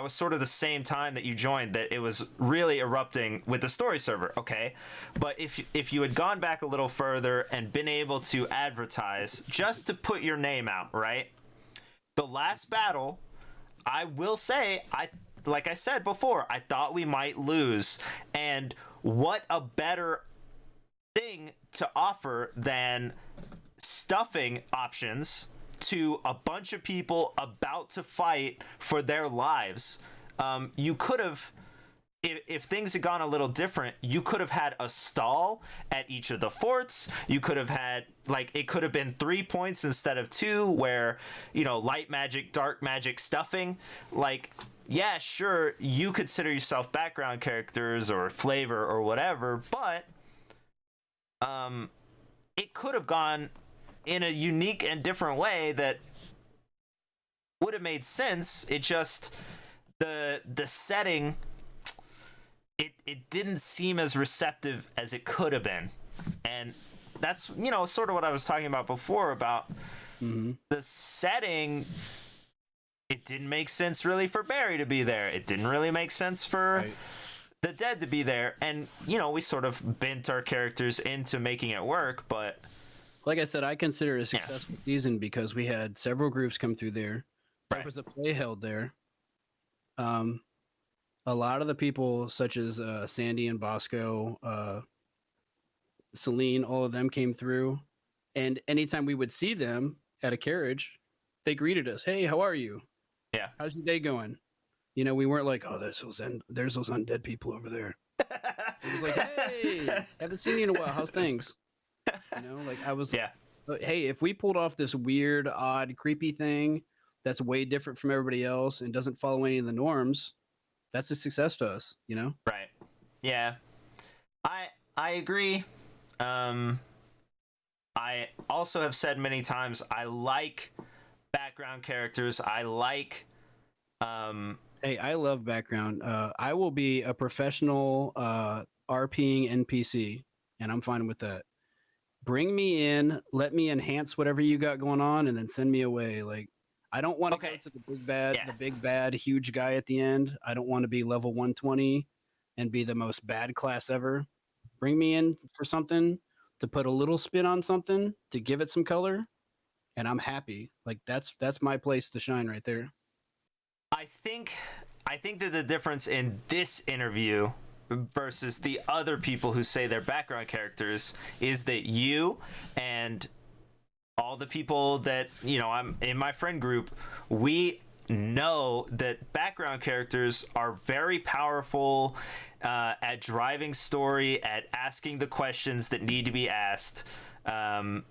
Speaker 1: sort of the same time that you joined that it was really erupting with the story server, okay? But if you had gone back a little further and been able to advertise just to put your name out, right? The last battle, I will say, like I said before, I thought we might lose. And what a better thing to offer than stuffing options to a bunch of people about to fight for their lives. You could have, if things had gone a little different, you could have had a stall at each of the forts. You could have had, like, it could have been 3 points instead of 2, where, you know, light magic, dark magic, stuffing. Like, yeah, sure, you consider yourself background characters or flavor or whatever, but it could have gone in a unique and different way that would have made sense. It just, the setting, it didn't seem as receptive as it could have been. And that's, you know, sort of what I was talking about before about the setting. It didn't make sense really for Barry to be there. It didn't really make sense for the dead to be there. And, you know, we sort of bent our characters into making it work, but
Speaker 2: like I said, I consider it a successful season because we had several groups come through there. There was a play held there. A lot of the people, such as Sandy and Bosco, Celine, all of them came through. And anytime we would see them at a carriage, they greeted us. Hey, how are you?
Speaker 1: Yeah.
Speaker 2: How's your day going? You know, we weren't like, oh, there's those undead people over there. It was like, hey, haven't seen you in a while. How's things? You know, like I was, hey, if we pulled off this weird, odd, creepy thing that's way different from everybody else and doesn't follow any of the norms, that's a success to us, you know?
Speaker 1: Right. Yeah. I agree. I also have said many times, I like background characters. I like,
Speaker 2: Hey, I love background. I will be a professional RPing NPC, and I'm fine with that. Bring me in, let me enhance whatever you got going on, and then send me away. Like, I don't want to go to the big bad, huge guy at the end. I don't want to be level 120 and be the most bad class ever. Bring me in for something to put a little spin on something to give it some color, and I'm happy. Like that's my place to shine right there.
Speaker 1: I think that the difference in this interview versus the other people who say they're background characters is that you and all the people that, you know, I'm in my friend group, we know that background characters are very powerful at driving story, at asking the questions that need to be asked, and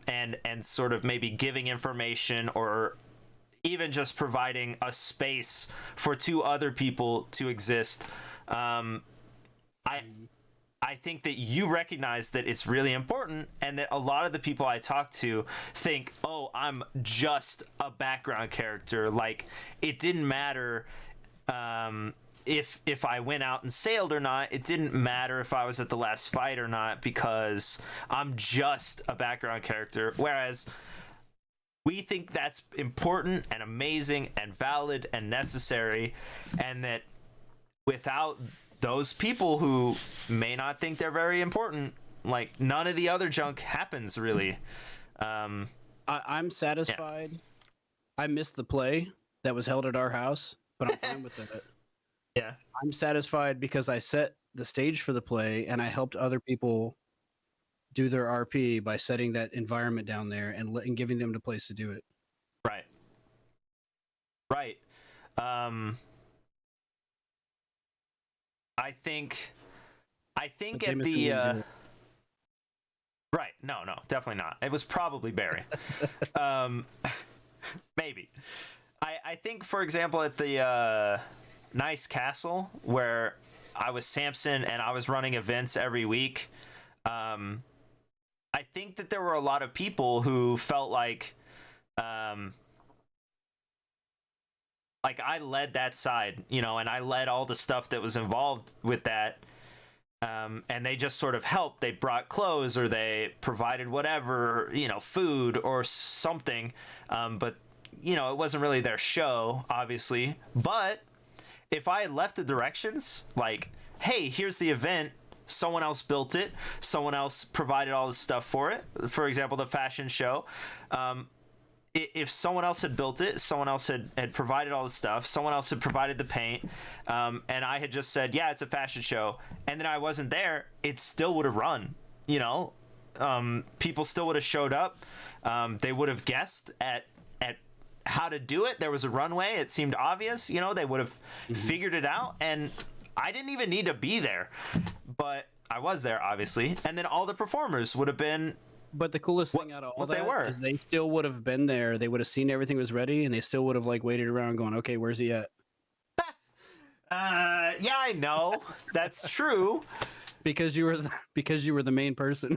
Speaker 1: sort of maybe giving information or even just providing a space for 2 other people to exist. I think that you recognize that it's really important, and that a lot of the people I talk to think, oh, I'm just a background character. Like, it didn't matter if I went out and sailed or not. It didn't matter if I was at the last fight or not, because I'm just a background character. Whereas we think that's important and amazing and valid and necessary, and that without those people who may not think they're very important, like, none of the other junk happens really.
Speaker 2: I'm satisfied. Yeah. I missed the play that was held at our house, but I'm fine with that.
Speaker 1: Yeah.
Speaker 2: I'm satisfied because I set the stage for the play and I helped other people do their RP by setting that environment down there and giving them the place to do it.
Speaker 1: Right. Right. I think at the right. No, definitely not. It was probably Barry. Maybe. I think, for example, at the Nice Castle, where I was Samson and I was running events every week, I think that there were a lot of people who felt like like I led that side, you know, and I led all the stuff that was involved with that. And they just sort of helped. They brought clothes or they provided whatever, you know, food or something. But, you know, it wasn't really their show, obviously. But if I had left the directions, like, hey, here's the event, someone else built it, someone else provided all the stuff for it. For example, the fashion show. If someone else had built it, someone else had provided all the stuff, someone else had provided the paint, and I had just said, yeah, it's a fashion show, and then I wasn't there, it still would have run, you know? People still would have showed up. They would have guessed at how to do it. There was a runway. It seemed obvious, you know, they would have figured it out, and I didn't even need to be there, but I was there, obviously, and then all the performers would have been.
Speaker 2: But the coolest thing out of all
Speaker 1: what they were.
Speaker 2: that is they still would have been there. They would have seen everything was ready, and they still would have like waited around, going, "Okay, where's he at?"
Speaker 1: Yeah, I know that's true.
Speaker 2: Because you were the main person,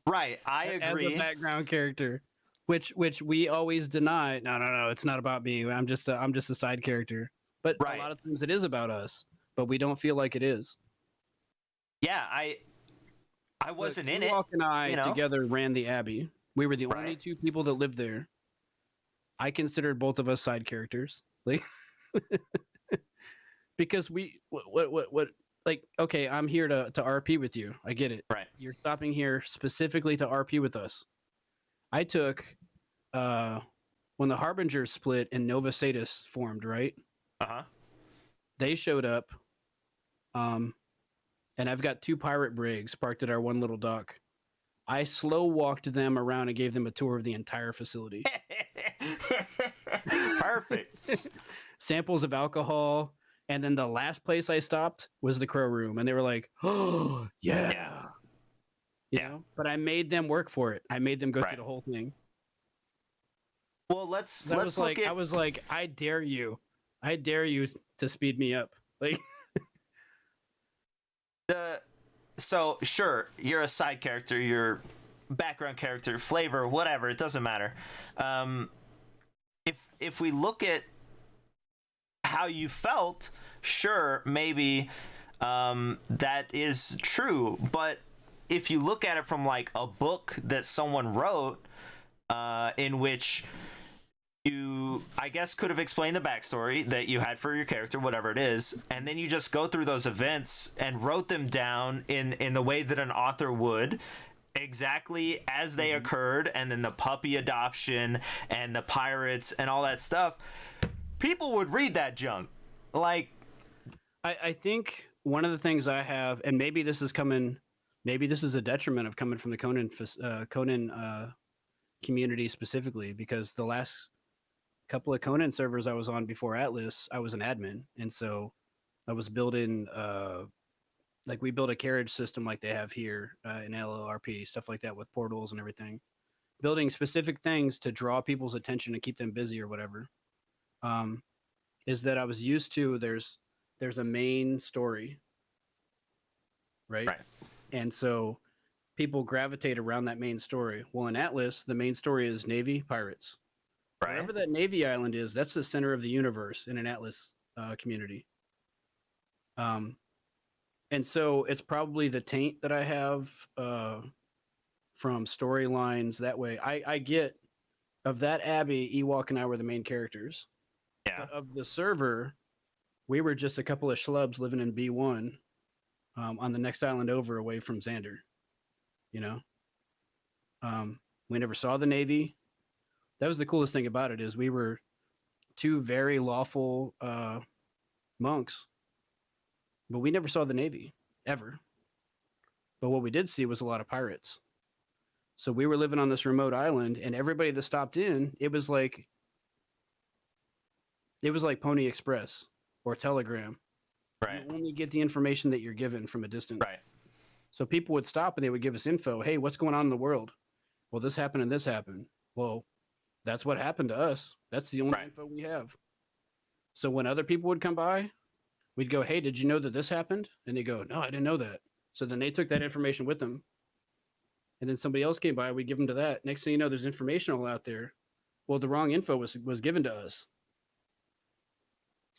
Speaker 1: Right? I agree.
Speaker 2: As a background character, which we always deny. No, it's not about me. I'm just a side character. But
Speaker 1: Right.
Speaker 2: a lot of times it is about us, but we don't feel like it is.
Speaker 1: Yeah, I wasn't in it.
Speaker 2: Ewok and I
Speaker 1: you know?
Speaker 2: together ran the Abbey. We were the only
Speaker 1: Right.
Speaker 2: two people that lived there. I considered both of us side characters, like, because what like, okay, I'm here to RP with you. I get it.
Speaker 1: Right.
Speaker 2: You're stopping here specifically to RP with us. I took when the Harbingers split and Nova Satis formed, right?
Speaker 1: Uh-huh.
Speaker 2: They showed up. And I've got 2 pirate brigs parked at our one little dock. I slow walked them around and gave them a tour of the entire facility.
Speaker 1: Perfect.
Speaker 2: Samples of alcohol. And then the last place I stopped was the Crow Room. And they were like, oh, yeah. You know? But I made them work for it. I made them go through the whole thing.
Speaker 1: Well, let's
Speaker 2: I
Speaker 1: look
Speaker 2: was like, I dare you. I dare you to speed me up. Like,
Speaker 1: so sure, you're a side character, you're background character, flavor, whatever, it doesn't matter. If we look at how you felt, sure, maybe that is true, but if you look at it from like a book that someone wrote, in which you, I guess, could have explained the backstory that you had for your character, whatever it is, and then you just go through those events and wrote them down in the way that an author would, exactly as they occurred, and then the puppy adoption and the pirates and all that stuff, people would read that junk. Like,
Speaker 2: I think one of the things I have, and maybe this is a detriment of coming from the Conan community specifically, because the last couple of Conan servers I was on before Atlas, I was an admin, and so I was building like, we built a carriage system like they have here in LLRP, stuff like that, with portals and everything, building specific things to draw people's attention and keep them busy or whatever. Is that I was used to, there's a main story, right? And so people gravitate around that main story. Well, in Atlas, the main story is Navy, pirates.
Speaker 1: right?
Speaker 2: Wherever that Navy island is, that's the center of the universe in an Atlas community. And so it's probably the taint that I have from storylines that way. I get, of that Abbey, Ewok and I were the main characters.
Speaker 1: Yeah.
Speaker 2: But of the server, we were just a couple of schlubs living in B1 on the next island over, away from Xander. You know? We never saw the Navy. That was the coolest thing about it, is we were 2 very lawful monks, but we never saw the Navy, ever. But what we did see was a lot of pirates. So we were living on this remote island, and everybody that stopped in, it was like Pony Express or Telegram.
Speaker 1: Right.
Speaker 2: You only get the information that you're given from a distance.
Speaker 1: Right.
Speaker 2: So people would stop and they would give us info. Hey, what's going on in the world? Well, this happened and this happened. Well, that's what happened to us. That's the only info we have. So when other people would come by, we'd go, hey, did you know that this happened? And they go, no, I didn't know that. So then they took that information with them. And then somebody else came by, we'd give them to that. Next thing you know, there's information all out there. Well, the wrong info was given to us.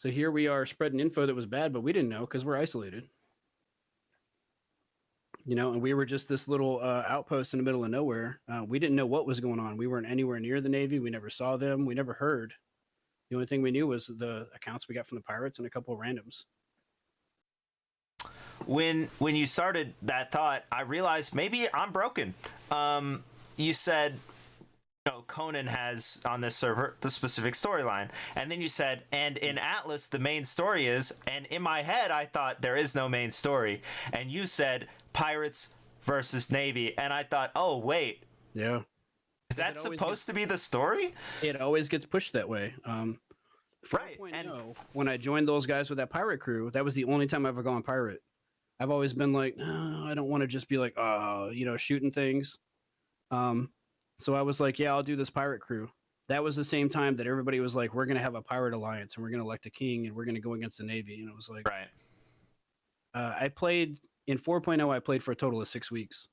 Speaker 2: So here we are spreading info that was bad, but we didn't know because we're isolated. And we were just this little outpost in the middle of nowhere. We didn't know what was going on. We weren't anywhere near the Navy. We never saw them. We never heard. The only thing we knew was the accounts we got from the pirates and a couple of randoms.
Speaker 1: When you started that thought, I realized maybe I'm broken. You said, Conan has on this server the specific storyline, and then you said, and in Atlas the main story is, and in my head I thought there is no main story, and you said Pirates versus Navy, and I thought, oh wait,
Speaker 2: yeah,
Speaker 1: is that supposed to be the story?
Speaker 2: It always gets pushed that way.
Speaker 1: Right.
Speaker 2: And when I joined those guys with that pirate crew, that was the only time I've ever gone pirate. I've always been like, no, I don't want to just be like, shooting things. So I was like, yeah, I'll do this pirate crew. That was the same time that everybody was like, we're going to have a pirate alliance and we're going to elect a king and we're going to go against the Navy. And it was like,
Speaker 1: right.
Speaker 2: I played in 4.0. I played for a total of 6 weeks.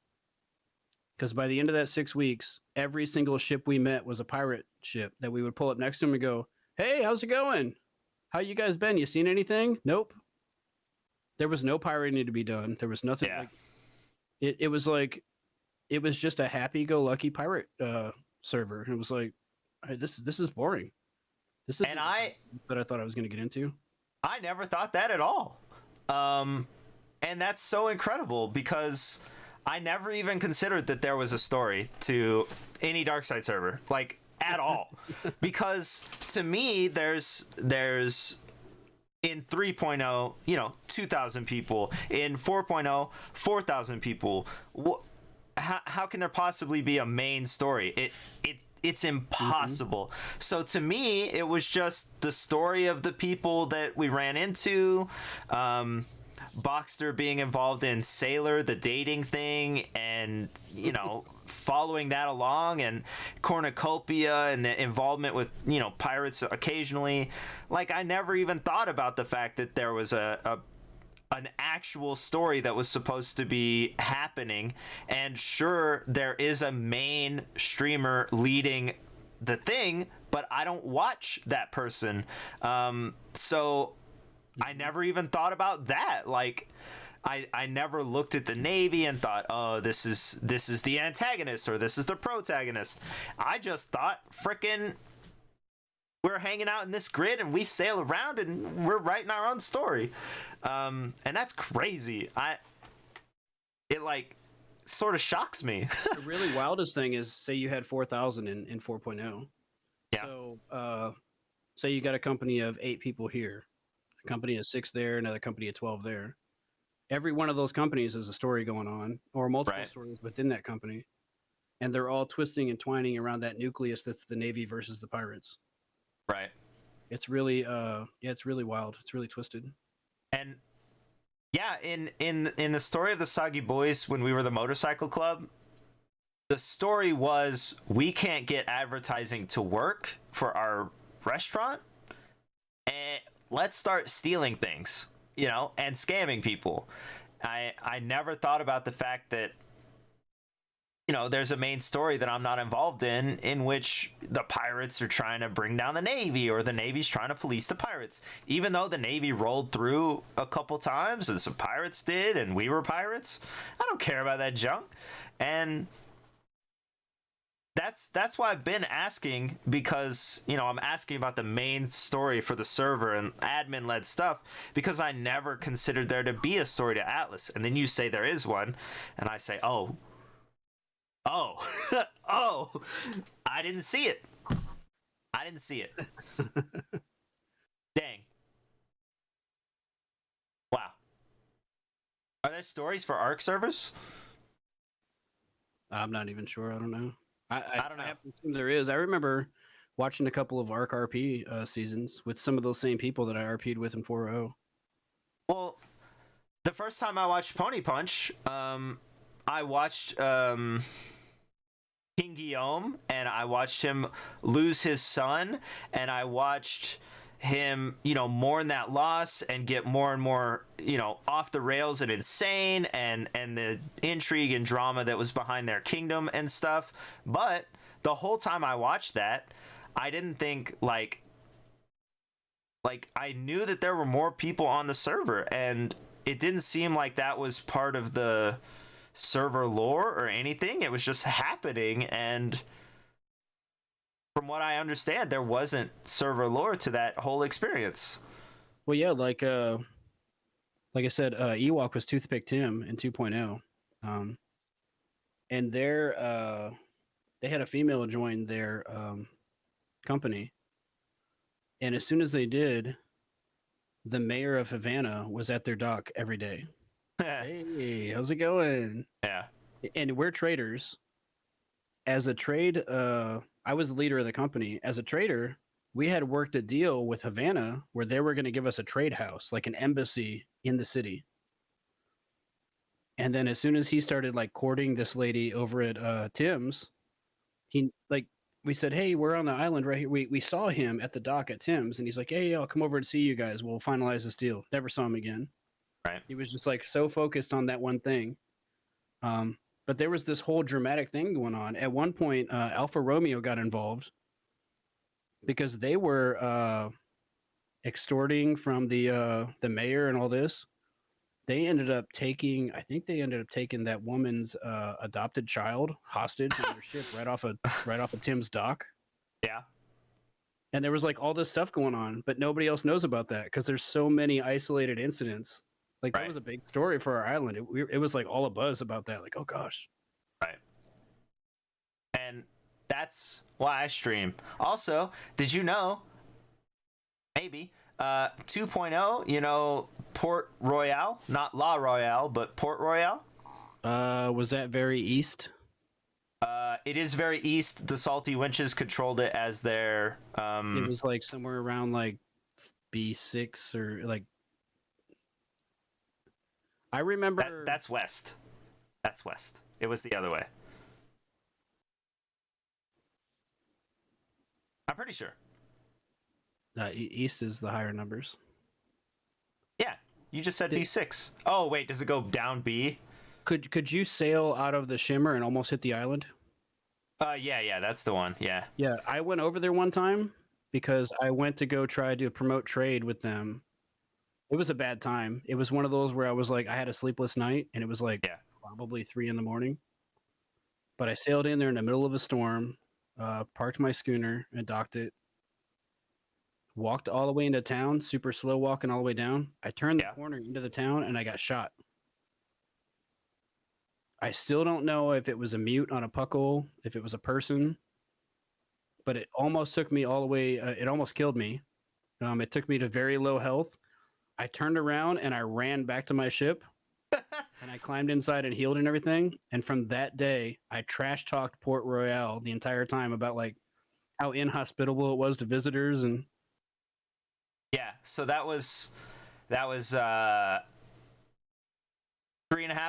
Speaker 2: Because by the end of that 6 weeks, every single ship we met was a pirate ship that we would pull up next to them and go, hey, how's it going? How you guys been? You seen anything? Nope. There was no pirating to be done. There was nothing.
Speaker 1: Yeah.
Speaker 2: It was like, it was just a happy-go-lucky pirate server. And it was like, hey, this is boring. This is that I thought I was going to get into.
Speaker 1: I never thought that at all. And that's so incredible because I never even considered that there was a story to any Darkside server, like at all. Because to me, there's in 3.0, 2,000 people. In 4.0, 4,000 people. How can there possibly be a main story? It's impossible. Mm-hmm. So to me, it was just the story of the people that we ran into. Boxster being involved in Sailor, the dating thing, and following that along, and Cornucopia and the involvement with pirates occasionally. Like, I never even thought about the fact that there was an actual story that was supposed to be happening. And sure, there is a main streamer leading the thing, but I don't watch that person. So I never even thought about that. Like, I never looked at the Navy and thought, oh, this is the antagonist or this is the protagonist. I just thought, frickin', we're hanging out in this grid and we sail around and we're writing our own story. And that's crazy. It sort of shocks me.
Speaker 2: The really wildest thing is, say you had 4,000 in 4.0.
Speaker 1: Yeah.
Speaker 2: So, say you got a company of 8 people here, a company of 6 there, another company of 12 there. Every one of those companies has a story going on, or multiple stories within that company, and they're all twisting and twining around that nucleus that's the Navy versus the pirates.
Speaker 1: Right.
Speaker 2: It's really, it's really wild. It's really twisted.
Speaker 1: And yeah, in the story of the Soggy Boys, when we were the motorcycle club, the story was we can't get advertising to work for our restaurant, and let's start stealing things, and scamming people. I never thought about the fact that there's a main story that I'm not involved in which the pirates are trying to bring down the Navy, or the Navy's trying to police the pirates. Even though the Navy rolled through a couple times and some pirates did, and we were pirates, I don't care about that junk. And that's why I've been asking, because I'm asking about the main story for the server and admin-led stuff, because I never considered there to be a story to Atlas. And then you say there is one, and I say, oh, I didn't see it. Dang. Wow. Are there stories for ARC servers?
Speaker 2: I'm not even sure. I don't know.
Speaker 1: I don't know.
Speaker 2: I have to assume there is. I remember watching a couple of ARC RP seasons with some of those same people that I RP'd with in 4.0.
Speaker 1: Well, the first time I watched Pony Punch, I watched King Guillaume, and I watched him lose his son, and I watched him, mourn that loss and get more and more, off the rails and insane, and the intrigue and drama that was behind their kingdom and stuff. But the whole time I watched that, I didn't think like like I knew that there were more people on the server, and it didn't seem like that was part of the server lore or anything. It was just happening, and from what I understand, there wasn't server lore to that whole experience.
Speaker 2: Well, yeah, like I said, Ewok was Toothpick Tim in 2.0, and they had a female join their company, and as soon as they did, the mayor of Havana was at their dock every day. Hey, how's it going?
Speaker 1: Yeah.
Speaker 2: And we're traders. As a trade, I was the leader of the company. As a trader, we had worked a deal with Havana where they were going to give us a trade house, like an embassy in the city. And then as soon as he started like courting this lady over at Tim's, he like we said, "Hey, we're on the island right here." We saw him at the dock at Tim's, and he's like, "Hey, I'll come over and see you guys. We'll finalize this deal." Never saw him again.
Speaker 1: Right.
Speaker 2: He was just like so focused on that one thing. But there was this whole dramatic thing going on. At one point, Alpha Romeo got involved because they were extorting from the mayor and all this. They ended up taking, I think they ended up taking that woman's adopted child hostage on their ship right off of Tim's dock.
Speaker 1: Yeah.
Speaker 2: And there was like all this stuff going on, but nobody else knows about that because there's so many isolated incidents. Like that
Speaker 1: Right.
Speaker 2: was a big story for our island. It was like all a buzz about that. Like, oh gosh.
Speaker 1: Right. And that's why I stream. Also, did you know, maybe, 2.0, you know, Port Royale, not La Royale, but Port Royale?
Speaker 2: Was that very east?
Speaker 1: It is very east. The Salty Winches controlled it as their...
Speaker 2: It was like somewhere around like B6 or like... I remember...
Speaker 1: That's west. That's west. It was the other way. I'm pretty sure.
Speaker 2: East is the higher numbers.
Speaker 1: Yeah, you just said B6. Oh, wait, does it go down B?
Speaker 2: Could you sail out of the Shimmer and almost hit the island?
Speaker 1: Yeah, that's the one. Yeah.
Speaker 2: Yeah, I went over there one time because I went to go try to promote trade with them. It was a bad time. It was one of those where I was like, I had a sleepless night, and it was like probably 3 a.m. But I sailed in there in the middle of a storm, parked my schooner and docked it. Walked all the way into town, super slow walking all the way down. I turned the corner into the town and I got shot. I still don't know if it was a mute on a puckle, if it was a person, but it almost took me all the way. It almost killed me. It took me to very low health. I turned around and I ran back to my ship and I climbed inside and healed and everything. And from that day, I trash talked Port Royale the entire time about like how inhospitable it was to visitors and.
Speaker 1: Yeah, so that was 3.5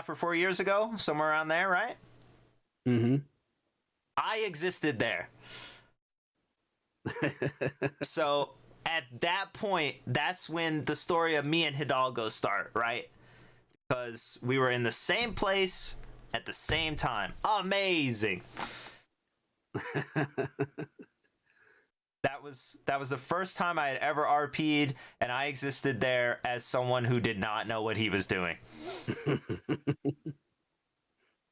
Speaker 1: or 4 years ago, somewhere around there, right?
Speaker 2: Mm-hmm.
Speaker 1: I existed there. So at that point, that's when the story of me and Hidalgo start, right? Because we were in the same place at the same time. Amazing. That was the first time I had ever RP'd, and I existed there as someone who did not know what he was doing.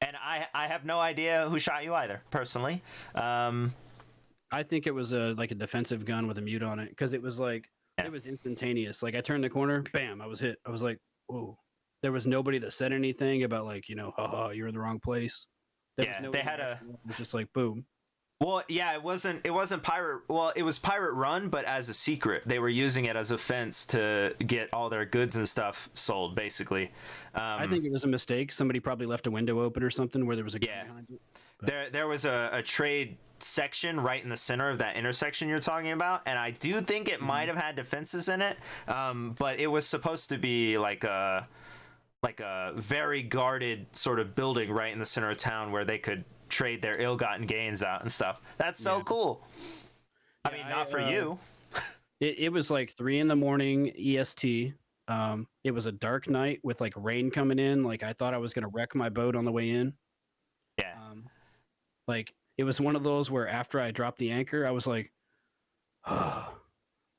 Speaker 1: And I have no idea who shot you either, personally.
Speaker 2: I think it was like a defensive gun with a mute on it because it was like it was instantaneous. Like I turned the corner, bam, I was hit. I was like, whoa. There was nobody that said anything about like, you know, haha, you're in the wrong place. There was no
Speaker 1: they had
Speaker 2: it was just like boom.
Speaker 1: Well, yeah, it wasn't pirate. Well, it was pirate run, but as a secret, they were using it as a fence to get all their goods and stuff sold, basically.
Speaker 2: I think it was a mistake. Somebody probably left a window open or something where there was a gun behind it.
Speaker 1: But there was a trade section right in the center of that intersection you're talking about, and I do think it might have had defenses in it, but it was supposed to be like a very guarded sort of building right in the center of town where they could trade their ill-gotten gains out and stuff. That's so cool. I mean, not for you.
Speaker 2: It was like 3 a.m. EST. It was a dark night with like rain coming in. Like I thought I was gonna wreck my boat on the way in.
Speaker 1: Yeah.
Speaker 2: Like it was one of those where after I dropped the anchor, I was like, oh.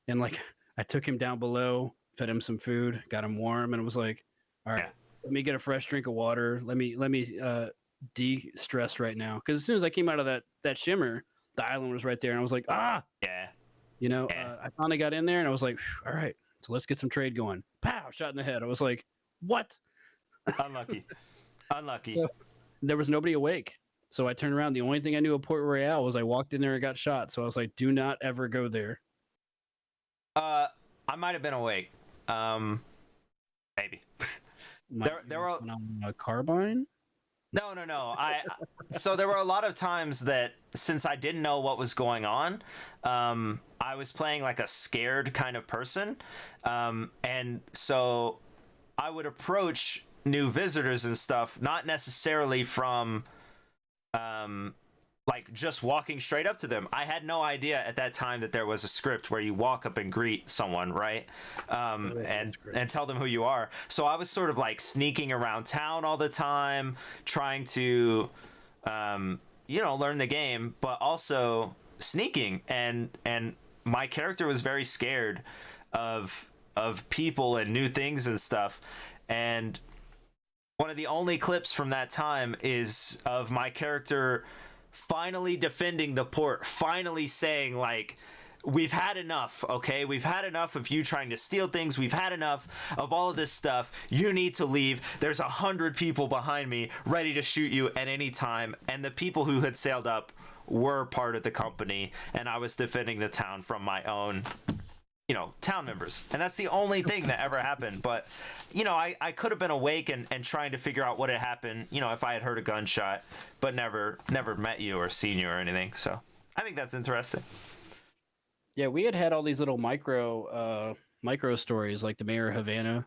Speaker 2: And like I took him down below, fed him some food, got him warm, and was like, "All right,
Speaker 1: Yeah.
Speaker 2: let me get a fresh drink of water. Let me de-stress right now." Because as soon as I came out of that shimmer, the island was right there, and I was like, "Ah!"
Speaker 1: Yeah. Yeah.
Speaker 2: I finally got in there, and I was like, "All right, so let's get some trade going." Pow! Shot in the head. I was like, "What?"
Speaker 1: Unlucky. Unlucky.
Speaker 2: So there was nobody awake. So I turned around. The only thing I knew of Port Royale was I walked in there and got shot. So I was like, "Do not ever go there."
Speaker 1: I might have been awake. Maybe. There were
Speaker 2: on a carbine.
Speaker 1: no. So there were a lot of times that since I didn't know what was going on, I was playing like a scared kind of person, and so I would approach new visitors and stuff, not necessarily from like just walking straight up to them. I had no idea at that time that there was a script where you walk up and greet someone, right? And tell them who you are. So I was sort of like sneaking around town all the time, trying to learn the game, but also sneaking, and my character was very scared of people and new things and stuff. And one of the only clips from that time is of my character finally defending the port, finally saying, like, we've had enough, okay? We've had enough of you trying to steal things. We've had enough of all of this stuff. You need to leave. There's 100 people behind me ready to shoot you at any time. And the people who had sailed up were part of the company, and I was defending the town from my own town members. And that's the only thing that ever happened. But I could have been awake and trying to figure out what had happened, if I had heard a gunshot, but never met you or seen you or anything. So I think that's interesting.
Speaker 2: Yeah, we had all these little micro stories, like the mayor of Havana.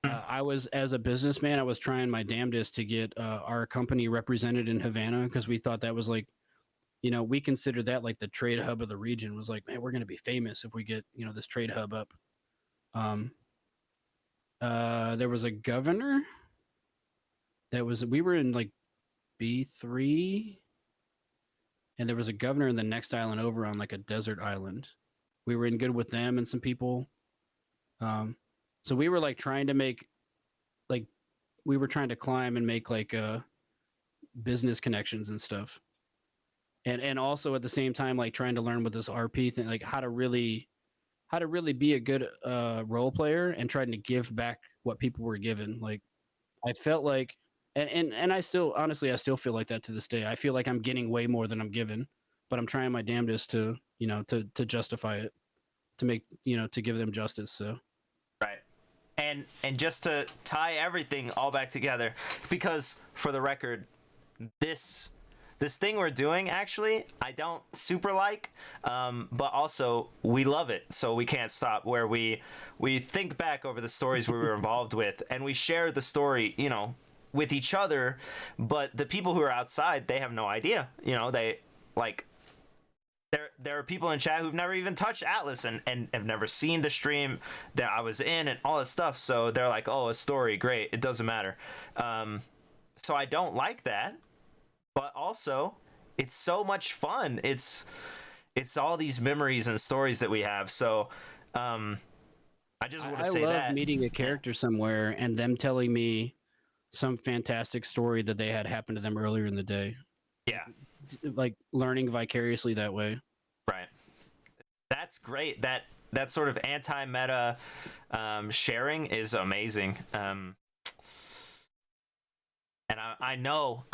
Speaker 2: I was, as a businessman, I was trying my damnedest to get our company represented in Havana, because we thought that was like, we considered that like the trade hub of the region. Was like, man, we're going to be famous if we get, this trade hub up. There was a governor we were in like B3, and there was a governor in the next island over on like a desert island. We were in good with them and some people. So we were like trying to make, like, we were trying to climb and make like business connections and stuff. And also at the same time, like trying to learn with this RP thing, like how to really be a good role player, and trying to give back what people were given. Like I felt like, and I still, honestly, I still feel like that to this day. I feel like I'm getting way more than I'm given, but I'm trying my damnedest to to justify it, to make, to give them justice. So
Speaker 1: right. And just to tie everything all back together, because for the record, this thing we're doing, actually, I don't super like, but also we love it, so we can't stop. Where we think back over the stories we were involved with, and we share the story, with each other. But the people who are outside, they have no idea. They like. There are people in chat who've never even touched Atlas and have never seen the stream that I was in and all this stuff. So they're like, "Oh, a story, great. It doesn't matter." So I don't like that. But also, it's so much fun. It's all these memories and stories that we have. So, I just want to say that I love
Speaker 2: meeting a character somewhere and them telling me some fantastic story that they had happened to them earlier in the day.
Speaker 1: Yeah,
Speaker 2: like learning vicariously that way.
Speaker 1: Right. That's great. That sort of anti-meta sharing is amazing. And I know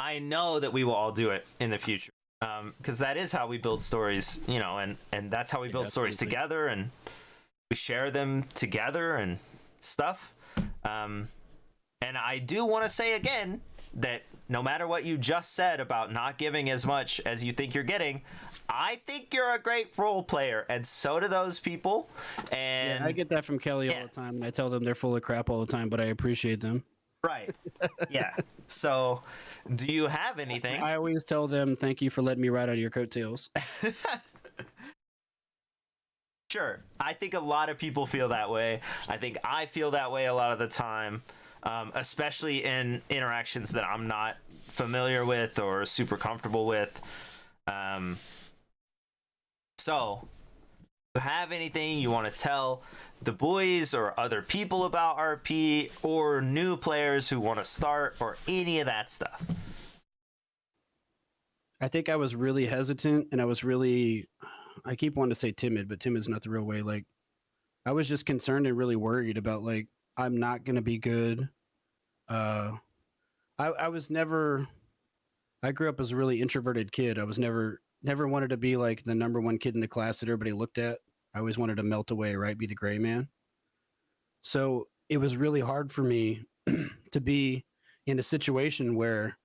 Speaker 1: that we will all do it in the future, because that is how we build stories, and that's how we build stories together, and we share them together and stuff. And I do want to say again that no matter what you just said about not giving as much as you think you're getting, I think you're a great role player, and so do those people. And
Speaker 2: yeah, I get that from Kelly all the time, and I tell them they're full of crap all the time, but I appreciate them.
Speaker 1: Right. Yeah. So, do you have anything?
Speaker 2: I always tell them, thank you for letting me ride on your coattails.
Speaker 1: Sure. I think a lot of people feel that way. I think I feel that way a lot of the time, especially in interactions that I'm not familiar with or super comfortable with. So, you have anything you want to tell the boys or other people about RP, or new players who want to start, or any of that stuff?
Speaker 2: I think I was really hesitant, and I keep wanting to say timid, but timid is not the real way. Like, I was just concerned and really worried about, like, I'm not going to be good. I was never, I grew up as a really introverted kid. I was never wanted to be like the number one kid in the class that everybody looked at. I always wanted to melt away, right? Be the gray man. So it was really hard for me to be in a situation where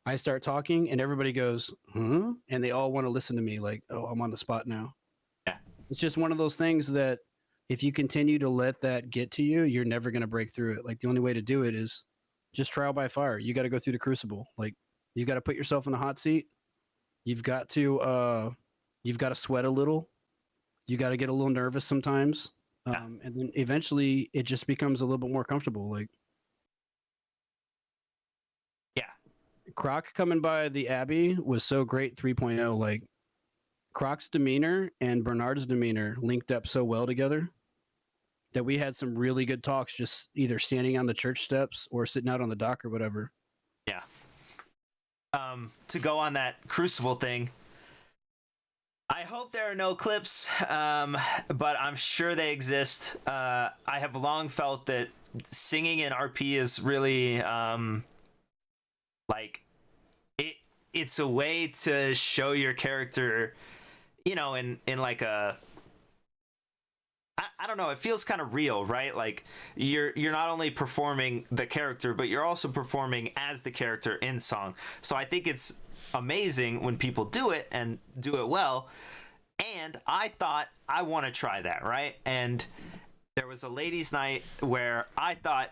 Speaker 2: I start talking and everybody goes, huh? And they all want to listen to me like, oh, I'm on the spot now.
Speaker 1: Yeah.
Speaker 2: It's just one of those things that if you continue to let that get to you, you're never going to break through it. Like, the only way to do it is just trial by fire. You got to go through the crucible. Like, you've got to put yourself in a hot seat. You've got to sweat a little. You got to get a little nervous sometimes. And then eventually it just becomes a little bit more comfortable. Like,
Speaker 1: Yeah.
Speaker 2: Croc coming by the Abbey was so great 3.0. Like, Croc's demeanor and Bernard's demeanor linked up so well together that we had some really good talks, just either standing on the church steps or sitting out on the dock or whatever.
Speaker 1: Yeah. To go on that Crucible thing, I hope there are no clips, but I'm sure they exist. I have long felt that singing in RP is really like it's a way to show your character, you know, in like a, I don't know, it feels kind of real, right? Like, you're not only performing the character, but you're also performing as the character in song. So I think it's amazing when people do it and do it well. And I thought, I want to try that, right? And there was a ladies' night where I thought,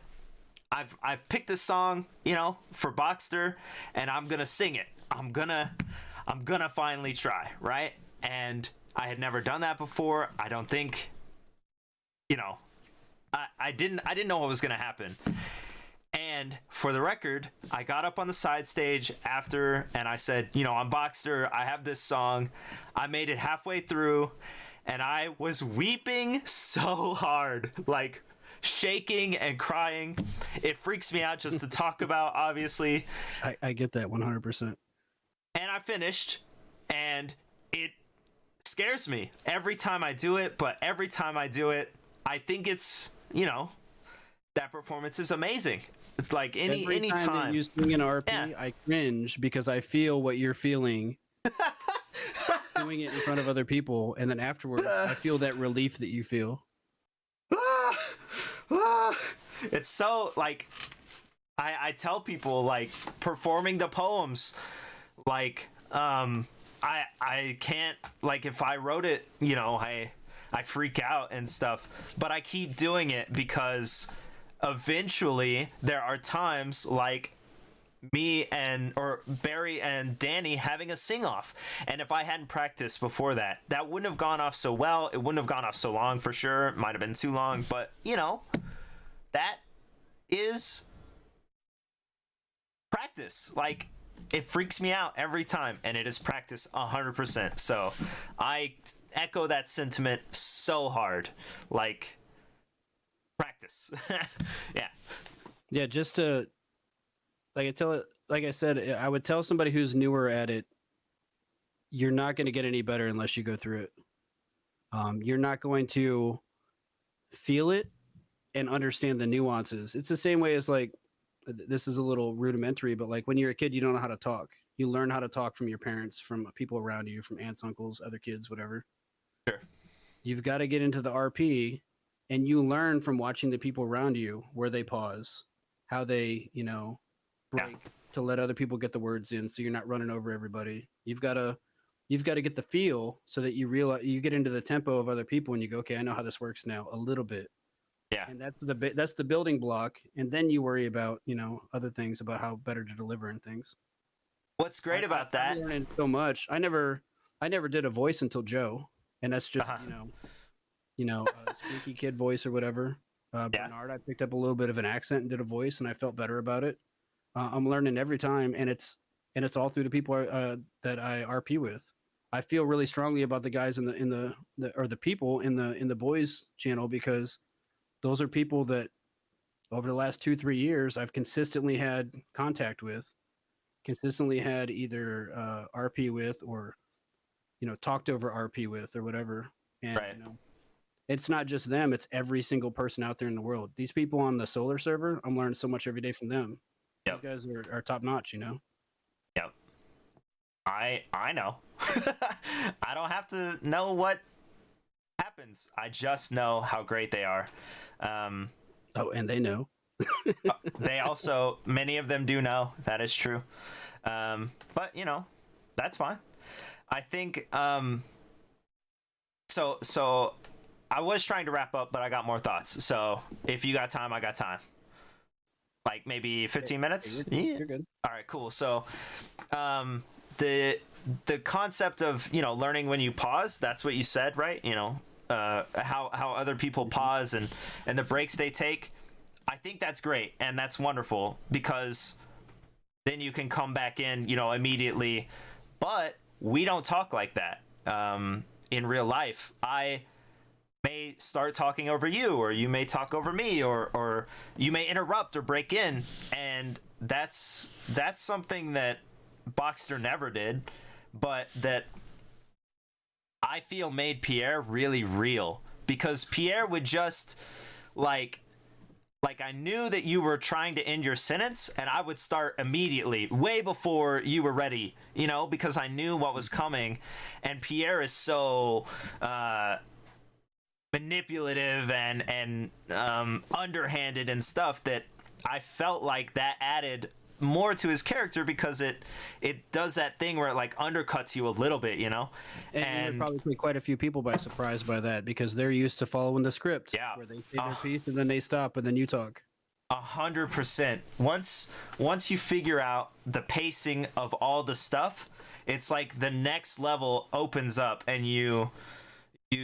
Speaker 1: I've picked a song, you know, for Boxster, and I'm gonna sing it. I'm gonna finally try, right? And I had never done that before. I don't think, you know, I didn't know what was gonna happen. And for the record, I got up on the side stage after and I said, you know, I'm Boxster, I have this song. I made it halfway through and I was weeping so hard, like shaking and crying. It freaks me out just to talk about, obviously.
Speaker 2: I get that 100%.
Speaker 1: And I finished, and it scares me every time I do it, but every time I do it, I think it's, you know, that performance is amazing. It's like any time
Speaker 2: that you sing an RP,
Speaker 1: Yeah.
Speaker 2: I cringe because I feel what you're feeling doing it in front of other people, and then afterwards I feel that relief that you feel.
Speaker 1: It's so, like, I tell people, like, performing the poems, like, I can't, like, if I wrote it, you know, I freak out and stuff, but I keep doing it because eventually there are times like me and or Barry and Danny having a sing off, and if I hadn't practiced before that, that wouldn't have gone off so well. It wouldn't have gone off so long, for sure. It might have been too long, but you know, that is practice. Like, it freaks me out every time, and it is practice 100%. So I echo that sentiment so hard. Like, practice.
Speaker 2: Yeah, just to like I said, I would tell somebody who's newer at it, you're not going to get any better unless you go through it. You're not going to feel it and understand the nuances. It's the same way as, like, this is a little rudimentary, but like when you're a kid, you don't know how to talk. You learn how to talk from your parents, from people around you, from aunts, uncles, other kids, whatever.
Speaker 1: Sure.
Speaker 2: You've got to get into the RP, and you learn from watching the people around you, where they pause, how they, you know, break to let other people get the words in, so you're not running over everybody. You've got to get the feel so that you realize, you get into the tempo of other people, and you go, okay, I know how this works now a little bit.
Speaker 1: Yeah.
Speaker 2: And that's the building block, and then you worry about, you know, other things about how better to deliver and things.
Speaker 1: What's great about that?
Speaker 2: I'm learning so much. I never did a voice until Joe, and that's just squeaky kid voice or whatever. Bernard, I picked up a little bit of an accent and did a voice, and I felt better about it. I'm learning every time, and it's all through the people that I RP with. I feel really strongly about the guys in the or the people in the boys channel, because those are people that over the last 2-3 years I've consistently had contact with, consistently had either RP with, or talked over RP with, or whatever. And
Speaker 1: Right.
Speaker 2: it's not just them, it's every single person out there in the world. These people on the solar server, I'm learning so much every day from them. These
Speaker 1: Yep.
Speaker 2: guys are top notch.
Speaker 1: Yep. I know. I don't have to know what happens. I just know how great they are.
Speaker 2: Oh, and they know.
Speaker 1: They also, many of them do know. That is true. But that's fine. I think so I was trying to wrap up, but I got more thoughts. So if you got time, I got time. Like maybe 15 minutes?
Speaker 2: You're good.
Speaker 1: All right, cool. So the concept of learning when you pause, that's what you said, right? How other people pause and the breaks they take. I think that's great, and that's wonderful, because then you can come back in immediately. But we don't talk like that in real life. I may start talking over you, or you may talk over me, or you may interrupt or break in, and that's something that Boxster never did, but that I feel made Pierre really real, because Pierre would just like I knew that you were trying to end your sentence, and I would start immediately, way before you were ready, because I knew what was coming. And Pierre is so manipulative and underhanded and stuff, that I felt like that added more to his character, because it does that thing where it like undercuts you a little bit,
Speaker 2: And it would probably take quite a few people by surprise by that, because they're used to following the script, where they say their piece and then they stop and then you talk.
Speaker 1: 100%. Once you figure out the pacing of all the stuff, it's like the next level opens up, and you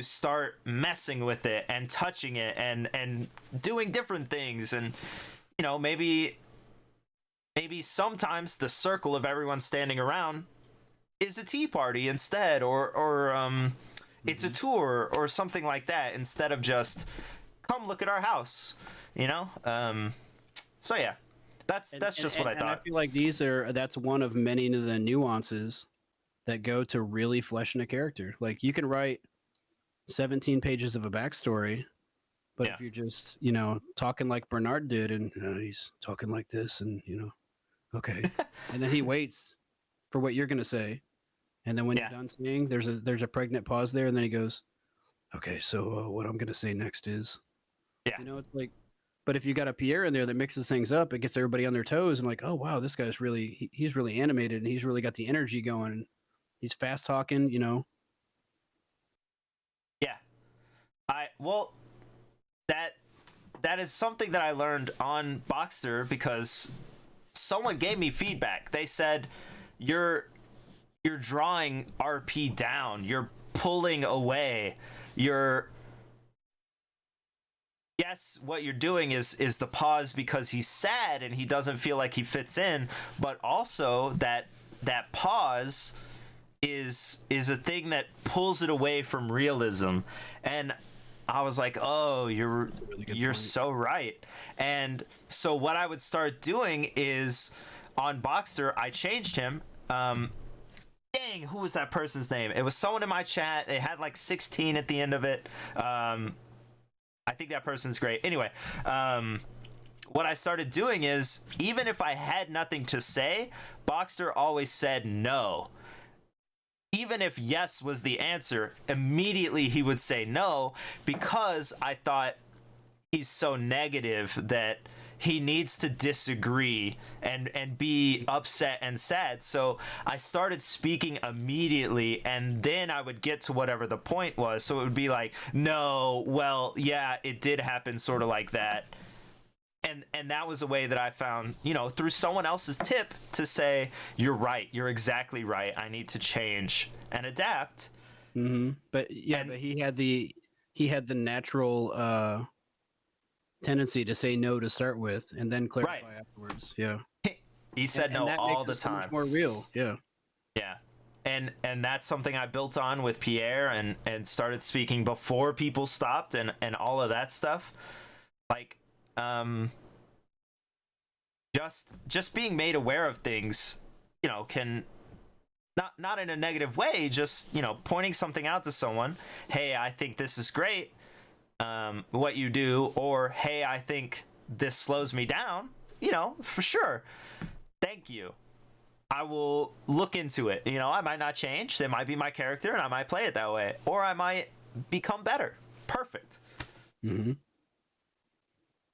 Speaker 1: start messing with it and touching it and doing different things, and maybe sometimes the circle of everyone standing around is a tea party instead, or it's a tour or something like that, instead of just come look at our house, so yeah, that's just what I thought.
Speaker 2: And I feel like that's one of many of the nuances that go to really fleshing a character. Like, you can write 17 pages of a backstory, but if you're just talking like Bernard did, and he's talking like this, and okay, and then he waits for what you're gonna say, and then when you're done saying, there's a pregnant pause there, and then he goes, okay, so what I'm gonna say next is, it's like. But if you got a Pierre in there that mixes things up, it gets everybody on their toes, and like, oh wow, this guy's he's really animated, and he's really got the energy going, and he's fast talking,
Speaker 1: Yeah, that is something that I learned on Boxster, because someone gave me feedback. They said, you're drawing RP down, you're pulling away, yes, what you're doing is the pause because he's sad and he doesn't feel like he fits in, but also that pause is a thing that pulls it away from realism. And I was like, oh, you're so right. And so what I would start doing is, on Boxster, I changed him. Dang, who was that person's name? It was someone in my chat. They had like 16 at the end of it. I think that person's great. Anyway, what I started doing is, even if I had nothing to say, Boxster always said no. Even if yes was the answer, immediately he would say no, because I thought he's so negative that he needs to disagree and be upset and sad. So I started speaking immediately, and then I would get to whatever the point was. So it would be like, no, well, yeah, it did happen sort of like that. And that was a way that I found, through someone else's tip, to say, you're right, you're exactly right, I need to change and adapt.
Speaker 2: Mm-hmm. But he had the natural tendency to say no to start with, and then clarify afterwards. Yeah.
Speaker 1: He said no all the time.
Speaker 2: So much more real. Yeah.
Speaker 1: Yeah. and that's something I built on with Pierre, and started speaking before people stopped, and all of that stuff. Like, just being made aware of things, can not in a negative way, just pointing something out to someone. Hey, I think this is great, what you do, or hey, I think this slows me down. For sure. Thank you. I will look into it. I might not change. That might be my character, and I might play it that way, or I might become better. Perfect.
Speaker 2: Mm-hmm.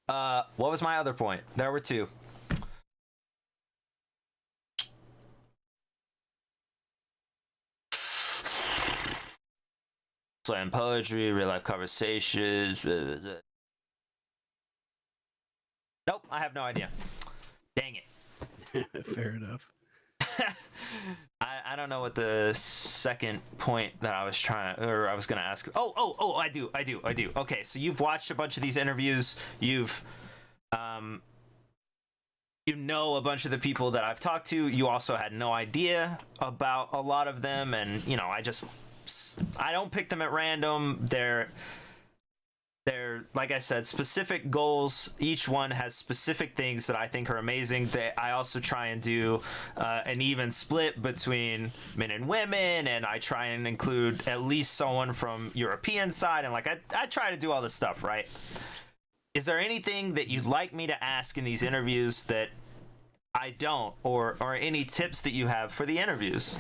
Speaker 1: What was my other point? There were two. Slam poetry, real life conversations. Nope, I have no idea. Dang it.
Speaker 2: Fair enough.
Speaker 1: I don't know what the second point that I was gonna ask. Oh, I do. Okay, so you've watched a bunch of these interviews. You've a bunch of the people that I've talked to. You also had no idea about a lot of them, and I don't pick them at random. They're like I said, specific goals. Each one has specific things that I think are amazing. I also try and do an even split between men and women, and I try and include at least someone from European side, and I try to do all this stuff, right? Is there anything that you'd like me to ask in these interviews that I don't, or any tips that you have for the interviews?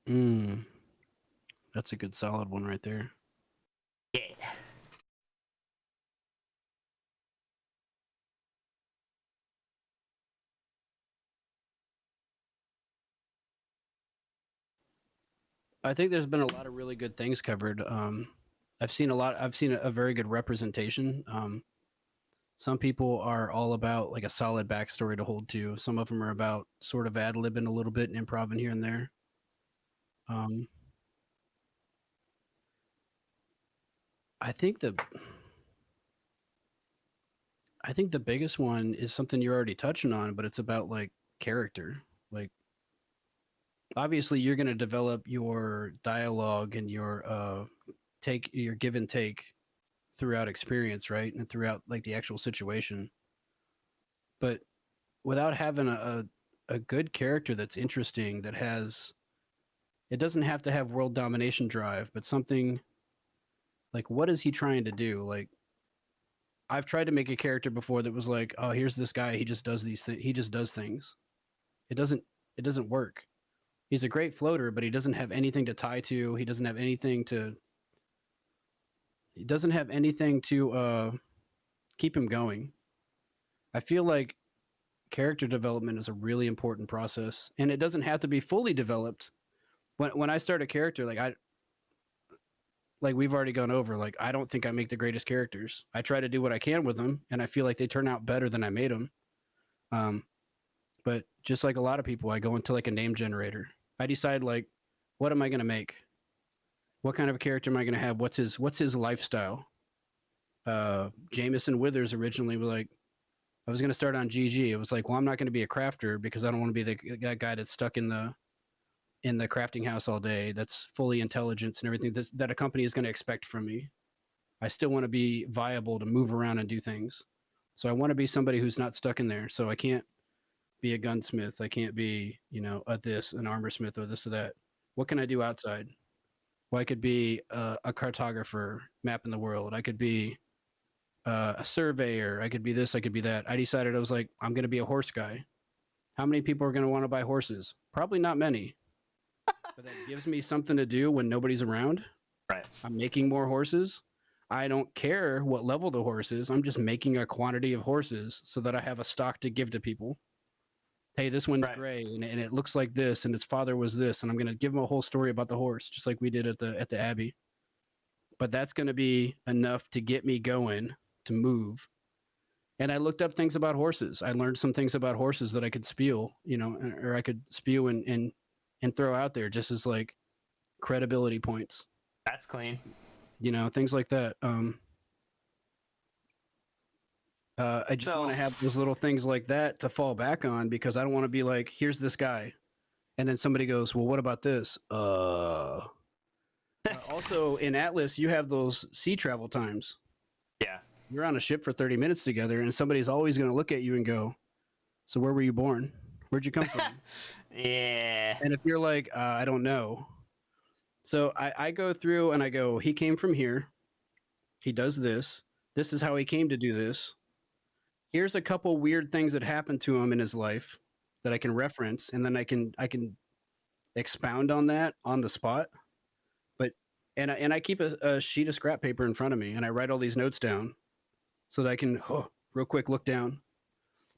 Speaker 2: That's a good solid one right there.
Speaker 1: Yeah.
Speaker 2: I think there's been a lot of really good things covered. I've seen a very good representation. Some people are all about like a solid backstory to hold to. Some of them are about sort of ad-libbing a little bit and improv here and there. I think the biggest one is something you're already touching on, but it's about like character. Like, obviously you're going to develop your dialogue and your give and take throughout experience, right? And throughout like the actual situation. But without having a good character that's interesting, it doesn't have to have world domination drive, but something like, what is he trying to do? Like, I've tried to make a character before that was like, oh, here's this guy, he just does these things. He just does things. It doesn't work. He's a great floater, but he doesn't have anything to tie to. He doesn't have anything to keep him going. I feel like character development is a really important process, and it doesn't have to be fully developed. When I start a character, like we've already gone over, like I don't think I make the greatest characters. I try to do what I can with them, and I feel like they turn out better than I made them. But just like a lot of people, I go into like a name generator. I decide like, what am I going to make? What kind of a character am I going to have? What's his lifestyle? Jameson Withers originally was like, I was going to start on GG. It was like, well, I'm not going to be a crafter because I don't want to be that guy that's stuck in the crafting house all day. That's fully intelligence and everything that a company is going to expect from me. I still want to be viable to move around and do things. So I want to be somebody who's not stuck in there. So I can't be a gunsmith. I can't be, an armor smith or this or that. What can I do outside? Well, I could be a cartographer mapping the world. I could be a surveyor. I could be this. I could be that. I decided I was like, I'm going to be a horse guy. How many people are going to want to buy horses? Probably not many. But that gives me something to do when nobody's around.
Speaker 1: Right.
Speaker 2: I'm making more horses. I don't care what level the horse is. I'm just making a quantity of horses so that I have a stock to give to people. Hey, this one's gray and it looks like this, and its father was this, and I'm going to give them a whole story about the horse, just like we did at the Abbey. But that's going to be enough to get me going to move. And I looked up things about horses. I learned some things about horses that I could spew, or I could spew and throw out there just as like credibility points.
Speaker 1: That's clean.
Speaker 2: Things like that. I just want to have those little things like that to fall back on, because I don't want to be like, here's this guy. And then somebody goes, well, what about this? Also, in Atlas, you have those sea travel times.
Speaker 1: Yeah.
Speaker 2: You're on a ship for 30 minutes together, and somebody's always going to look at you and go, so where were you born? Where'd you come from?
Speaker 1: Yeah.
Speaker 2: And if you're like, I don't know. So I go through and I go, he came from here. He does this. This is how he came to do this. Here's a couple weird things that happened to him in his life that I can reference, and then I can expound on that on the spot. But and I keep a sheet of scrap paper in front of me, and I write all these notes down so that I can real quick look down.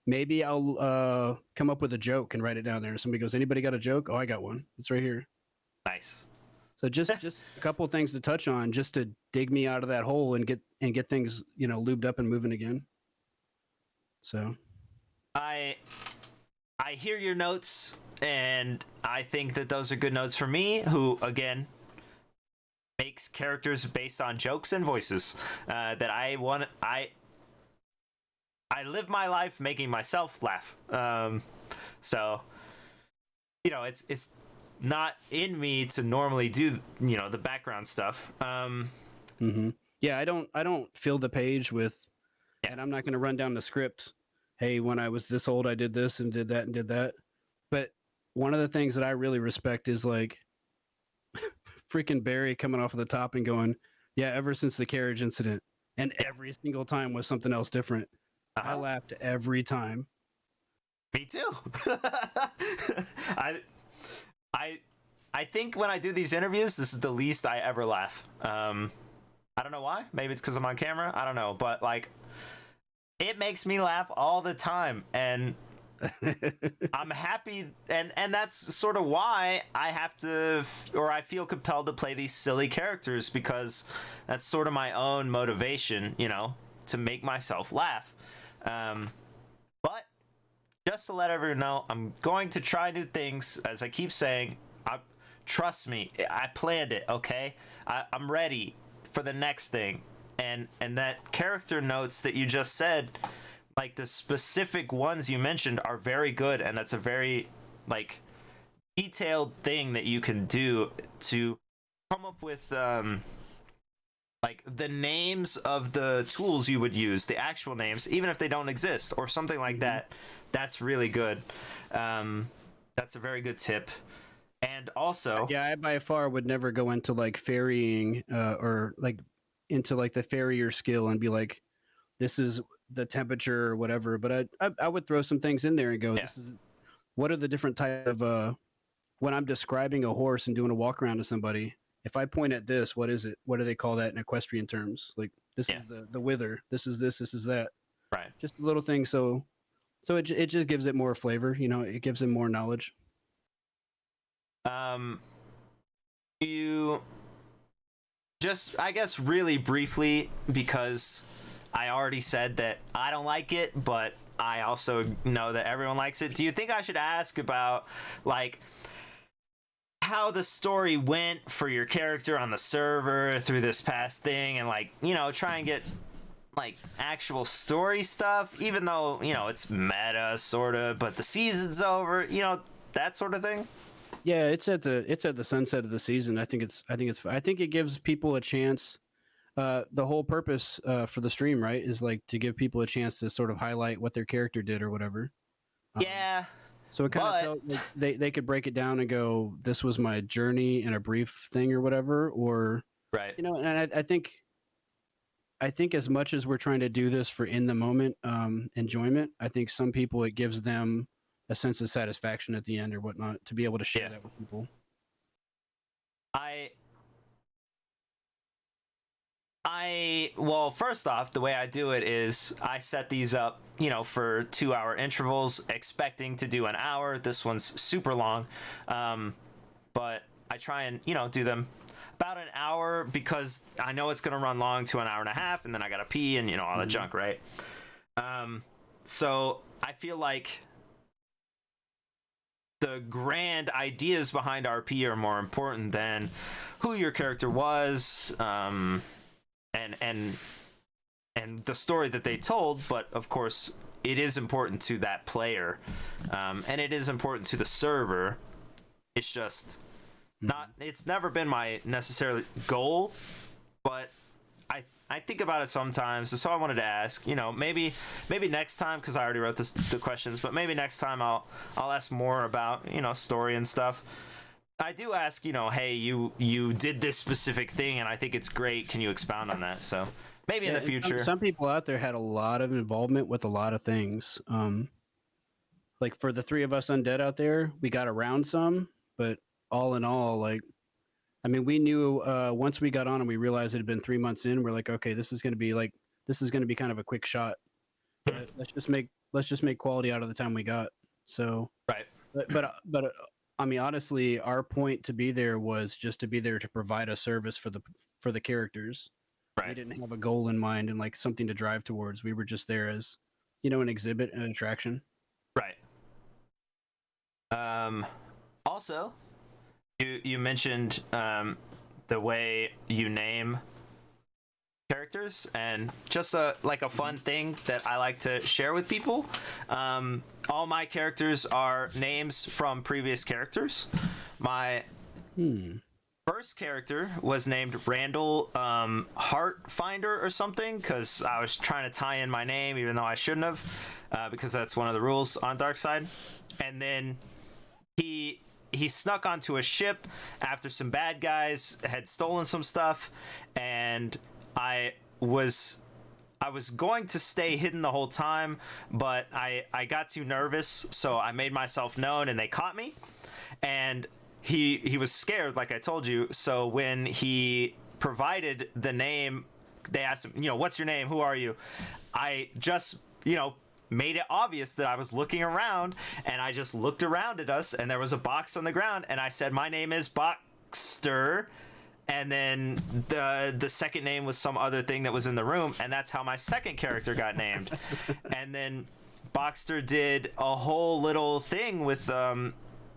Speaker 2: Maybe I'll come up with a joke and write it down there. Somebody goes, anybody got a joke? Oh, I got one. It's right here.
Speaker 1: Nice.
Speaker 2: So just a couple of things to touch on, just to dig me out of that hole and get things, you know, lubed up and moving again. So
Speaker 1: I hear your notes, and I think that those are good notes for me, who again makes characters based on jokes and voices. That I live my life making myself laugh. So you know, it's not in me to normally do, you know, the background stuff.
Speaker 2: Yeah, I don't fill the page with, and I'm not going to run down the script. Hey, when I was this old, I did this and did that and did that. But one of the things that I really respect is like freaking Barry coming off of the top and going, yeah, ever since the carriage incident, and every single time was something else different. I laughed every time.
Speaker 1: Me too. I think when I do these interviews, this is the least I ever laugh. I don't know why. Maybe it's because I'm on camera. I don't know, but like, it makes me laugh all the time, and I'm happy, and that's sort of why I have to, or I feel compelled to play these silly characters, because that's sort of my own motivation, you know, to make myself laugh. But just to let everyone know, I'm going to try new things. As I keep saying, trust me, I planned it. Okay, I'm ready for the next thing, and that character notes that you just said, like the specific ones you mentioned, are very good, and that's a very like detailed thing that you can do to come up with like the names of the tools you would use, the actual names, even if they don't exist or something like that. That's really good. That's a very good tip. And also,
Speaker 2: yeah, I by far would never go into like ferrying or like into like the farrier skill and be like, this is the temperature or whatever. But I would throw some things in there and go, this is, what are the different type of when I'm describing a horse and doing a walk around to somebody, if I point at this, what is it? What do they call that in equestrian terms? Like, this is the wither. This is this. This is that.
Speaker 1: right.
Speaker 2: Just a little thing. So it just gives it more flavor. You know, it gives them more knowledge.
Speaker 1: You just, I guess, really briefly, because I already said that I don't like it, but I also know that everyone likes it. Do you think I should ask about like how the story went for your character on the server through this past thing, and like, you know, try and get like actual story stuff, even though, you know, it's meta sort of, but the season's over, you know, that sort of thing?
Speaker 2: Yeah, it's at the sunset of the season. I think it gives people a chance. The whole purpose for the stream, right, is like to give people a chance to sort of highlight what their character did or whatever.
Speaker 1: Yeah.
Speaker 2: So it kind of like they could break it down and go, this was my journey in a brief thing or whatever, or
Speaker 1: right.
Speaker 2: You know, and I think as much as we're trying to do this for in the moment enjoyment, I think some people, it gives them a sense of satisfaction at the end or whatnot to be able to share that with people.
Speaker 1: Well, first off, the way I do it is I set these up, you know, for 2-hour intervals, expecting to do an hour. This one's super long, but I try and, you know, do them about an hour, because I know it's going to run long to an hour and a half, and then I got to pee and, you know, all the junk, right? So I feel like the grand ideas behind RP are more important than who your character was, and the story that they told. But of course, it is important to that player, and it is important to the server. It's just not. It's never been my necessarily goal, but I think about it sometimes. So I wanted to ask, maybe next time, because I already wrote the questions, but maybe next time I'll ask more about story and stuff. I do ask, hey, you did this specific thing, and I think it's great. Can you expound on that? So maybe in the future.
Speaker 2: Some people out there had a lot of involvement with a lot of things. Like for the three of us undead out there, we got around some, but all in all, like, I mean, we knew once we got on and we realized it had been 3 months in, we're like, okay, this is going to be kind of a quick shot. Let's just make quality out of the time we got. So,
Speaker 1: right.
Speaker 2: But I mean, honestly, our point to be there was just to be there to provide a service for the characters.
Speaker 1: Right.
Speaker 2: We didn't have a goal in mind and like something to drive towards. We were just there as, an exhibit, an attraction.
Speaker 1: Right. Also, you mentioned the way you name characters, and just a fun thing that I like to share with people. All my characters are names from previous characters. My first character was named Randall Heartfinder or something, because I was trying to tie in my name even though I shouldn't have, because that's one of the rules on Darkside. And then he snuck onto a ship after some bad guys had stolen some stuff, and I was going to stay hidden the whole time, but I got too nervous, so I made myself known and they caught me. And he was scared, like I told you, so when he provided the name, they asked him, what's your name? Who are you? I just, made it obvious that I was looking around, and I just looked around at us, and there was a box on the ground, and I said, my name is Boxster, and then the second name was some other thing that was in the room, and that's how my second character got named. And then Boxster did a whole little thing with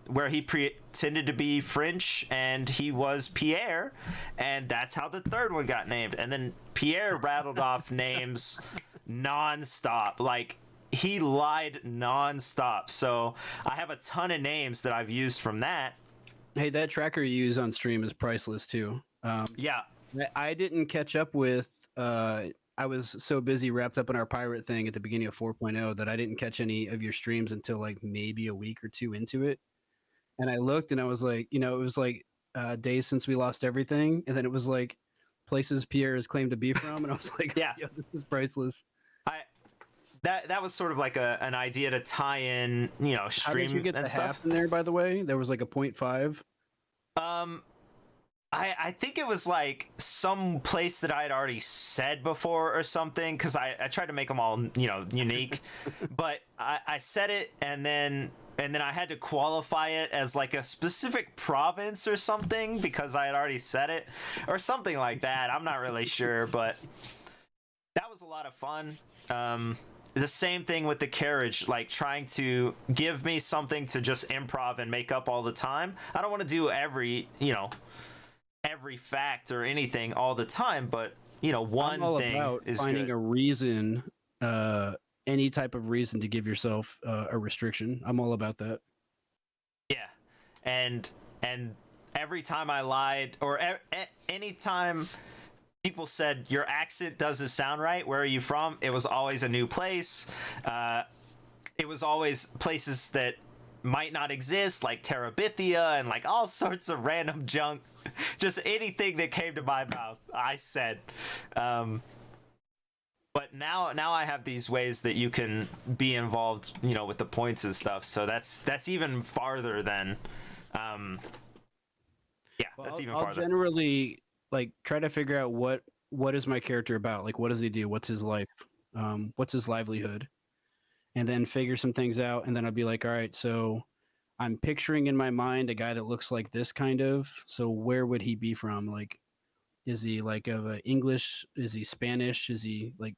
Speaker 1: where he pretended to be French, and he was Pierre, and that's how the third one got named. And then Pierre rattled off names non-stop, like he lied non-stop. So I have a ton of names that I've used from that.
Speaker 2: Hey, that tracker you use on stream is priceless too.
Speaker 1: Yeah,
Speaker 2: I didn't catch up with I was so busy wrapped up in our pirate thing at the beginning of 4.0 that I didn't catch any of your streams until like maybe a week or two into it. And I looked and I was like, it was like days since we lost everything, and then it was like places Pierre has claimed to be from, and I was like,
Speaker 1: yeah,
Speaker 2: this is priceless.
Speaker 1: That was sort of like an idea to tie in, stream.
Speaker 2: How did you get
Speaker 1: and
Speaker 2: the
Speaker 1: stuff.
Speaker 2: half in there? By the way, there was like a 0.5.
Speaker 1: I think it was like some place that I had already said before or something, because I tried to make them all unique, but I said it, and then I had to qualify it as like a specific province or something because I had already said it or something like that. I'm not really sure, but that was a lot of fun. The same thing with the carriage, like trying to give me something to just improv and make up all the time. I don't want to do every fact or anything all the time, but one
Speaker 2: I'm all
Speaker 1: thing
Speaker 2: about
Speaker 1: is
Speaker 2: finding
Speaker 1: good.
Speaker 2: a reason, any type of reason to give yourself a restriction. I'm all about that.
Speaker 1: Yeah, and every time I lied, or any time people said your accent doesn't sound right, where are you from, it was always a new place. It was always places that might not exist, like Terabithia and like all sorts of random junk. Just anything that came to my mouth I said. But now I have these ways that you can be involved, with the points and stuff, so that's even farther than that's even farther.
Speaker 2: I'll generally like try to figure out what is my character about, like what does he do, what's his life, what's his livelihood, and then figure some things out, and then I'll be like, all right, so I'm picturing in my mind a guy that looks like this kind of, so where would he be from? Like, is he like of English, is he Spanish, is he like,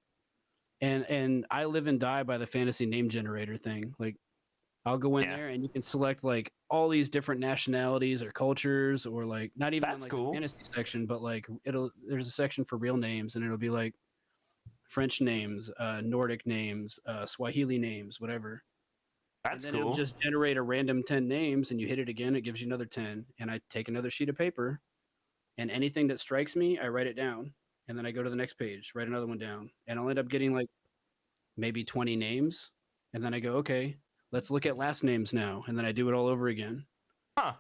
Speaker 2: and I live and die by the fantasy name generator thing. Like, I'll go in there and you can select like all these different nationalities or cultures, or like not even
Speaker 1: That's
Speaker 2: in, like,
Speaker 1: cool.
Speaker 2: the fantasy section, but like there's a section for real names, and it'll be like French names, Nordic names, Swahili names, whatever.
Speaker 1: That's
Speaker 2: and then
Speaker 1: cool.
Speaker 2: it'll just generate a random 10 names, and you hit it again, it gives you another 10. And I take another sheet of paper, and anything that strikes me, I write it down. And then I go to the next page, write another one down. And I'll end up getting like maybe 20 names. And then I go, okay, let's look at last names now. And then I do it all over again.
Speaker 1: Huh.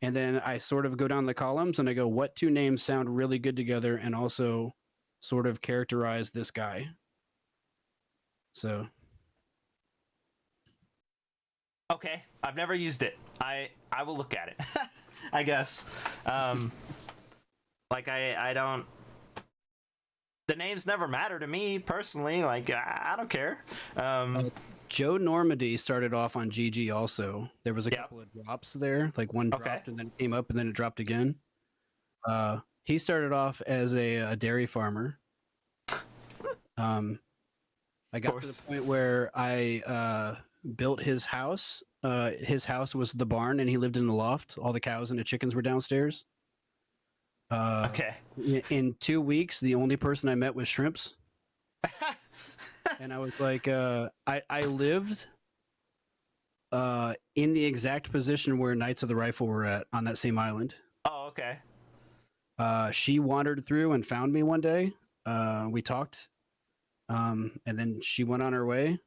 Speaker 2: And then I sort of go down the columns and I go, what two names sound really good together and also sort of characterize this guy? So.
Speaker 1: Okay, I've never used it. I will look at it. I guess. Like I don't. The names never matter to me personally. Like I don't care.
Speaker 2: Joe Normandy started off on GG also. There was a
Speaker 1: Yep.
Speaker 2: couple of drops there, like one
Speaker 1: Okay.
Speaker 2: dropped and then it came up and then it dropped again. He started off as a dairy farmer. I got to the point where I built his house. His house was the barn and he lived in the loft. All the cows and the chickens were downstairs.
Speaker 1: Okay.
Speaker 2: In 2 weeks, the only person I met was shrimps. And I was like, I lived in the exact position where Knights of the Rifle were at on that same island.
Speaker 1: Oh, okay.
Speaker 2: She wandered through and found me one day. We talked, and then she went on her way.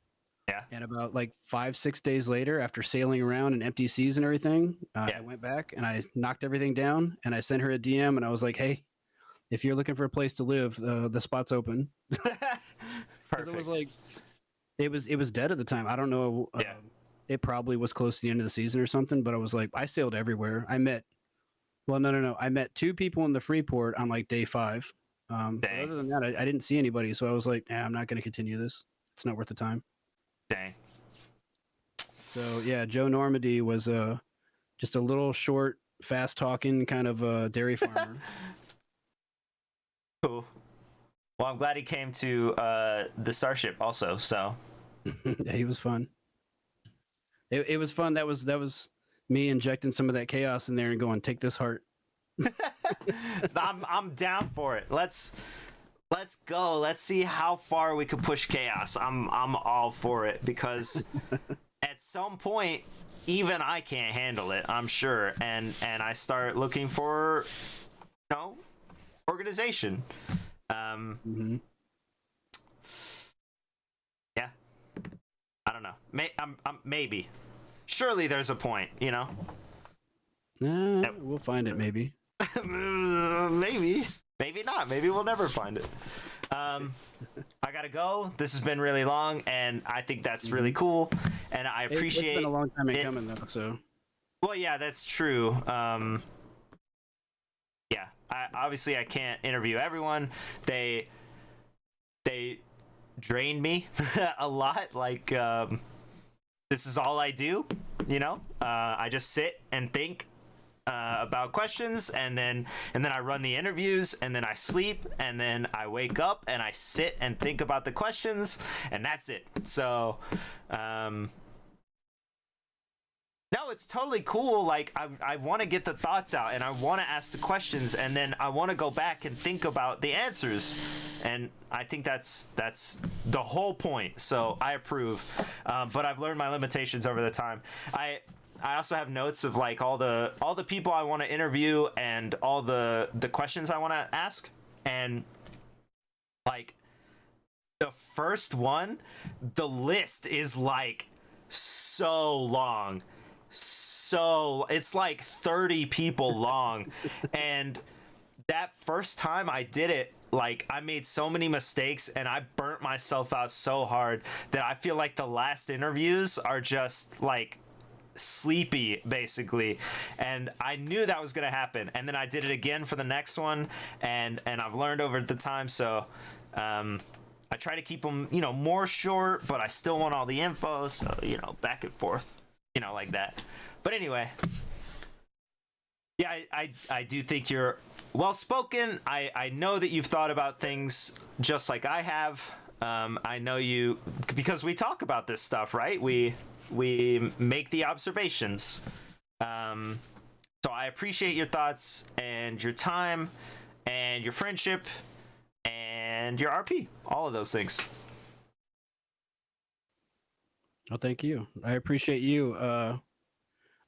Speaker 1: Yeah.
Speaker 2: And about like 5-6 days later, after sailing around in empty seas and everything, I went back and I knocked everything down and I sent her a DM and I was like, hey, if you're looking for a place to live, the spot's open.
Speaker 1: Perfect.
Speaker 2: It was like it was dead at the time. I don't know. It probably was close to the end of the season or something. But I was like, I sailed everywhere. I met. Well, no. I met 2 people in the Freeport on like day 5. But other than that, I didn't see anybody. So I was like, I'm not going to continue this. It's not worth the time.
Speaker 1: Dang.
Speaker 2: So yeah, Joe Normandy was just a little short, fast talking kind of dairy farmer.
Speaker 1: Cool. Well, I'm glad he came to the Starship also. So
Speaker 2: Yeah, he was fun. It was fun. That was me injecting some of that chaos in there and going, take this heart.
Speaker 1: I'm down for it. Let's go. Let's see how far we can push chaos. I'm all for it because at some point even I can't handle it, I'm sure, and I start looking for organization. Yeah. I don't know. Maybe. Surely there's a point,
Speaker 2: We'll find it maybe.
Speaker 1: Maybe not. Maybe we'll never find it. I gotta go. This has been really long, and I think that's really cool, and I appreciate.
Speaker 2: It's been a long time coming though. So.
Speaker 1: Well, yeah, that's true. Yeah, obviously I can't interview everyone. They drain me a lot. Like this is all I do. I just sit and think about questions, and then I run the interviews, and then I sleep, and then I wake up and I sit and think about the questions, and that's it. So no, it's totally cool. Like I want to get the thoughts out, and I want to ask the questions, and then I want to go back and think about the answers, and I think that's the whole point. So I approve, but I've learned my limitations over the time. I also have notes of like all the people I want to interview and all the questions I want to ask, and like the first one, the list is like so long. So it's like 30 people long. And that first time I did it, like I made so many mistakes and I burnt myself out so hard that I feel like the last interviews are just like sleepy basically, and I knew that was gonna happen, and then I did it again for the next one, and I've learned over the time. So I try to keep them more short, but I still want all the info, so back and forth, like that. But anyway, yeah, I do think you're well spoken. I know that you've thought about things just like I have. I know you because we talk about this stuff, right? We make the observations. So I appreciate your thoughts and your time and your friendship and your RP, all of those things.
Speaker 2: Oh, thank you. I appreciate you.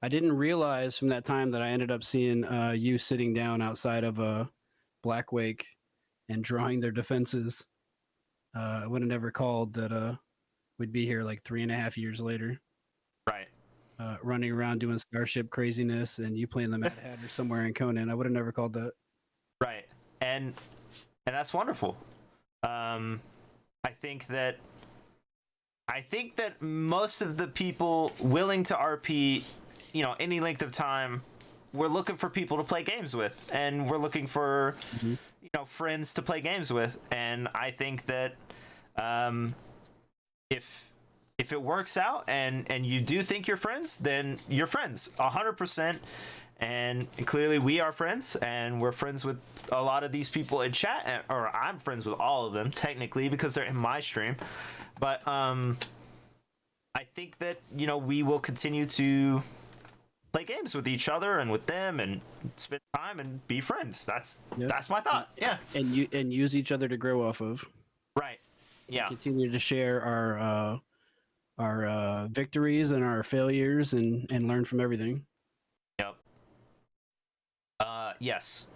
Speaker 2: I didn't realize from that time that I ended up seeing you sitting down outside of Blackwake and drawing their defenses. I would have never called that we'd be here like 3.5 years later,
Speaker 1: Right.
Speaker 2: running around doing Starship craziness, and you playing the Mad Hatter somewhere in Conan. I would have never called that.
Speaker 1: Right. And that's wonderful. I think that most of the people willing to RP, any length of time, we're looking for people to play games with, and we're looking for friends to play games with. And I think that if it works out and you do think you're friends, then you're friends 100%. And clearly we are friends, and we're friends with a lot of these people in chat, or I'm friends with all of them technically because they're in my stream. But I think that we will continue to play games with each other and with them and spend time and be friends. That's my thought. Yeah.
Speaker 2: And use each other to grow off of.
Speaker 1: Right. Yeah.
Speaker 2: Continue to share our victories and our failures and learn from everything.
Speaker 1: Yep. Yes.